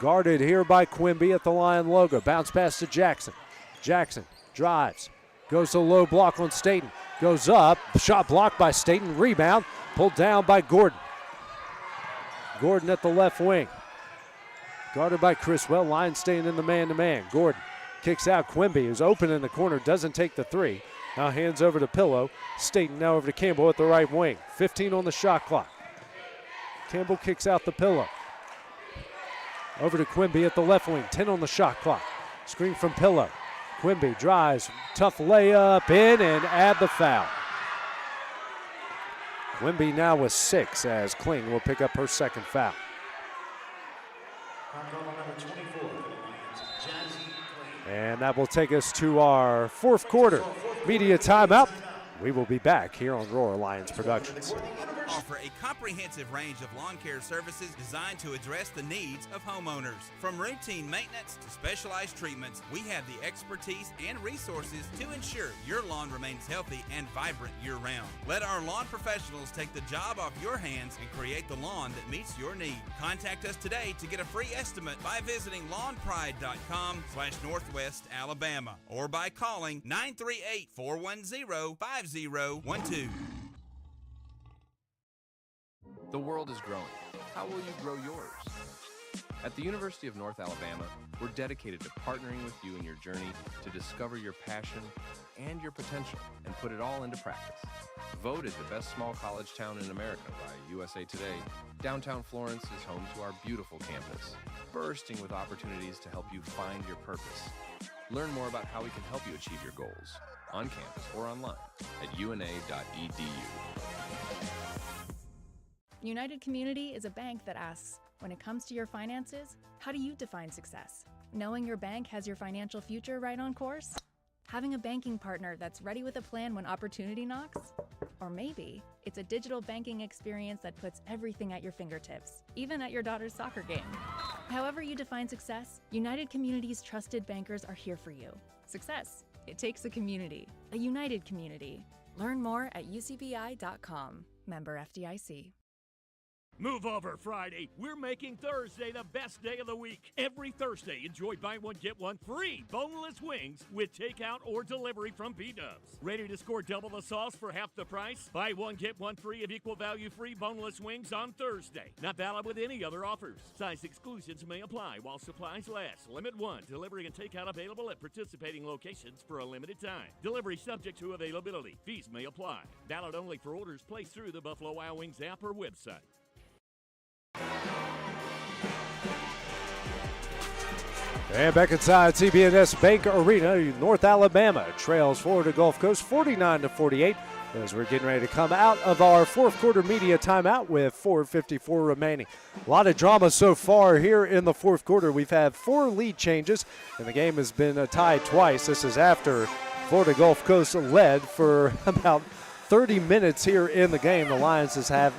S3: Guarded here by Quimby at the Lion logo. Bounce pass to Jackson. Jackson drives. Goes to low block on Staten. Goes up. Shot blocked by Staten. Rebound. Pulled down by Gordon. Gordon at the left wing. Guarded by Criswell. Lions staying in the man-to-man. Gordon kicks out. Quimby, who's open in the corner, doesn't take the 3. Now hands over to Pillow. Staten now over to Campbell at the right wing. 15 on the shot clock. Campbell kicks out the Pillow. Over to Quimby at the left wing. 10 on the shot clock. Screen from Pillow. Quimby drives. Tough layup in and add the foul. Quimby now with 6 as Kling will pick up her second foul. And that will take us to our fourth quarter media timeout. We will be back here on Roar Lions Productions.
S7: Offer a comprehensive range of lawn care services designed to address the needs of homeowners. From routine maintenance to specialized treatments, we have the expertise and resources to ensure your lawn remains healthy and vibrant year-round. Let our lawn professionals take the job off your hands and create the lawn that meets your need. Contact us today to get a free estimate by visiting lawnpride.com/Northwest Alabama or by calling 938-410-5012.
S2: The world is growing. How will you grow yours? At the University of North Alabama, we're dedicated to partnering with you in your journey to discover your passion and your potential and put it all into practice. Voted the best small college town in America by USA Today, downtown Florence is home to our beautiful campus, bursting with opportunities to help you find your purpose. Learn more about how we can help you achieve your goals on campus or online at una.edu.
S11: United Community is a bank that asks, when it comes to your finances, how do you define success? Knowing your bank has your financial future right on course? Having a banking partner that's ready with a plan when opportunity knocks? Or maybe it's a digital banking experience that puts everything at your fingertips, even at your daughter's soccer game. However you define success, United Community's trusted bankers are here for you. Success. It takes a community, a united community. Learn more at ucbi.com. Member FDIC.
S20: Move over Friday. We're making Thursday the best day of the week. Every Thursday, enjoy buy one, get one free boneless wings with takeout or delivery from B-Dubs. Ready to score double the sauce for half the price? Buy one, get one free of equal value free boneless wings on Thursday. Not valid with any other offers. Size exclusions may apply while supplies last. Limit 1. Delivery and takeout available at participating locations for a limited time. Delivery subject to availability. Fees may apply. Valid only for orders placed through the Buffalo Wild Wings app or website.
S3: And back inside CB&S Bank Arena, North Alabama trails Florida Gulf Coast 49-48 as we're getting ready to come out of our fourth quarter media timeout with 4:54 remaining. A lot of drama so far here in the fourth quarter. We've had 4 lead changes, and the game has been tied twice. This is after Florida Gulf Coast led for about 30 minutes here in the game. The Lions has had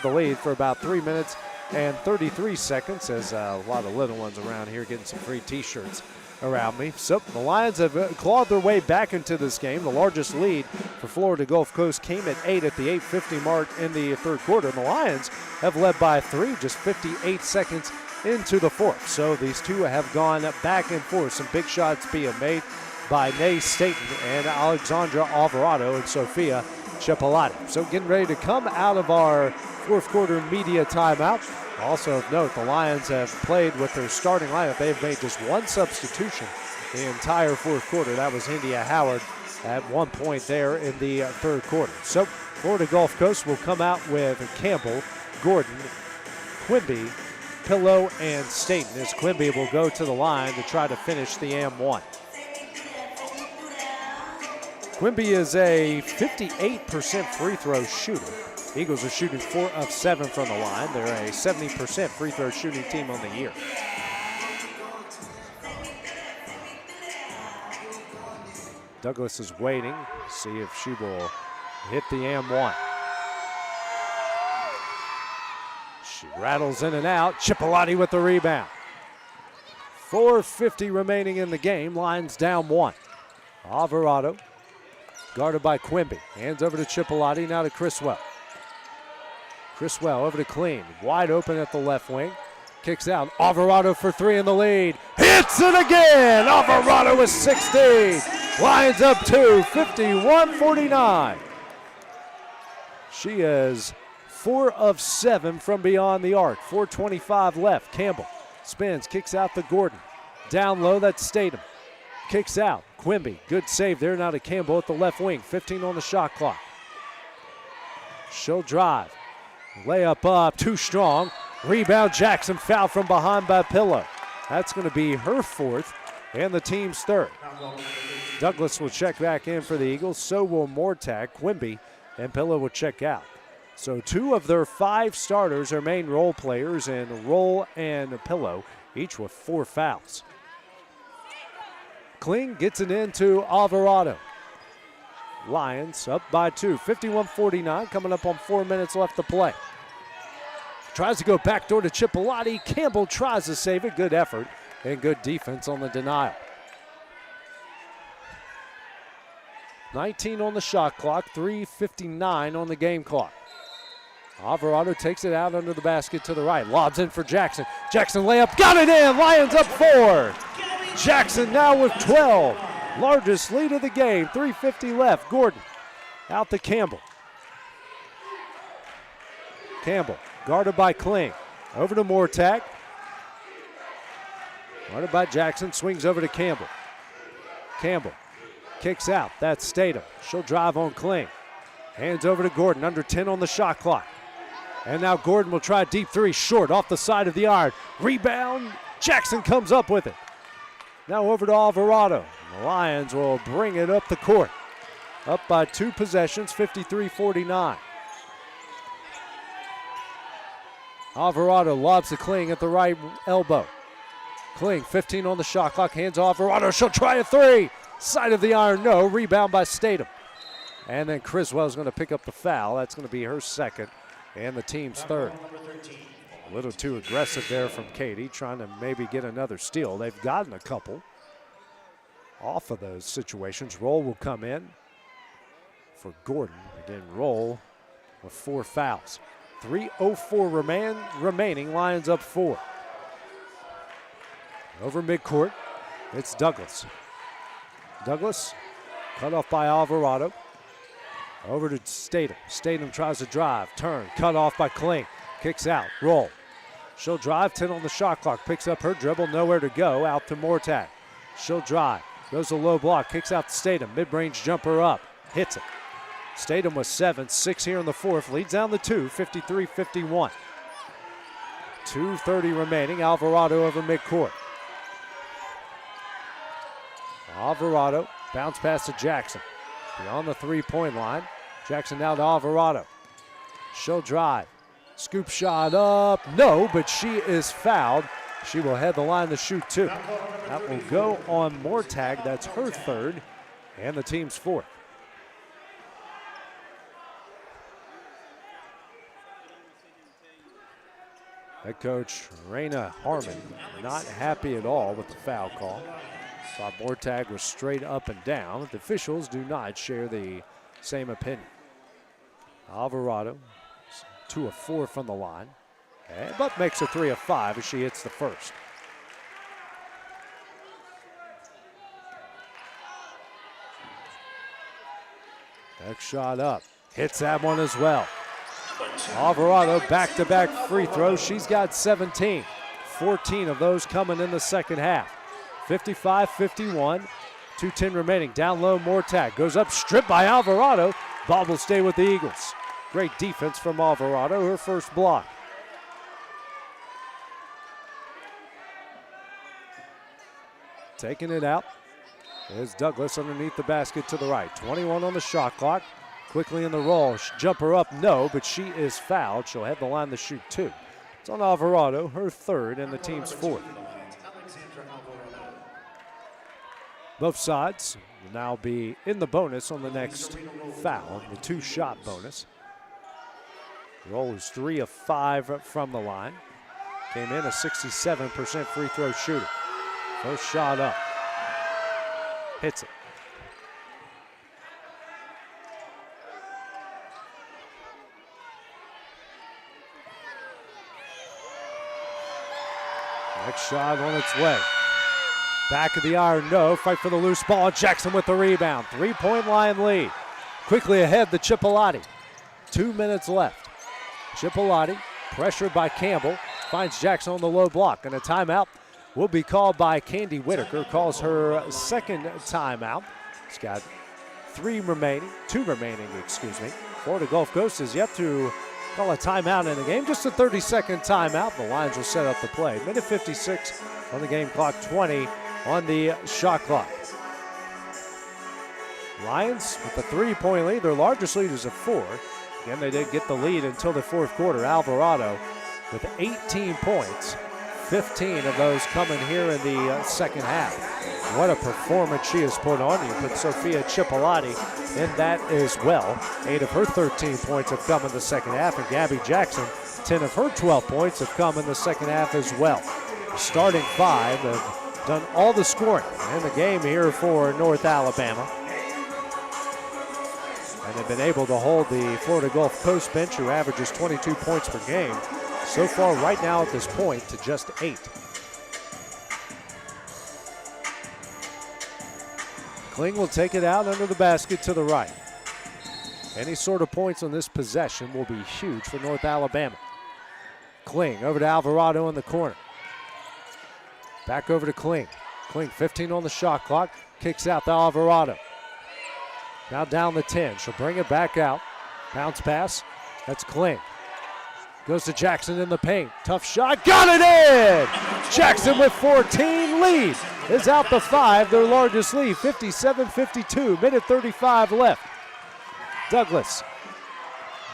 S3: the lead for about 3 minutes and 33 seconds as a lot of little ones around here getting some free t-shirts around me. So the Lions have clawed their way back into this game. The largest lead for Florida Gulf Coast came at 8 at the 8:50 mark in the third quarter. And the Lions have led by 3 just 58 seconds into the fourth. So these two have gone back and forth. Some big shots being made by Nay Staten and Alexandra Alvarado and Sophia Chipolati. So getting ready to come out of our fourth quarter media timeout. Also of note, the Lions have played with their starting lineup. They've made just one substitution the entire fourth quarter. That was India Howard at one point there in the third quarter. So Florida Gulf Coast will come out with Campbell, Gordon, Quimby, Pillow, and Staten as Quimby will go to the line to try to finish the M1. Quimby is a 58% free throw shooter. Eagles are shooting 4 of 7 from the line. They're a 70% free throw shooting team on the year. Douglas is waiting, see if she will hit the M1. She rattles in and out. Chipolati with the rebound. 4:50 remaining in the game. Lions down 1. Alvarado guarded by Quimby. Hands over to Chipolati, now to Criswell. Criswell over to Clean. Wide open at the left wing. Kicks out. Alvarado for 3 in the lead. Hits it again! Alvarado with 16. Lions up 2, 51-49. She is 4 of 7 from beyond the arc. 4:25 left. Campbell spins, kicks out to Gordon. Down low, that's Statham. Kicks out. Quimby, good save there now to Campbell at the left wing. 15 on the shot clock. She'll drive. Layup up, too strong. Rebound Jackson, foul from behind by Pillow. That's going to be her 4th and the team's 3rd. Douglas will check back in for the Eagles. So will Mortag, Quimby, and Pillow will check out. So 2 of their 5 starters are main role players, and Roll and Pillow, each with 4 fouls. Kling gets it into Alvarado. Lions up by 2, 51-49, coming up on 4 minutes left to play. Tries to go backdoor to Chipolati. Campbell tries to save it. Good effort and good defense on the denial. 19 on the shot clock, 3:59 on the game clock. Alvarado takes it out under the basket to the right. Lobs in for Jackson. Jackson layup, got it in. Lions up 4. Jackson now with 12. Largest lead of the game, 3:50 left. Gordon out to Campbell. Campbell guarded by Kling. Over to Mortag. Guarded by Jackson, swings over to Campbell. Campbell kicks out, that's Statham. She'll drive on Kling. Hands over to Gordon, under 10 on the shot clock. And now Gordon will try a deep 3, short off the side of the iron. Rebound, Jackson comes up with it. Now over to Alvarado. The Lions will bring it up the court. Up by 2 possessions, 53-49. Alvarado lobs to Kling at the right elbow. Kling, 15 on the shot clock, hands Alvarado. She'll try a 3. Side of the iron, no. Rebound by Statham. And then Criswell's going to pick up the foul. That's going to be her second and the team's third. A little too aggressive there from Katie, trying to maybe get another steal. They've gotten a couple off of those situations. Roll will come in for Gordon. Again, Roll with 4 fouls. 3:04 remaining. Lions up 4. Over midcourt, it's Douglas. Douglas cut off by Alvarado. Over to Statham. Statham tries to drive, turn, cut off by Kling. Kicks out, Roll. She'll drive, 10 on the shot clock. Picks up her dribble, nowhere to go. Out to Mortag. She'll drive, goes a low block, kicks out to Statham. Mid-range jumper up, hits it. Statham was 7, 6 here in the fourth. Leads down the 2, 53-51. 2:30 remaining. Alvarado over midcourt. Alvarado, bounce pass to Jackson. Beyond the 3-point line. Jackson now to Alvarado. She'll drive. Scoop shot up. No, but she is fouled. She will head the line to shoot 2. That will go on Mortag. That's her third and the team's fourth. Head coach Raina Harmon not happy at all with the foul call. Thought Mortag was straight up and down. The officials do not share the same opinion. Alvarado, 2 of 4 from the line, but makes a 3 of 5 as she hits the first. Next shot up, hits that one as well. Alvarado back-to-back free throws. She's got 17. 14 of those coming in the second half. 55-51, 2:10 remaining. Down low, Mortag goes up, stripped by Alvarado. Ball will stay with the Eagles. Great defense from Alvarado, her first block. Taking it out is Douglas underneath the basket to the right. 21 on the shot clock. Quickly in the roll, jumper up, no, but she is fouled. She'll head the line to shoot 2. It's on Alvarado, her third and the team's fourth. Both sides will now be in the bonus on the next foul, the 2-shot bonus. Roll is 3 of 5 from the line. Came in a 67% free throw shooter. First shot up. Hits it. Next shot on its way. Back of the iron, no. Fight for the loose ball. Jackson with the rebound. 3-point line lead. Quickly ahead, the Chipolati. 2 minutes left. Chipolati, pressured by Campbell, finds Jackson on the low block. And a timeout will be called by Candy Whitaker. Calls her second timeout. She's got 2 remaining, Florida Gulf Coast is yet to call a timeout in the game. Just a 30-second timeout. The Lions will set up the play. Minute 56 on the game clock, 20 on the shot clock. Lions with a 3-point lead. Their largest lead is a 4. Again, they did get the lead until the fourth quarter. Alvarado with 18 points, 15 of those coming here in the second half. What a performance she has put on. You put Sophia Cipollati in that as well. 8 of her 13 points have come in the second half, and Gabby Jackson, 10 of her 12 points have come in the second half as well. The starting 5 have done all the scoring in the game here for North Alabama. And they've been able to hold the Florida Gulf Coast bench, who averages 22 points per game, so far right now at this point to just 8. Kling will take it out under the basket to the right. Any sort of points on this possession will be huge for North Alabama. Kling over to Alvarado in the corner. Back over to Kling. Kling 15 on the shot clock, kicks out to Alvarado. Now down the 10, she'll bring it back out. Bounce pass, that's Kling. Goes to Jackson in the paint, tough shot, got it in! Jackson with 14, lead is out the 5, their largest lead, 57-52, minute 35 left. Douglas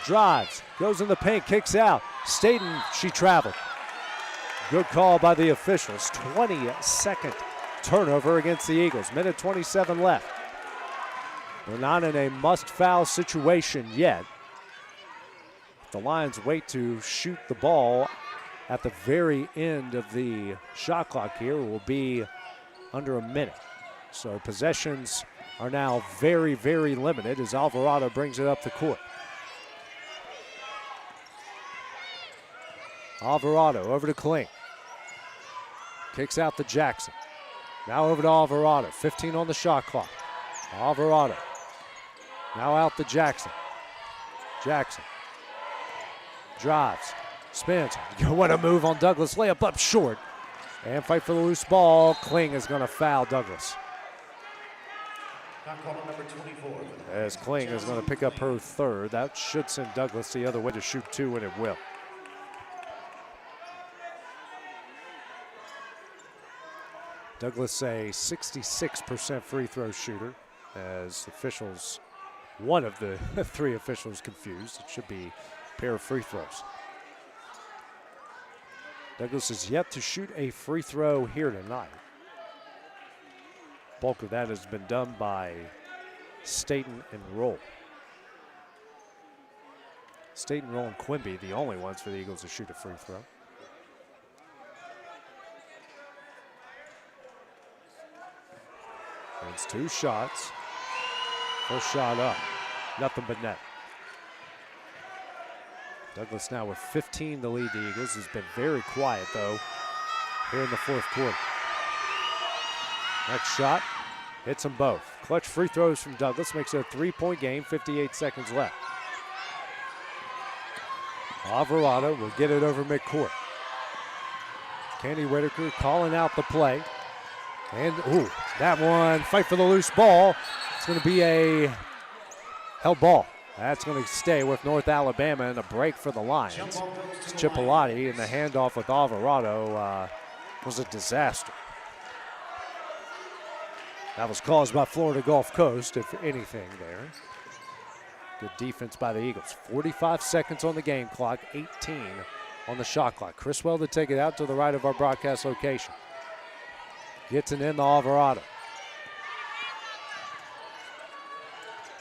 S3: drives, goes in the paint, kicks out. Staten, she traveled. Good call by the officials. 22nd turnover against the Eagles. Minute 27 left. They're not in a must-foul situation yet. The Lions wait to shoot the ball at the very end of the shot clock here. Will be under a minute. So possessions are now very, very limited as Alvarado brings it up the court. Alvarado over to Kling. Kicks out to Jackson. Now over to Alvarado. 15 on the shot clock. Alvarado. Now out to Jackson. Jackson. Drives. Spins. What a move on Douglas. Layup up short. And fight for the loose ball. Kling is going to foul Douglas.
S5: Number 24.
S3: As Kling is going to pick up her third. That should send Douglas the other way to shoot 2, and it will. Douglas a 66% free throw shooter, as officials, one of the 3 officials confused. It should be a pair of free throws. Douglas has yet to shoot a free throw here tonight. Bulk of that has been done by Staten and Roll. Staten, Roll, and Quimby, the only ones for the Eagles to shoot a free throw. It's 2 shots. First shot up. Nothing but net. Douglas now with 15 to lead the Eagles. Has been very quiet, though, here in the fourth quarter. Next shot. Hits them both. Clutch free throws from Douglas. Makes it a 3-point game. 58 seconds left. Alvarado will get it over midcourt. Candy Whitaker calling out the play. And, that one, fight for the loose ball. It's going to be a held ball. That's going to stay with North Alabama, and a break for the Lions. It's Cipollati, and the handoff with Alvarado was a disaster. That was caused by Florida Gulf Coast, if anything there. Good defense by the Eagles. 45 seconds on the game clock, 18 on the shot clock. Criswell to take it out to the right of our broadcast location. Gets it in to Alvarado.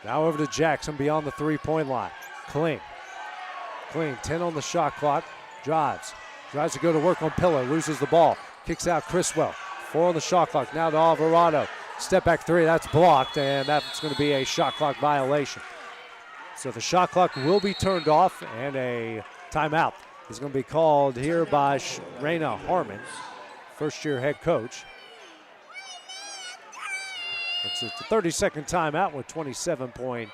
S3: Now over to Jackson beyond the 3-point line. Kling. 10 on the shot clock. Drives. Tries to go to work on Pillow. Loses the ball. Kicks out Criswell. 4 on the shot clock. Now to Alvarado. Step back 3. That's blocked, and that's going to be a shot clock violation. So the shot clock will be turned off, and a timeout is going to be called here by Raina Harmon, first-year head coach. It's a 30-second timeout with 27.2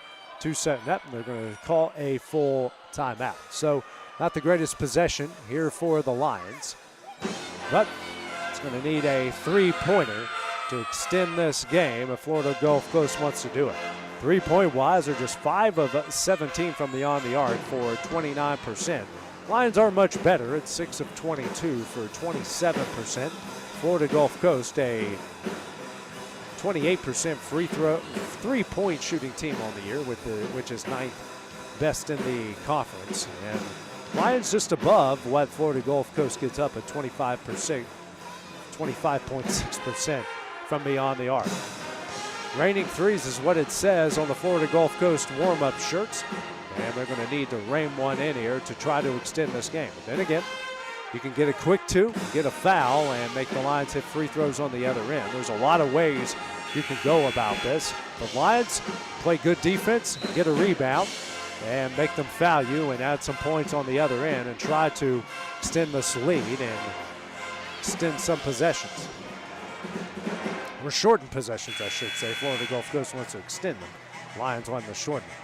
S3: seconds left, and they're going to call a full timeout. So not the greatest possession here for the Lions, but it's going to need a 3-pointer to extend this game if Florida Gulf Coast wants to do it. 3-point-wise, they're just 5 of 17 from beyond the arc for 29%. Lions are much better at 6 of 22 for 27%. Florida Gulf Coast a 28% free throw, 3-point shooting team on the year, which is 9th best in the conference. And Lions just above what Florida Gulf Coast gets up at 25.6% from beyond the arc. Raining threes is what it says on the Florida Gulf Coast warm-up shirts. And they're going to need to rain one in here to try to extend this game. But then again, you can get a quick two, get a foul, and make the Lions hit free throws on the other end. There's a lot of ways you can go about this. The Lions play good defense, get a rebound, and make them foul you and add some points on the other end and try to extend this lead and extend some possessions. Or shorten possessions, I should say. Florida Gulf Coast wants to extend them. Lions want to shorten them.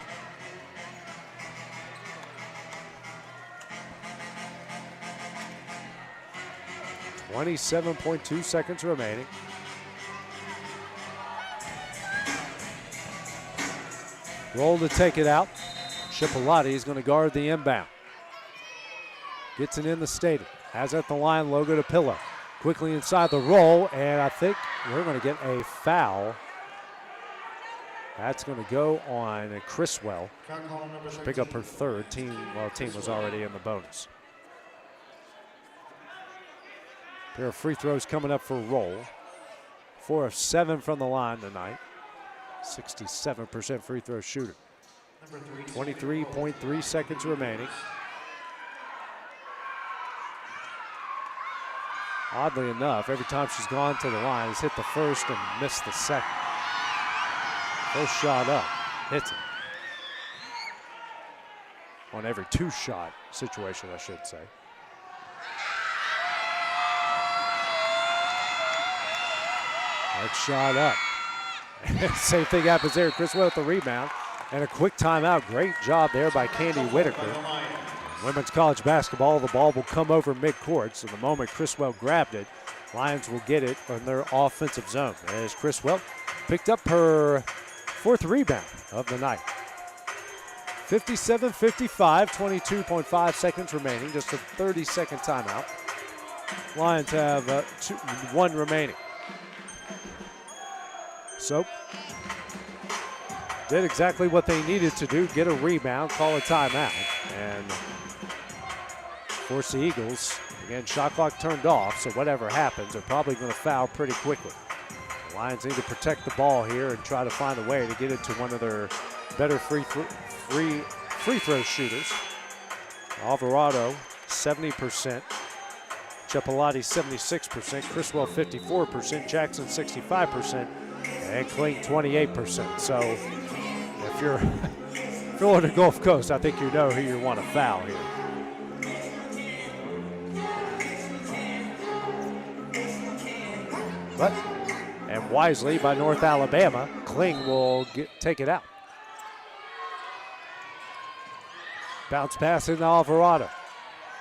S3: 27.2 seconds remaining. Roll to take it out. Chipolati is going to guard the inbound. Gets it in the stadium. Has at the line, logo to Pillow. Quickly inside the roll, and I think we're going to get a foul. That's going to go on Criswell. She'll pick up her third. Team was already in the bonus. Pair of free throws coming up for Roll. 4 of 7 from the line tonight. 67% free throw shooter. 23.3 seconds remaining. Oddly enough, every time she's gone to the line, has hit the first and missed the second. First shot up, hits it. On every 2-shot situation, I should say. Next shot up. Same thing happens there. Criswell with the rebound and a quick timeout. Great job there by Candy Whitaker. Women's college basketball, the ball will come over midcourt. So the moment Criswell grabbed it, Lions will get it in their offensive zone. As Criswell picked up her 4th rebound of the night. 57-55, 22.5 seconds remaining. Just a 30-second timeout. Lions have 1 remaining. So, did exactly what they needed to do, get a rebound, call a timeout, and force the Eagles. Again, shot clock turned off, so whatever happens, they're probably going to foul pretty quickly. The Lions need to protect the ball here and try to find a way to get it to one of their better free throw shooters. Alvarado, 70%. Chipolati, 76%. Criswell, 54%. Jackson, 65%. And Kling, 28%. So if you're Florida Gulf Coast, I think you know who you want to foul here. But, and wisely by North Alabama, Kling will take it out. Bounce pass into Alvarado.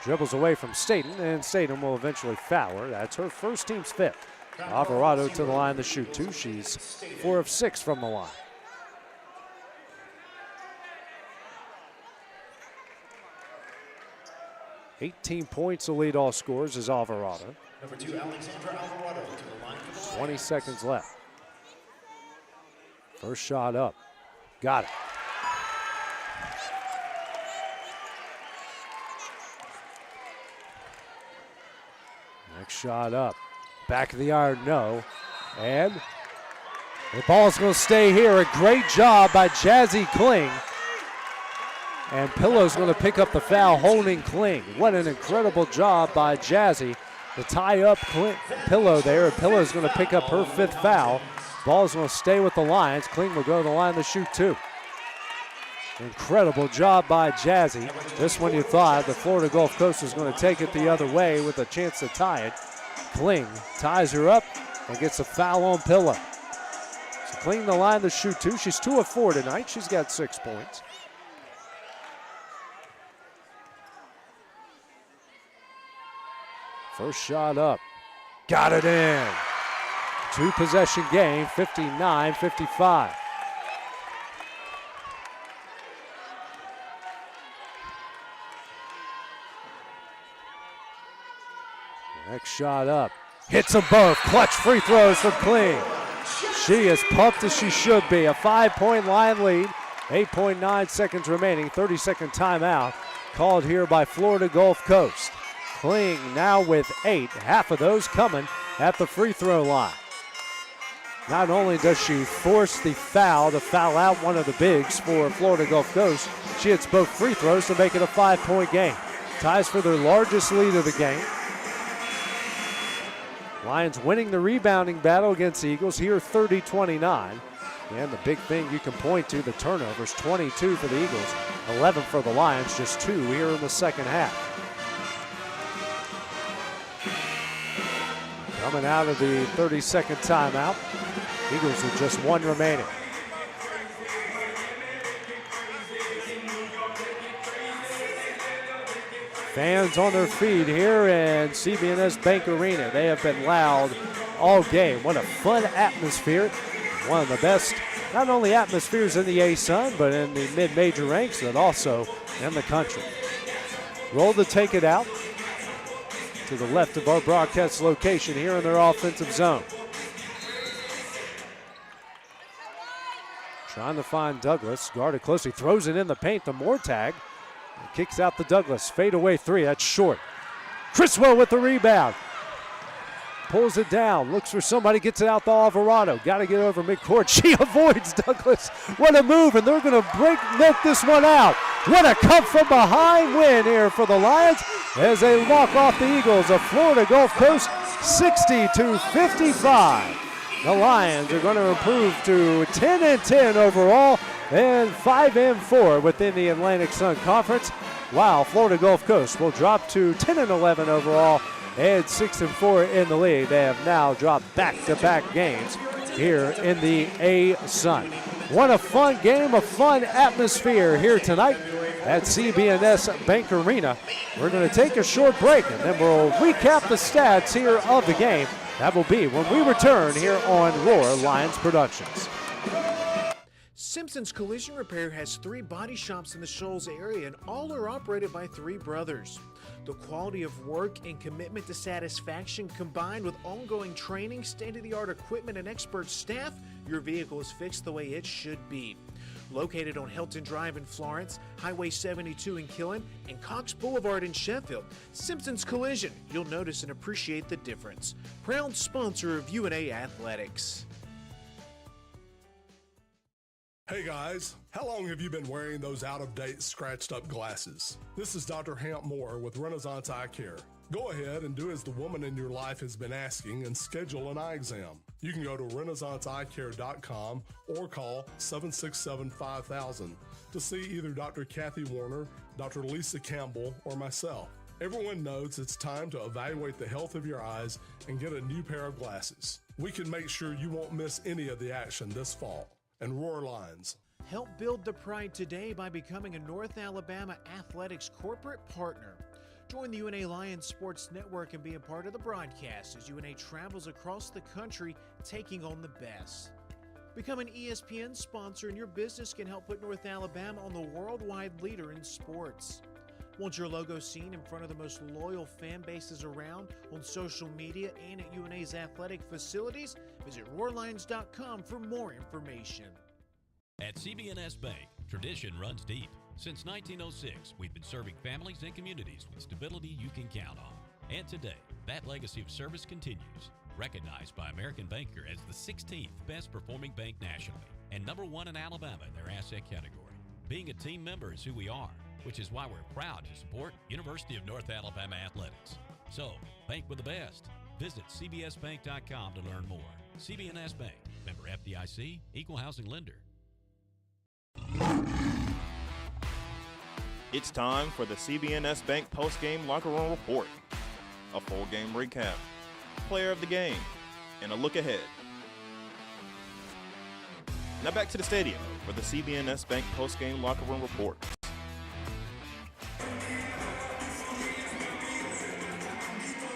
S3: Dribbles away from Staten, and Staten will eventually foul her. That's her first, team's 5th. Alvarado to the line to shoot 2. She's 4 of 6 from the line. $18 points to lead all scores is Alvarado.
S5: Number 2, Alexandra Alvarado to the line for the
S3: 20 seconds left. First shot up. Got it. Next shot up. Back of the iron, no. And the ball's going to stay here. A great job by Jazzy Kling. And Pillow's going to pick up the foul, holding Kling. What an incredible job by Jazzy to tie up Pillow there. And Pillow's going to pick up her 5th foul. Ball's going to stay with the Lions. Kling will go to the line to shoot 2. Incredible job by Jazzy. This one you thought the Florida Gulf Coast was going to take it the other way with a chance to tie it. Kling ties her up and gets a foul on Pillow. So Kling the line to shoot 2. She's 2 of 4 tonight. She's got 6 points. First shot up. Got it in. 2-possession game, 59-55. Next shot up. Hits them both. Clutch free throws from Kling. She is pumped as she should be. A 5-point Lion lead. 8.9 seconds remaining. 30-second timeout. called here by Florida Gulf Coast. Kling now with 8, half of those coming at the free throw line. Not only does she force the foul to foul out one of the bigs for Florida Gulf Coast, she hits both free throws to make it a 5-point game. Ties for their largest lead of the game. Lions winning the rebounding battle against the Eagles here 30-29. And the big thing you can point to, the turnovers, 22 for the Eagles, 11 for the Lions, just 2 here in the second half. Coming out of the 32nd timeout, Eagles with just 1 remaining. Fans on their feet here in CB&S Bank Arena. They have been loud all game. What a fun atmosphere. One of the best, not only atmospheres in the A-Sun, but in the mid-major ranks, but also in the country. Roll to take it out to the left of our broadcast location here in their offensive zone. Trying to find Douglas, guarded closely, throws it in the paint to Mortag. Kicks out the Douglas, fadeaway 3, that's short. Criswell with the rebound. Pulls it down, looks for somebody, gets it out to Alvarado. Got to get over midcourt. She avoids Douglas. What a move, and they're going to milk this one out. What a come from behind win here for the Lions as they walk off the Eagles of Florida Gulf Coast 60-55. The Lions are going to improve to 10-10 overall and 5-4 within the Atlantic Sun Conference, while Florida Gulf Coast will drop to 10-11 overall and 6-4 in the league. They have now dropped back-to-back games here in the A-Sun. What a fun game, a fun atmosphere here tonight at CB&S Bank Arena. We're going to take a short break, and then we'll recap the stats here of the game. That will be when we return here on Roar Lions Productions.
S22: Simpson's Collision Repair has 3 body shops in the Shoals area, and all are operated by 3 brothers. The quality of work and commitment to satisfaction, combined with ongoing training, state-of-the-art equipment, and expert staff, your vehicle is fixed the way it should be. Located on Helton Drive in Florence, Highway 72 in Killen, and Cox Boulevard in Sheffield, Simpson's Collision, you'll notice and appreciate the difference. Proud sponsor of UNA Athletics.
S6: Hey guys, how long have you been wearing those out-of-date, scratched-up glasses? This is Dr. Hamp Moore with Renaissance Eye Care. Go ahead and do as the woman in your life has been asking and schedule an eye exam. You can go to renaissanceeyecare.com or call 767-5000 to see either Dr. Kathy Warner, Dr. Lisa Campbell, or myself. Everyone knows it's time to evaluate the health of your eyes and get a new pair of glasses. We can make sure you won't miss any of the action this fall. And Roar Lions.
S22: Help build the pride today by becoming a North Alabama Athletics corporate partner. Join the UNA Lions Sports Network and be a part of the broadcast as UNA travels across the country taking on the best. Become an ESPN sponsor and your business can help put North Alabama on the worldwide leader in sports. Want your logo seen in front of the most loyal fan bases around on social media and at UNA's athletic facilities? Visit roarlions.com for more information.
S4: At CB&S Bank, tradition runs deep. Since 1906, we've been serving families and communities with stability you can count on. And today, that legacy of service continues. Recognized by American Banker as the 16th best performing bank nationally and #1 in Alabama in their asset category. Being a team member is who we are, which is why we're proud to support University of North Alabama Athletics. So, bank with the best. Visit cbsbank.com to learn more. CB&S Bank, member FDIC, equal housing lender.
S10: It's time for the CB&S Bank post-game locker room report. A full game recap, player of the game, and a look ahead. Now back to the stadium for the CB&S Bank post-game locker room report.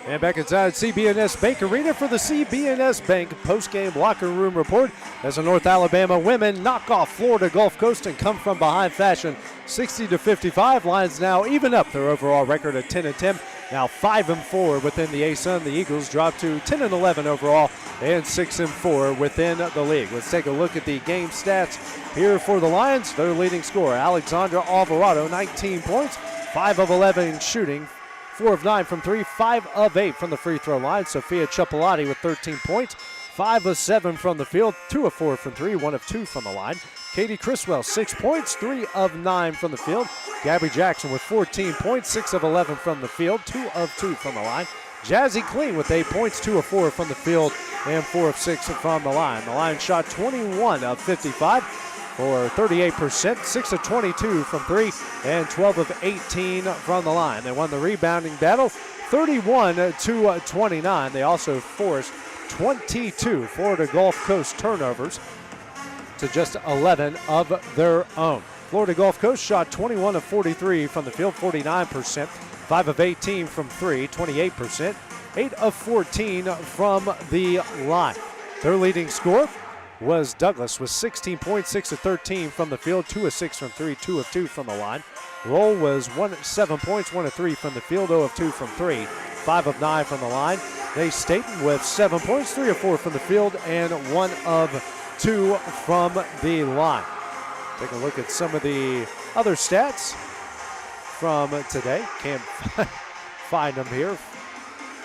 S3: And back inside CB&S Bank Arena for the CB&S Bank post-game locker room report as the North Alabama women knock off Florida Gulf Coast and come from behind fashion 60-55. Lions now even up their overall record at 10-10. Now 5-4 within the A-Sun. The Eagles drop to 10-11 overall and 6-4 within the league. Let's take a look at the game stats here for the Lions. Their leading scorer, Alexandra Alvarado, 19 points. 5 of 11 shooting, 4 of 9 from 3, 5 of 8 from the free throw line. Sophia Ciappellati with 13 points, 5 of 7 from the field, 2 of 4 from 3, 1 of 2 from the line. Katie Criswell, 6 points, 3 of 9 from the field. Gabby Jackson with 14 points, 6 of 11 from the field, 2 of 2 from the line. Jazzy Clean with 8 points, 2 of 4 from the field, and 4 of 6 from the line. The line shot 21 of 55 for 38%, 6 of 22 from 3, and 12 of 18 from the line. They won the rebounding battle 31-29. They also forced 22 Florida Gulf Coast turnovers to just 11 of their own. Florida Gulf Coast shot 21 of 43 from the field, 49%, 5 of 18 from 3, 28%, 8 of 14 from the line. Their leading scorer was Douglas with 16 points, 6 of 13 from the field, 2 of 6 from 3, 2 of 2 from the line. Roll was 7 points, 1 of 3 from the field, 0 of 2 from 3, 5 of 9 from the line. They Staten with 7 points, 3 of 4 from the field, and 1 of 2 from the line. Take a look at some of the other stats from today. Can't find them here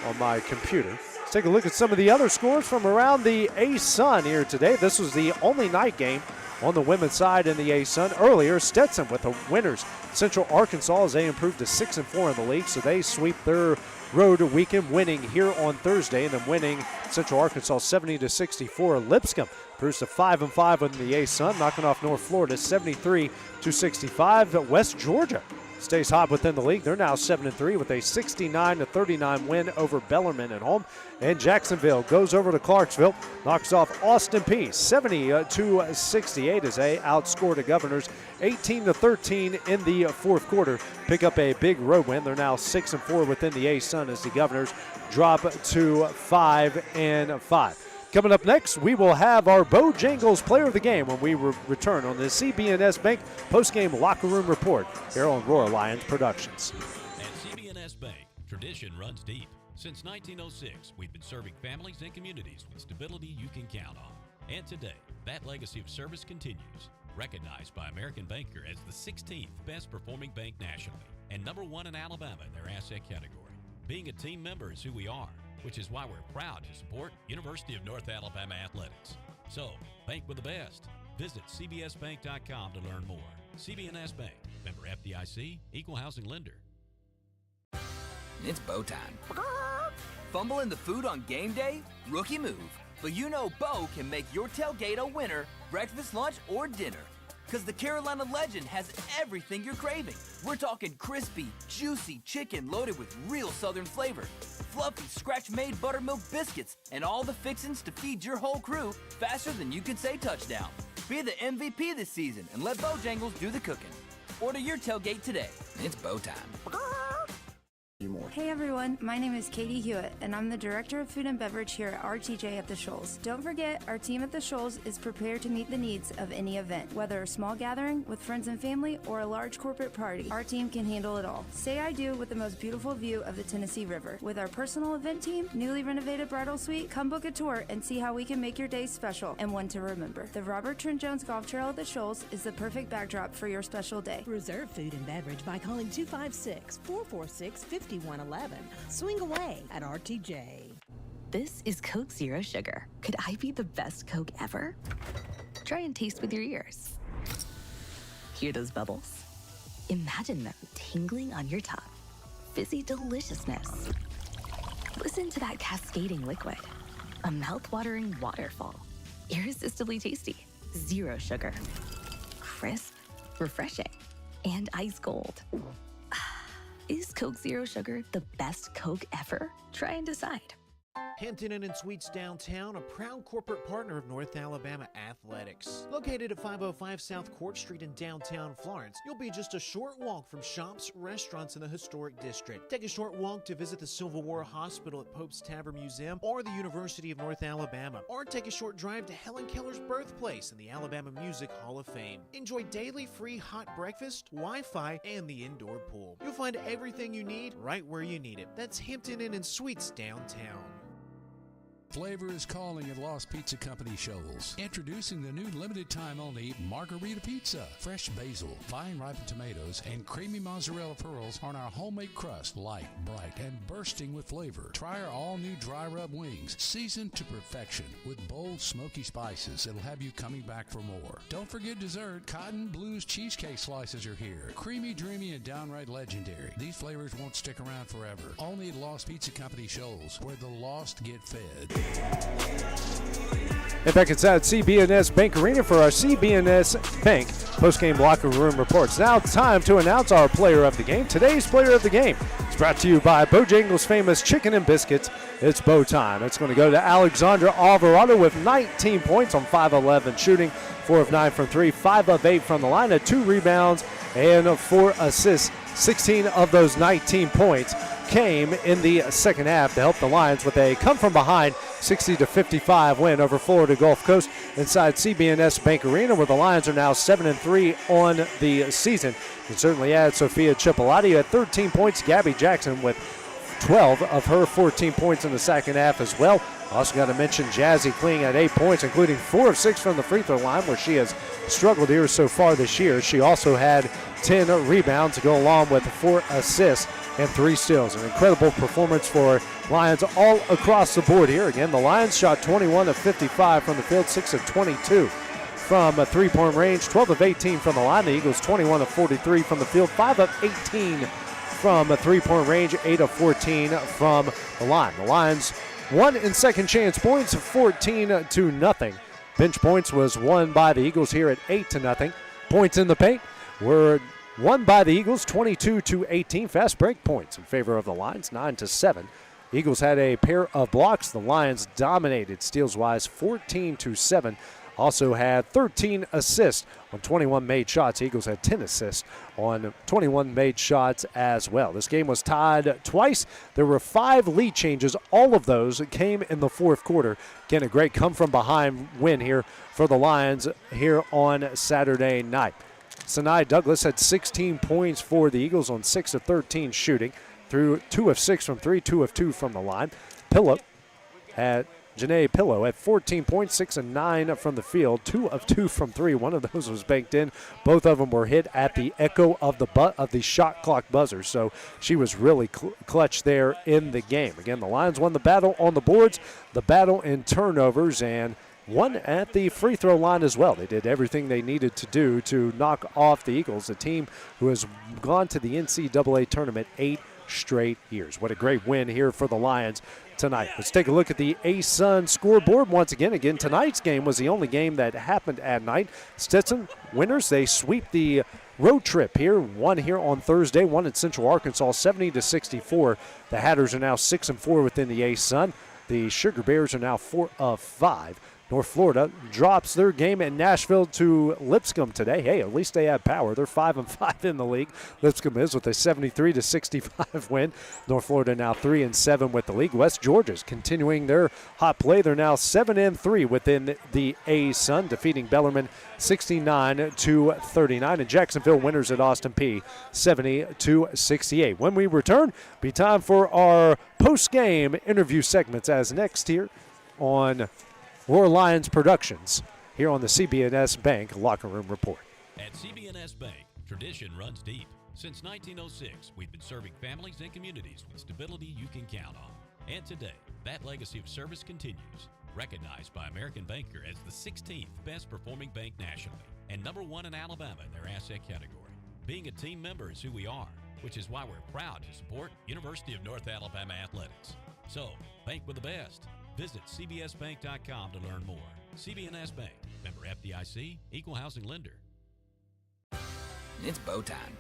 S3: on my computer. Let's take a look at some of the other scores from around the A-Sun here today. This was the only night game on the women's side in the A-Sun. Earlier, Stetson with the winners. Central Arkansas as they improved to 6-4 in the league, so they sweep their road weekend, winning here on Thursday and then winning Central Arkansas 70-64. Lipscomb improves to 5-5 in the A-Sun, knocking off North Florida 73-65. West Georgia stays hot within the league. They're now 7-3 with a 69-39 win over Bellarmine at home. And Jacksonville goes over to Clarksville, knocks off Austin Peay 70-68 as they outscored the Governors 18-13 in the fourth quarter. Pick up a big road win. They're now 6-4 within the A-Sun as the Governors drop to 5-5. Coming up next, we will have our Bojangles Player of the Game when we return on the CB&S Bank postgame locker room report here on Roar Lions Productions.
S4: At CB&S Bank, tradition runs deep. Since 1906, we've been serving families and communities with stability you can count on. And today, that legacy of service continues. Recognized by American Banker as the 16th best performing bank nationally and #1 in Alabama in their asset category. Being a team member is who we are, which is why we're proud to support University of North Alabama Athletics. So, bank with the best. Visit cbsbank.com to learn more. CB&S Bank, member FDIC, equal housing lender.
S16: It's Bo time. Fumbling the food on game day? Rookie move. But you know Bo can make your tailgate a winner, breakfast, lunch, or dinner. Because the Carolina Legend has everything you're craving. We're talking crispy, juicy chicken loaded with real Southern flavor, fluffy, scratch-made buttermilk biscuits, and all the fixins to feed your whole crew faster than you can say touchdown. Be the MVP this season and let Bojangles do the cooking. Order your tailgate today. It's Bo time.
S12: Hey everyone, my name is Katie Hewitt, and I'm the Director of Food and Beverage here at RTJ at the Shoals. Don't forget, our team at the Shoals is prepared to meet the needs of any event, whether a small gathering with friends and family or a large corporate party. Our team can handle it all. Say I do with the most beautiful view of the Tennessee River. With our personal event team, newly renovated bridal suite, come book a tour and see how we can make your day special and one to remember. The Robert Trent Jones Golf Trail at the Shoals is the perfect backdrop for your special day.
S13: Reserve food and beverage by calling 256-446-5111. Swing away at RTJ.
S8: This is Coke Zero Sugar. Could I be the best Coke ever? Try and taste with your ears. Hear those bubbles? Imagine them tingling on your tongue. Fizzy deliciousness. Listen to that cascading liquid. A mouth-watering waterfall. Irresistibly tasty. Zero sugar. Crisp, refreshing, and ice cold. Is Coke Zero Sugar the best Coke ever? Try and decide.
S22: Hampton Inn and Suites Downtown, a proud corporate partner of North Alabama Athletics. Located at 505 South Court Street in downtown Florence, you'll be just a short walk from shops, restaurants in the historic district. Take a short walk to visit the Civil War Hospital at Pope's Tavern Museum or the University of North Alabama. Or take a short drive to Helen Keller's birthplace in the Alabama Music Hall of Fame. Enjoy daily free hot breakfast, Wi-Fi, and the indoor pool. You'll find everything you need right where you need it. That's Hampton Inn and Suites Downtown.
S21: Flavor is calling at Lost Pizza Company Shoals. Introducing the new limited time only Margarita Pizza. Fresh basil, fine ripened tomatoes, and creamy mozzarella pearls on our homemade crust. Light, bright, and bursting with flavor. Try our all new dry rub wings, seasoned to perfection with bold smoky spices that'll have you coming back for more. Don't forget dessert. Cotton Blues cheesecake slices are here. Creamy, dreamy, and downright legendary. These flavors won't stick around forever. Only at Lost Pizza Company Shoals, where the lost get fed.
S3: And back inside CBNS Bank Arena for our CBNS Bank post-game locker room reports. Now it's time to announce our player of the game. Today's player of the game is brought to you by Bojangles' famous chicken and biscuits. It's bow time. It's going to go to Alexandra Alvarado with 19 points on 5-11 shooting, 4 of 9 from 3, 5 of 8 from the line, 2 rebounds, and 4 assists. 16 of those 19 points came in the second half to help the Lions with a come-from-behind 60-55 win over Florida Gulf Coast inside CBNS Bank Arena, where the Lions are now 7-3 on the season. You can certainly add Sophia Chipolati at 13 points, Gabby Jackson with 12 of her 14 points in the second half as well. Also got to mention Jazzy Kling at 8 points, including 4 of 6 from the free throw line, where she has struggled here so far this year. She also had 10 rebounds to go along with 4 assists and 3 steals. An incredible performance for Lions all across the board here. Again, the Lions shot 21 of 55 from the field, 6 of 22 from a three-point range, 12 of 18 from the line. The Eagles 21 of 43 from the field, 5 of 18 from a three-point range, 8 of 14 from the line. The Lions won in second chance points, 14-0. Bench points was won by the Eagles here at 8-0. Points in the paint were won by the Eagles 22-18. Fast break points in favor of the Lions, 9-7. Eagles had a pair of blocks. The Lions dominated steals-wise, 14-7. Also had 13 assists on 21 made shots. Eagles had 10 assists on 21 made shots as well. This game was tied twice. There were 5 lead changes. All of those came in the fourth quarter. Again, a great come-from-behind win here for the Lions here on Saturday night. Sinai Douglas had 16 points for the Eagles on 6 of 13 shooting, through 2 of 6 from 3, 2 of 2 from the line. Janae Pillow at 14 points, 6 of 9 from the field, 2 of 2 from 3. One of those was banked in. Both of them were hit at the echo of the shot clock buzzer. So she was really clutch there in the game. Again, the Lions won the battle on the boards, the battle in turnovers, and won at the free throw line as well. They did everything they needed to do to knock off the Eagles, a team who has gone to the NCAA tournament 8 straight years. What a great win here for the Lions tonight. Let's take a look at the ASUN scoreboard once again. Again, tonight's game was the only game that happened at night. Stetson winners, they sweep the road trip here. One here on Thursday, one in Central Arkansas, 70-64. The Hatters are now 6-4 within the ASUN. The Sugar Bears are now 4 of 5. North Florida drops their game in Nashville to Lipscomb today. Hey, at least they have power. They're 5-5 in the league. Lipscomb is with a 73-65 win. North Florida now 3-7 with the league. West Georgia's continuing their hot play. They're now 7-3 within the ASUN, defeating Bellarmine 69-39. And Jacksonville winners at Austin Peay 70-68. When we return, be time for our post-game interview segments as next here on Roar Lions Productions here on the CBNS Bank Locker Room Report.
S4: At CBNS Bank, tradition runs deep. Since 1906, we've been serving families and communities with stability you can count on. And today, that legacy of service continues. Recognized by American Banker as the 16th best performing bank nationally and #1 in Alabama in their asset category. Being a team member is who we are, which is why we're proud to support University of North Alabama Athletics. So, bank with the best. Visit cbsbank.com to learn more. CBNS Bank, member FDIC, equal housing lender.
S16: It's bow time.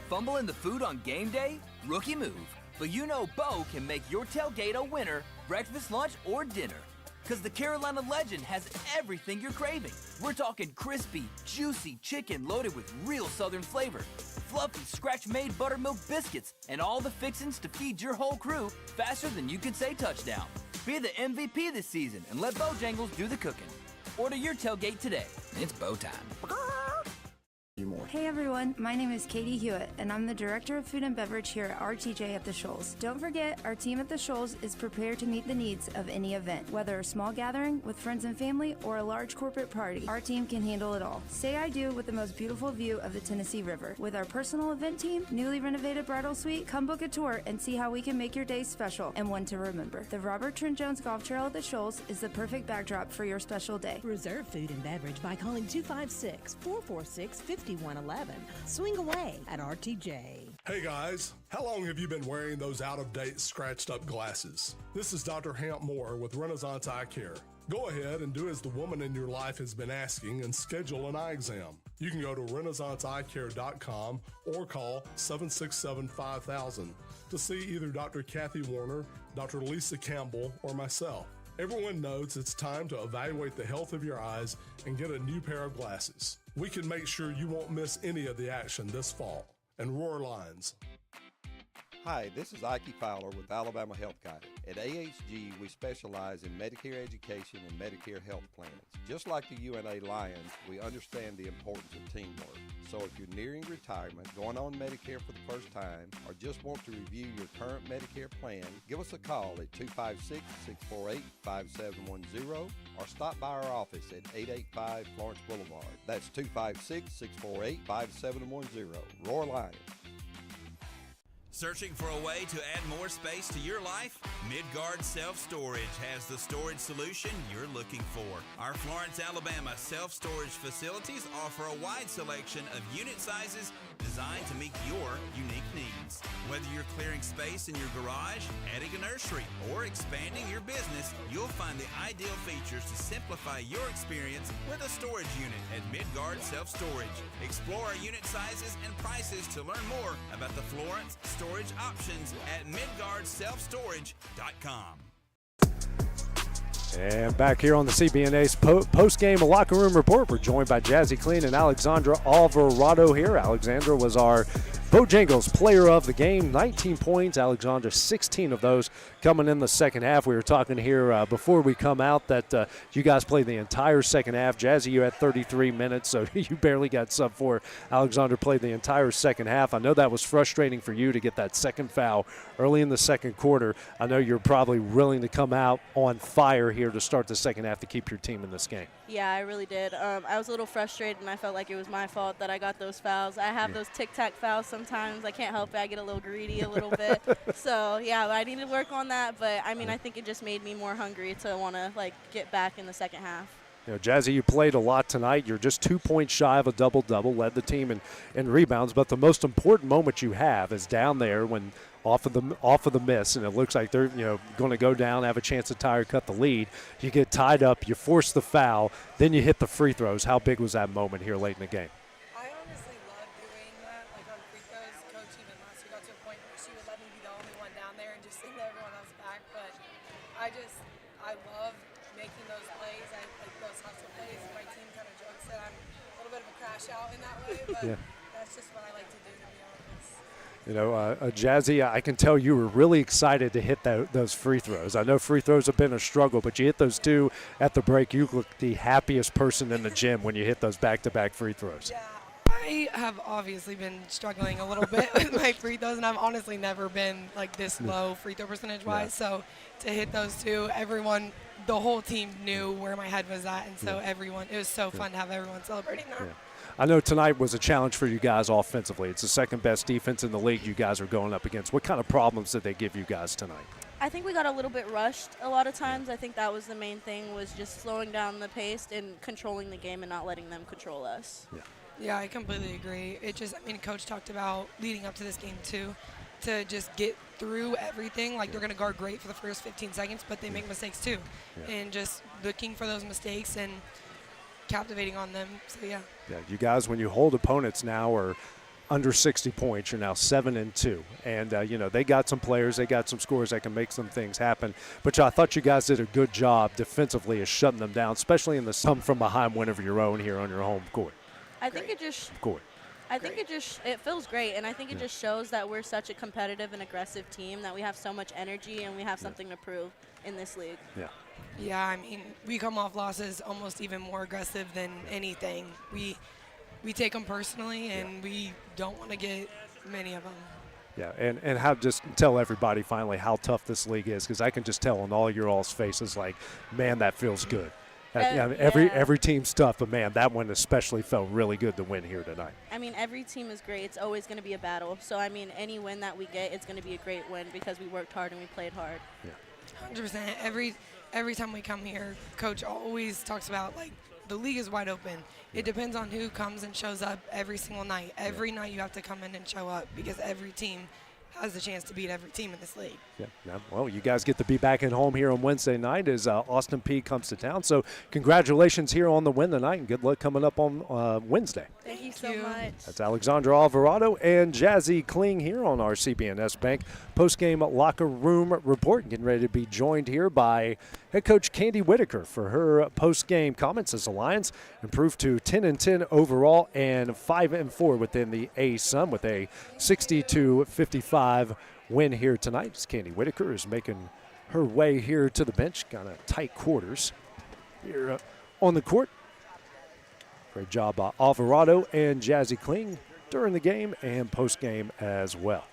S16: Fumble in the food on game day? Rookie move. But you know Bo can make your tailgate a winner, breakfast, lunch, or dinner. Because the Carolina Legend has everything you're craving. We're talking crispy, juicy chicken loaded with real Southern flavor, fluffy, scratch-made buttermilk biscuits, and all the fixins to feed your whole crew faster than you can say touchdown. Be the MVP this season and let Bojangles do the cooking. Order your tailgate today. It's bow time.
S1: more.
S12: Hey everyone, my name is Katie Hewitt, and I'm the Director of Food and Beverage here at RTJ at the Shoals. Don't forget, our team at the Shoals is prepared to meet the needs of any event, whether a small gathering with friends and family or a large corporate party. Our team can handle it all. Say I do with the most beautiful view of the Tennessee River. With our personal event team, newly renovated bridal suite, come book a tour and see how we can make your day special and one to remember. The Robert Trent Jones Golf Trail at the Shoals is the perfect backdrop for your special day.
S13: Reserve food and beverage by calling 256-446-5111. Swing away at RTJ.
S6: Hey guys, how long have you been wearing those out-of-date, scratched-up glasses? This is Dr. Hamp Moore with Renaissance Eye Care. Go ahead and do as the woman in your life has been asking and schedule an eye exam. You can go to renaissanceeyecare.com or call 767-5000 to see either Dr. Kathy Warner, Dr. Lisa Campbell, or myself. Everyone knows it's time to evaluate the health of your eyes and get a new pair of glasses. We can make sure you won't miss any of the action this fall. And Roar Lines.
S1: Hi, this is Ike Fowler with Alabama Health Guide. At AHG, we specialize in Medicare education and Medicare health plans. Just like the UNA Lions, we understand the importance of teamwork. So if you're nearing retirement, going on Medicare for the first time, or just want to review your current Medicare plan, give us a call at 256-648-5710 or stop by our office at 885 Florence Boulevard. That's 256-648-5710. Roar Lions.
S7: Searching for a way to add more space to your life? Midgard Self-Storage has the storage solution you're looking for. Our Florence, Alabama self-storage facilities offer a wide selection of unit sizes designed to meet your unique needs. Whether you're clearing space in your garage, adding a nursery, or expanding your business, you'll find the ideal features to simplify your experience with a storage unit at Midgard Self-Storage. Explore our unit sizes and prices to learn more about the Florence storage options at midgardselfstorage.com.
S3: And back here on the CBNA's post-game locker room report, we're joined by Jazzy Clean and Alexandra Alvarado here. Alexandra was our Bojangles player of the game, 19 points. Alexandra, 16 of those coming in the second half. We were talking here before we come out that you guys played the entire second half. Jazzy, you had 33 minutes, so you barely got sub for. Alexandra played the entire second half. I know that was frustrating for you to get that second foul early in the second quarter. I know you're probably willing to come out on fire here to start the second half to keep your team in this game.
S14: Yeah, I really did. I was a little frustrated, and I felt like it was my fault that I got those fouls. I have those tic-tac fouls sometimes. I can't help it. I get a little greedy a little bit. So, yeah, I need to work on that. But, I mean, I think it just made me more hungry to want to, get back in the second half.
S3: You know, Jazzy, you played a lot tonight. You're just 2 points shy of a double-double, led the team in rebounds. But the most important moment you have is down there when off of the miss, and it looks like they're going to go down, have a chance to tie or cut the lead. You get tied up, you force the foul, then you hit the free throws. How big was that moment here late in the game?
S18: I honestly love doing that. Like on free throws, Coach even last year got to a point where she would let me be the only one down there and just sing everyone else back. But I love making those plays. I like those hustle plays. My team kind of jokes that I'm a little bit of a crash out in that way, but that's just what I like to do, to be honest.
S3: You know, Jazzy, I can tell you were really excited to hit those free throws. I know free throws have been a struggle, but you hit those two at the break. You look the happiest person in the gym when you hit those back-to-back free throws.
S18: Yeah, I have obviously been struggling a little bit with my free throws, and I've honestly never been this low free throw percentage-wise. So to hit those two, the whole team knew where my head was at, and so it was so fun to have everyone celebrating that.
S3: Yeah. I know tonight was a challenge for you guys offensively. It's the second best defense in the league you guys are going up against. What kind of problems did they give you guys tonight?
S14: I think we got a little bit rushed a lot of times. I think that was the main thing, was just slowing down the pace and controlling the game and not letting them control us.
S18: Yeah, I completely agree. Coach talked about leading up to this game too, to just get through everything. They're going to guard great for the first 15 seconds, but they make mistakes too. And just looking for those mistakes and captivating on them. So, yeah,
S3: you guys, when you hold opponents now are under 60 points, you're now 7-2. And, they got some players, they got some scores that can make some things happen. But I thought you guys did a good job defensively of shutting them down, especially in the come from behind win of your own here on your home court.
S14: I think it feels great, and I think it just shows that we're such a competitive and aggressive team, that we have so much energy and we have something to prove in this league.
S18: Yeah, we come off losses almost even more aggressive than anything. We we take them personally, and we don't want to get many of them.
S3: Yeah, and how just tell everybody finally how tough this league is, because I can just tell on all your all's faces, like, man, that feels good. I mean, every team's tough, but, man, that one especially felt really good to win here tonight.
S14: I mean, every team is great. It's always going to be a battle. So, I mean, any win that we get, it's going to be a great win because we worked hard and we played hard.
S3: Yeah.
S18: 100%. Every time we come here, Coach always talks about, like, the league is wide open. It depends on who comes and shows up every single night. Every night you have to come in and show up because every team has a chance to beat every team in this league.
S3: Yeah. Well, you guys get to be back at home here on Wednesday night as Austin Peay comes to town. So congratulations here on the win tonight, and good luck coming up on Wednesday.
S14: Thank you so much.
S3: That's Alexandra Alvarado and Jazzy Kling here on our CBNS Bank post-game locker room report. Getting ready to be joined here by head coach Candy Whitaker for her post-game comments as the Lions improved to 10-10 overall and 5-4 within the A-Sun with a 60-55 win here tonight. As Candy Whitaker is making her way here to the bench. Kind of tight quarters here on the court. Great job by Alvarado and Jazzy Kling during the game and post-game as well.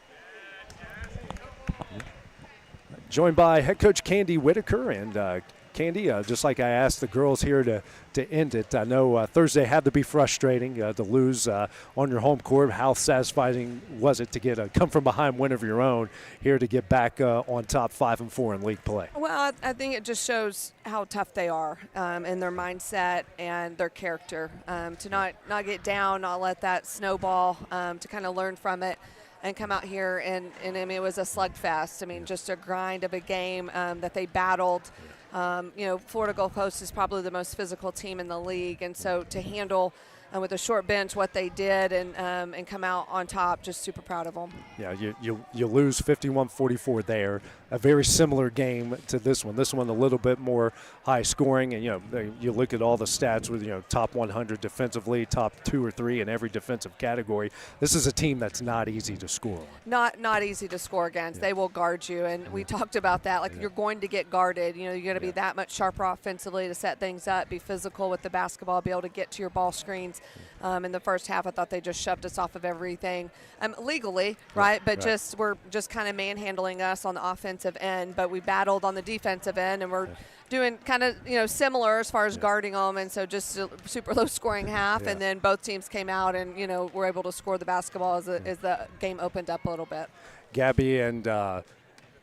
S3: Joined by head coach Candy Whitaker, and Candy, just like I asked the girls here to end it, I know Thursday had to be frustrating to lose on your home court. How satisfying was it to get a come-from-behind win of your own here to get back on top 5-4 in league play?
S9: Well, I think it just shows how tough they are in their mindset and their character. To not get down, not let that snowball, to kind of learn from it and come out here. And I mean, it was a slugfest. I mean, just a grind of a game that they battled. Florida Gulf Coast is probably the most physical team in the league, and so to handle with a short bench what they did and come out on top, just super proud of them.
S3: Yeah, you lose 51-44 there. A very similar game to this one. This one a little bit more high scoring, and you look at all the stats with top 100 defensively, top 2 or 3 in every defensive category. This is a team that's not easy to score on.
S9: Not easy to score against. They will guard you, and we talked about that. Like, you're going to get guarded. You're going to be that much sharper offensively to set things up, be physical with the basketball, be able to get to your ball screens. In the first half, I thought they just shoved us off of everything legally, right? But we're just kind of manhandling us on the offensive end. But we battled on the defensive end, and we're doing kind of similar as far as guarding them. And so just a super low scoring half, and then both teams came out and were able to score the basketball as the game opened up a little bit.
S3: Gabby and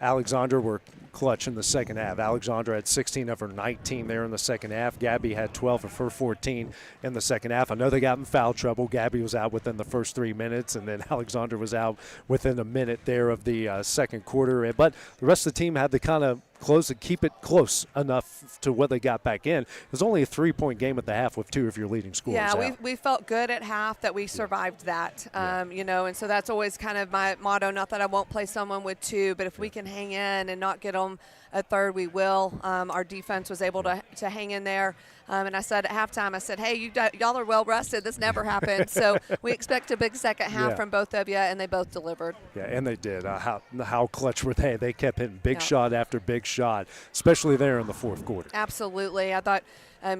S3: Alexandra were clutch in the second half. Alexandra had 16 of her 19 there in the second half. Gabby had 12 of her 14 in the second half. I know they got in foul trouble. Gabby was out within the first 3 minutes, and then Alexandra was out within a minute there of the second quarter. But the rest of the team had to kind of close and keep it close enough to what they got back in. It was only a 3-point game at the half with 2 of your leading scorers out.
S9: We felt good at half that we survived that, and so that's always kind of my motto. Not that I won't play someone with 2, but if we can hang in and not get them a third, we will. Our defense was able to hang in there. And I said at halftime, I said, hey, y'all are well rested. This never happened. So we expect a big second half from both of you, and they both delivered. Yeah, and they did. How clutch were they? They kept hitting big shot after big shot, especially there in the fourth quarter. Absolutely. I thought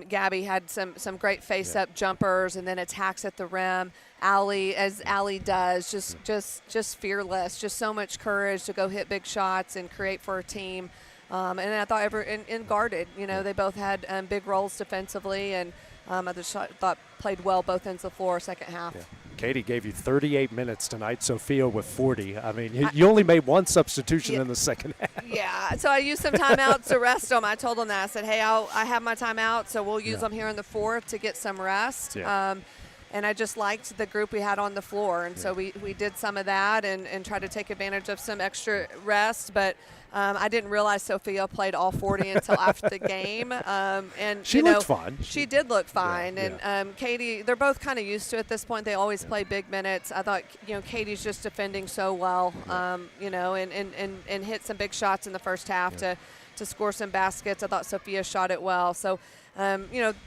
S9: Gabby had some great face-up jumpers and then attacks at the rim. Allie, as Allie does, just fearless, just so much courage to go hit big shots and create for her team. And I thought guarded, they both had big roles defensively, and I just thought played well both ends of the floor second half. Yeah. Katie gave you 38 minutes tonight, Sophia with 40. I mean, you only made one substitution in the second half. Yeah, so I used some timeouts to rest them. I told them that. I said, hey, I have my timeout, so we'll use them here in the fourth to get some rest. Yeah. And I just liked the group we had on the floor. And so we did some of that and tried to take advantage of some extra rest. But I didn't realize Sophia played all 40 until after the game. And she looked fine. She did look fine. Yeah, and Katie, they're both kind of used to it at this point. They always play big minutes. I thought, Katie's just defending so well, and hit some big shots in the first half to score some baskets. I thought Sophia shot it well. So,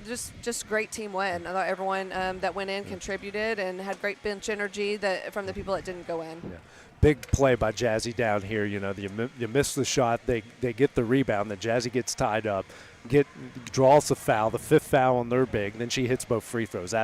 S9: just great team win. I thought everyone that went in contributed and had great bench energy from the people that didn't go in. Yeah. Big play by Jazzy down here. You miss the shot. They get the rebound. Then Jazzy gets tied up, draws the foul, the fifth foul on their big. Then she hits both free throws.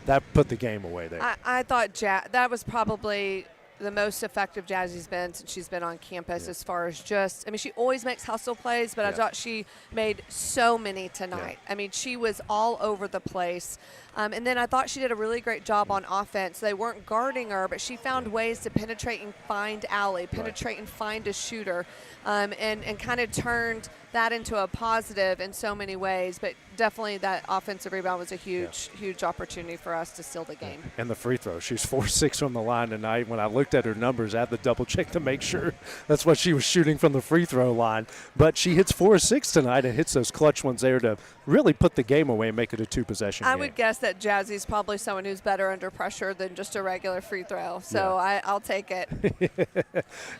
S3: that put the game away there.
S9: I thought that was probably the most effective Jazzy's been since she's been on campus as far as just, I mean, she always makes hustle plays, but I thought she made so many tonight. I mean, she was all over the place. And then I thought she did a really great job on offense. They weren't guarding her, but she found ways to penetrate and find Allie, penetrate and find a shooter, and kind of turned that into a positive in so many ways. But definitely that offensive rebound was a huge opportunity for us to seal the game.
S3: And the free throw. She was 4-6 from the line tonight. When I looked at her numbers, I had to double check to make sure that's what she was shooting from the free throw line. But she hits 4-6 tonight and hits those clutch ones there to really put the game away and make it a 2-possession game.
S9: I would guess that Jazzy's probably someone who's better under pressure than just a regular free throw. So I'll take it.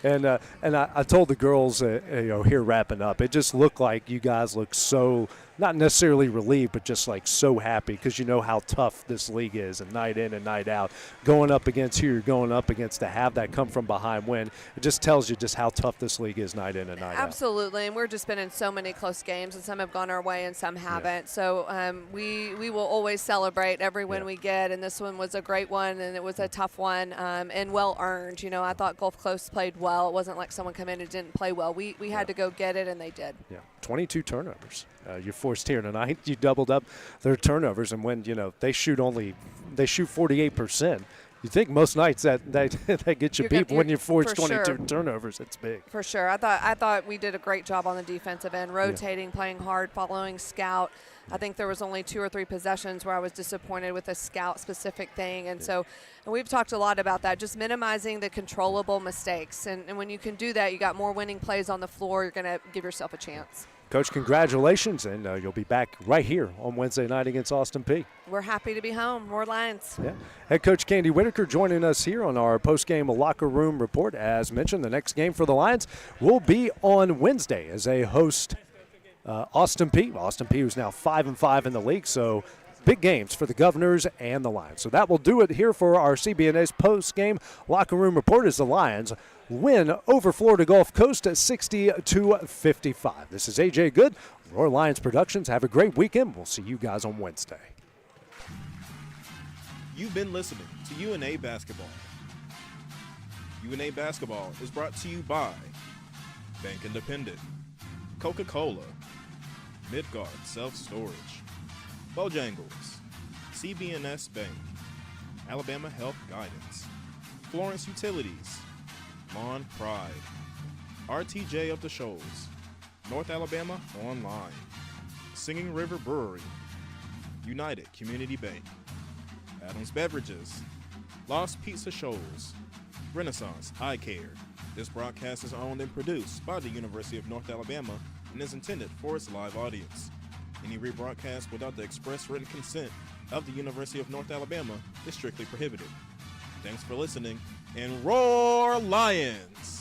S3: And I told the girls, here wrapping up, it just looked like you guys look so, not necessarily relieved, but just like so happy because you know how tough this league is, and night in and night out, going up against who you're going up against, to have that come from behind win, it just tells you just how tough this league is night in and night out.
S9: Absolutely, and we've just been in so many close games, and some have gone our way and some haven't. So we will always celebrate every win we get, and this one was a great one, and it was a tough one, and well earned. You know, I thought Gulf Coast played well. It wasn't like someone come in and didn't play well. We had to go get it, and they did.
S3: Yeah, 22 turnovers. You forced here tonight. You doubled up their turnovers, and when they shoot 48%. You think most nights that gets you beat, when you force 22 turnovers, it's big.
S9: For sure. I thought we did a great job on the defensive end, rotating, playing hard, following scout. I think there was only 2 or 3 possessions where I was disappointed with a scout-specific thing. And so we've talked a lot about that, just minimizing the controllable mistakes. And when you can do that, you got more winning plays on the floor, you're going to give yourself a chance.
S3: Coach, congratulations, and you'll be back right here on Wednesday night against Austin Peay.
S9: We're happy to be home. More Lions.
S3: Yeah. Head coach Candy Whitaker joining us here on our post-game locker room report. As mentioned, the next game for the Lions will be on Wednesday as they host Austin Peay. Austin Peay, who's now 5-5 in the league, so big games for the Governors and the Lions. So that will do it here for our CBNS post-game locker room report as the Lions win over Florida Gulf Coast at 60-55. This is AJ Good, Roar Lions Productions. Have a great weekend. We'll see you guys on Wednesday.
S10: You've been listening to UNA Basketball. UNA Basketball is brought to you by Bank Independent, Coca-Cola, Midgard Self-Storage, Bojangles, CBNS Bank, Alabama Health Guidance, Florence Utilities, Lawn Pride, RTJ of the Shoals, North Alabama Online, Singing River Brewery, United Community Bank, Adams Beverages, Lost Pizza Shoals, Renaissance Eye Care. This broadcast is owned and produced by the University of North Alabama and is intended for its live audience. Any rebroadcast without the express written consent of the University of North Alabama is strictly prohibited. Thanks for listening, and Roar Lions!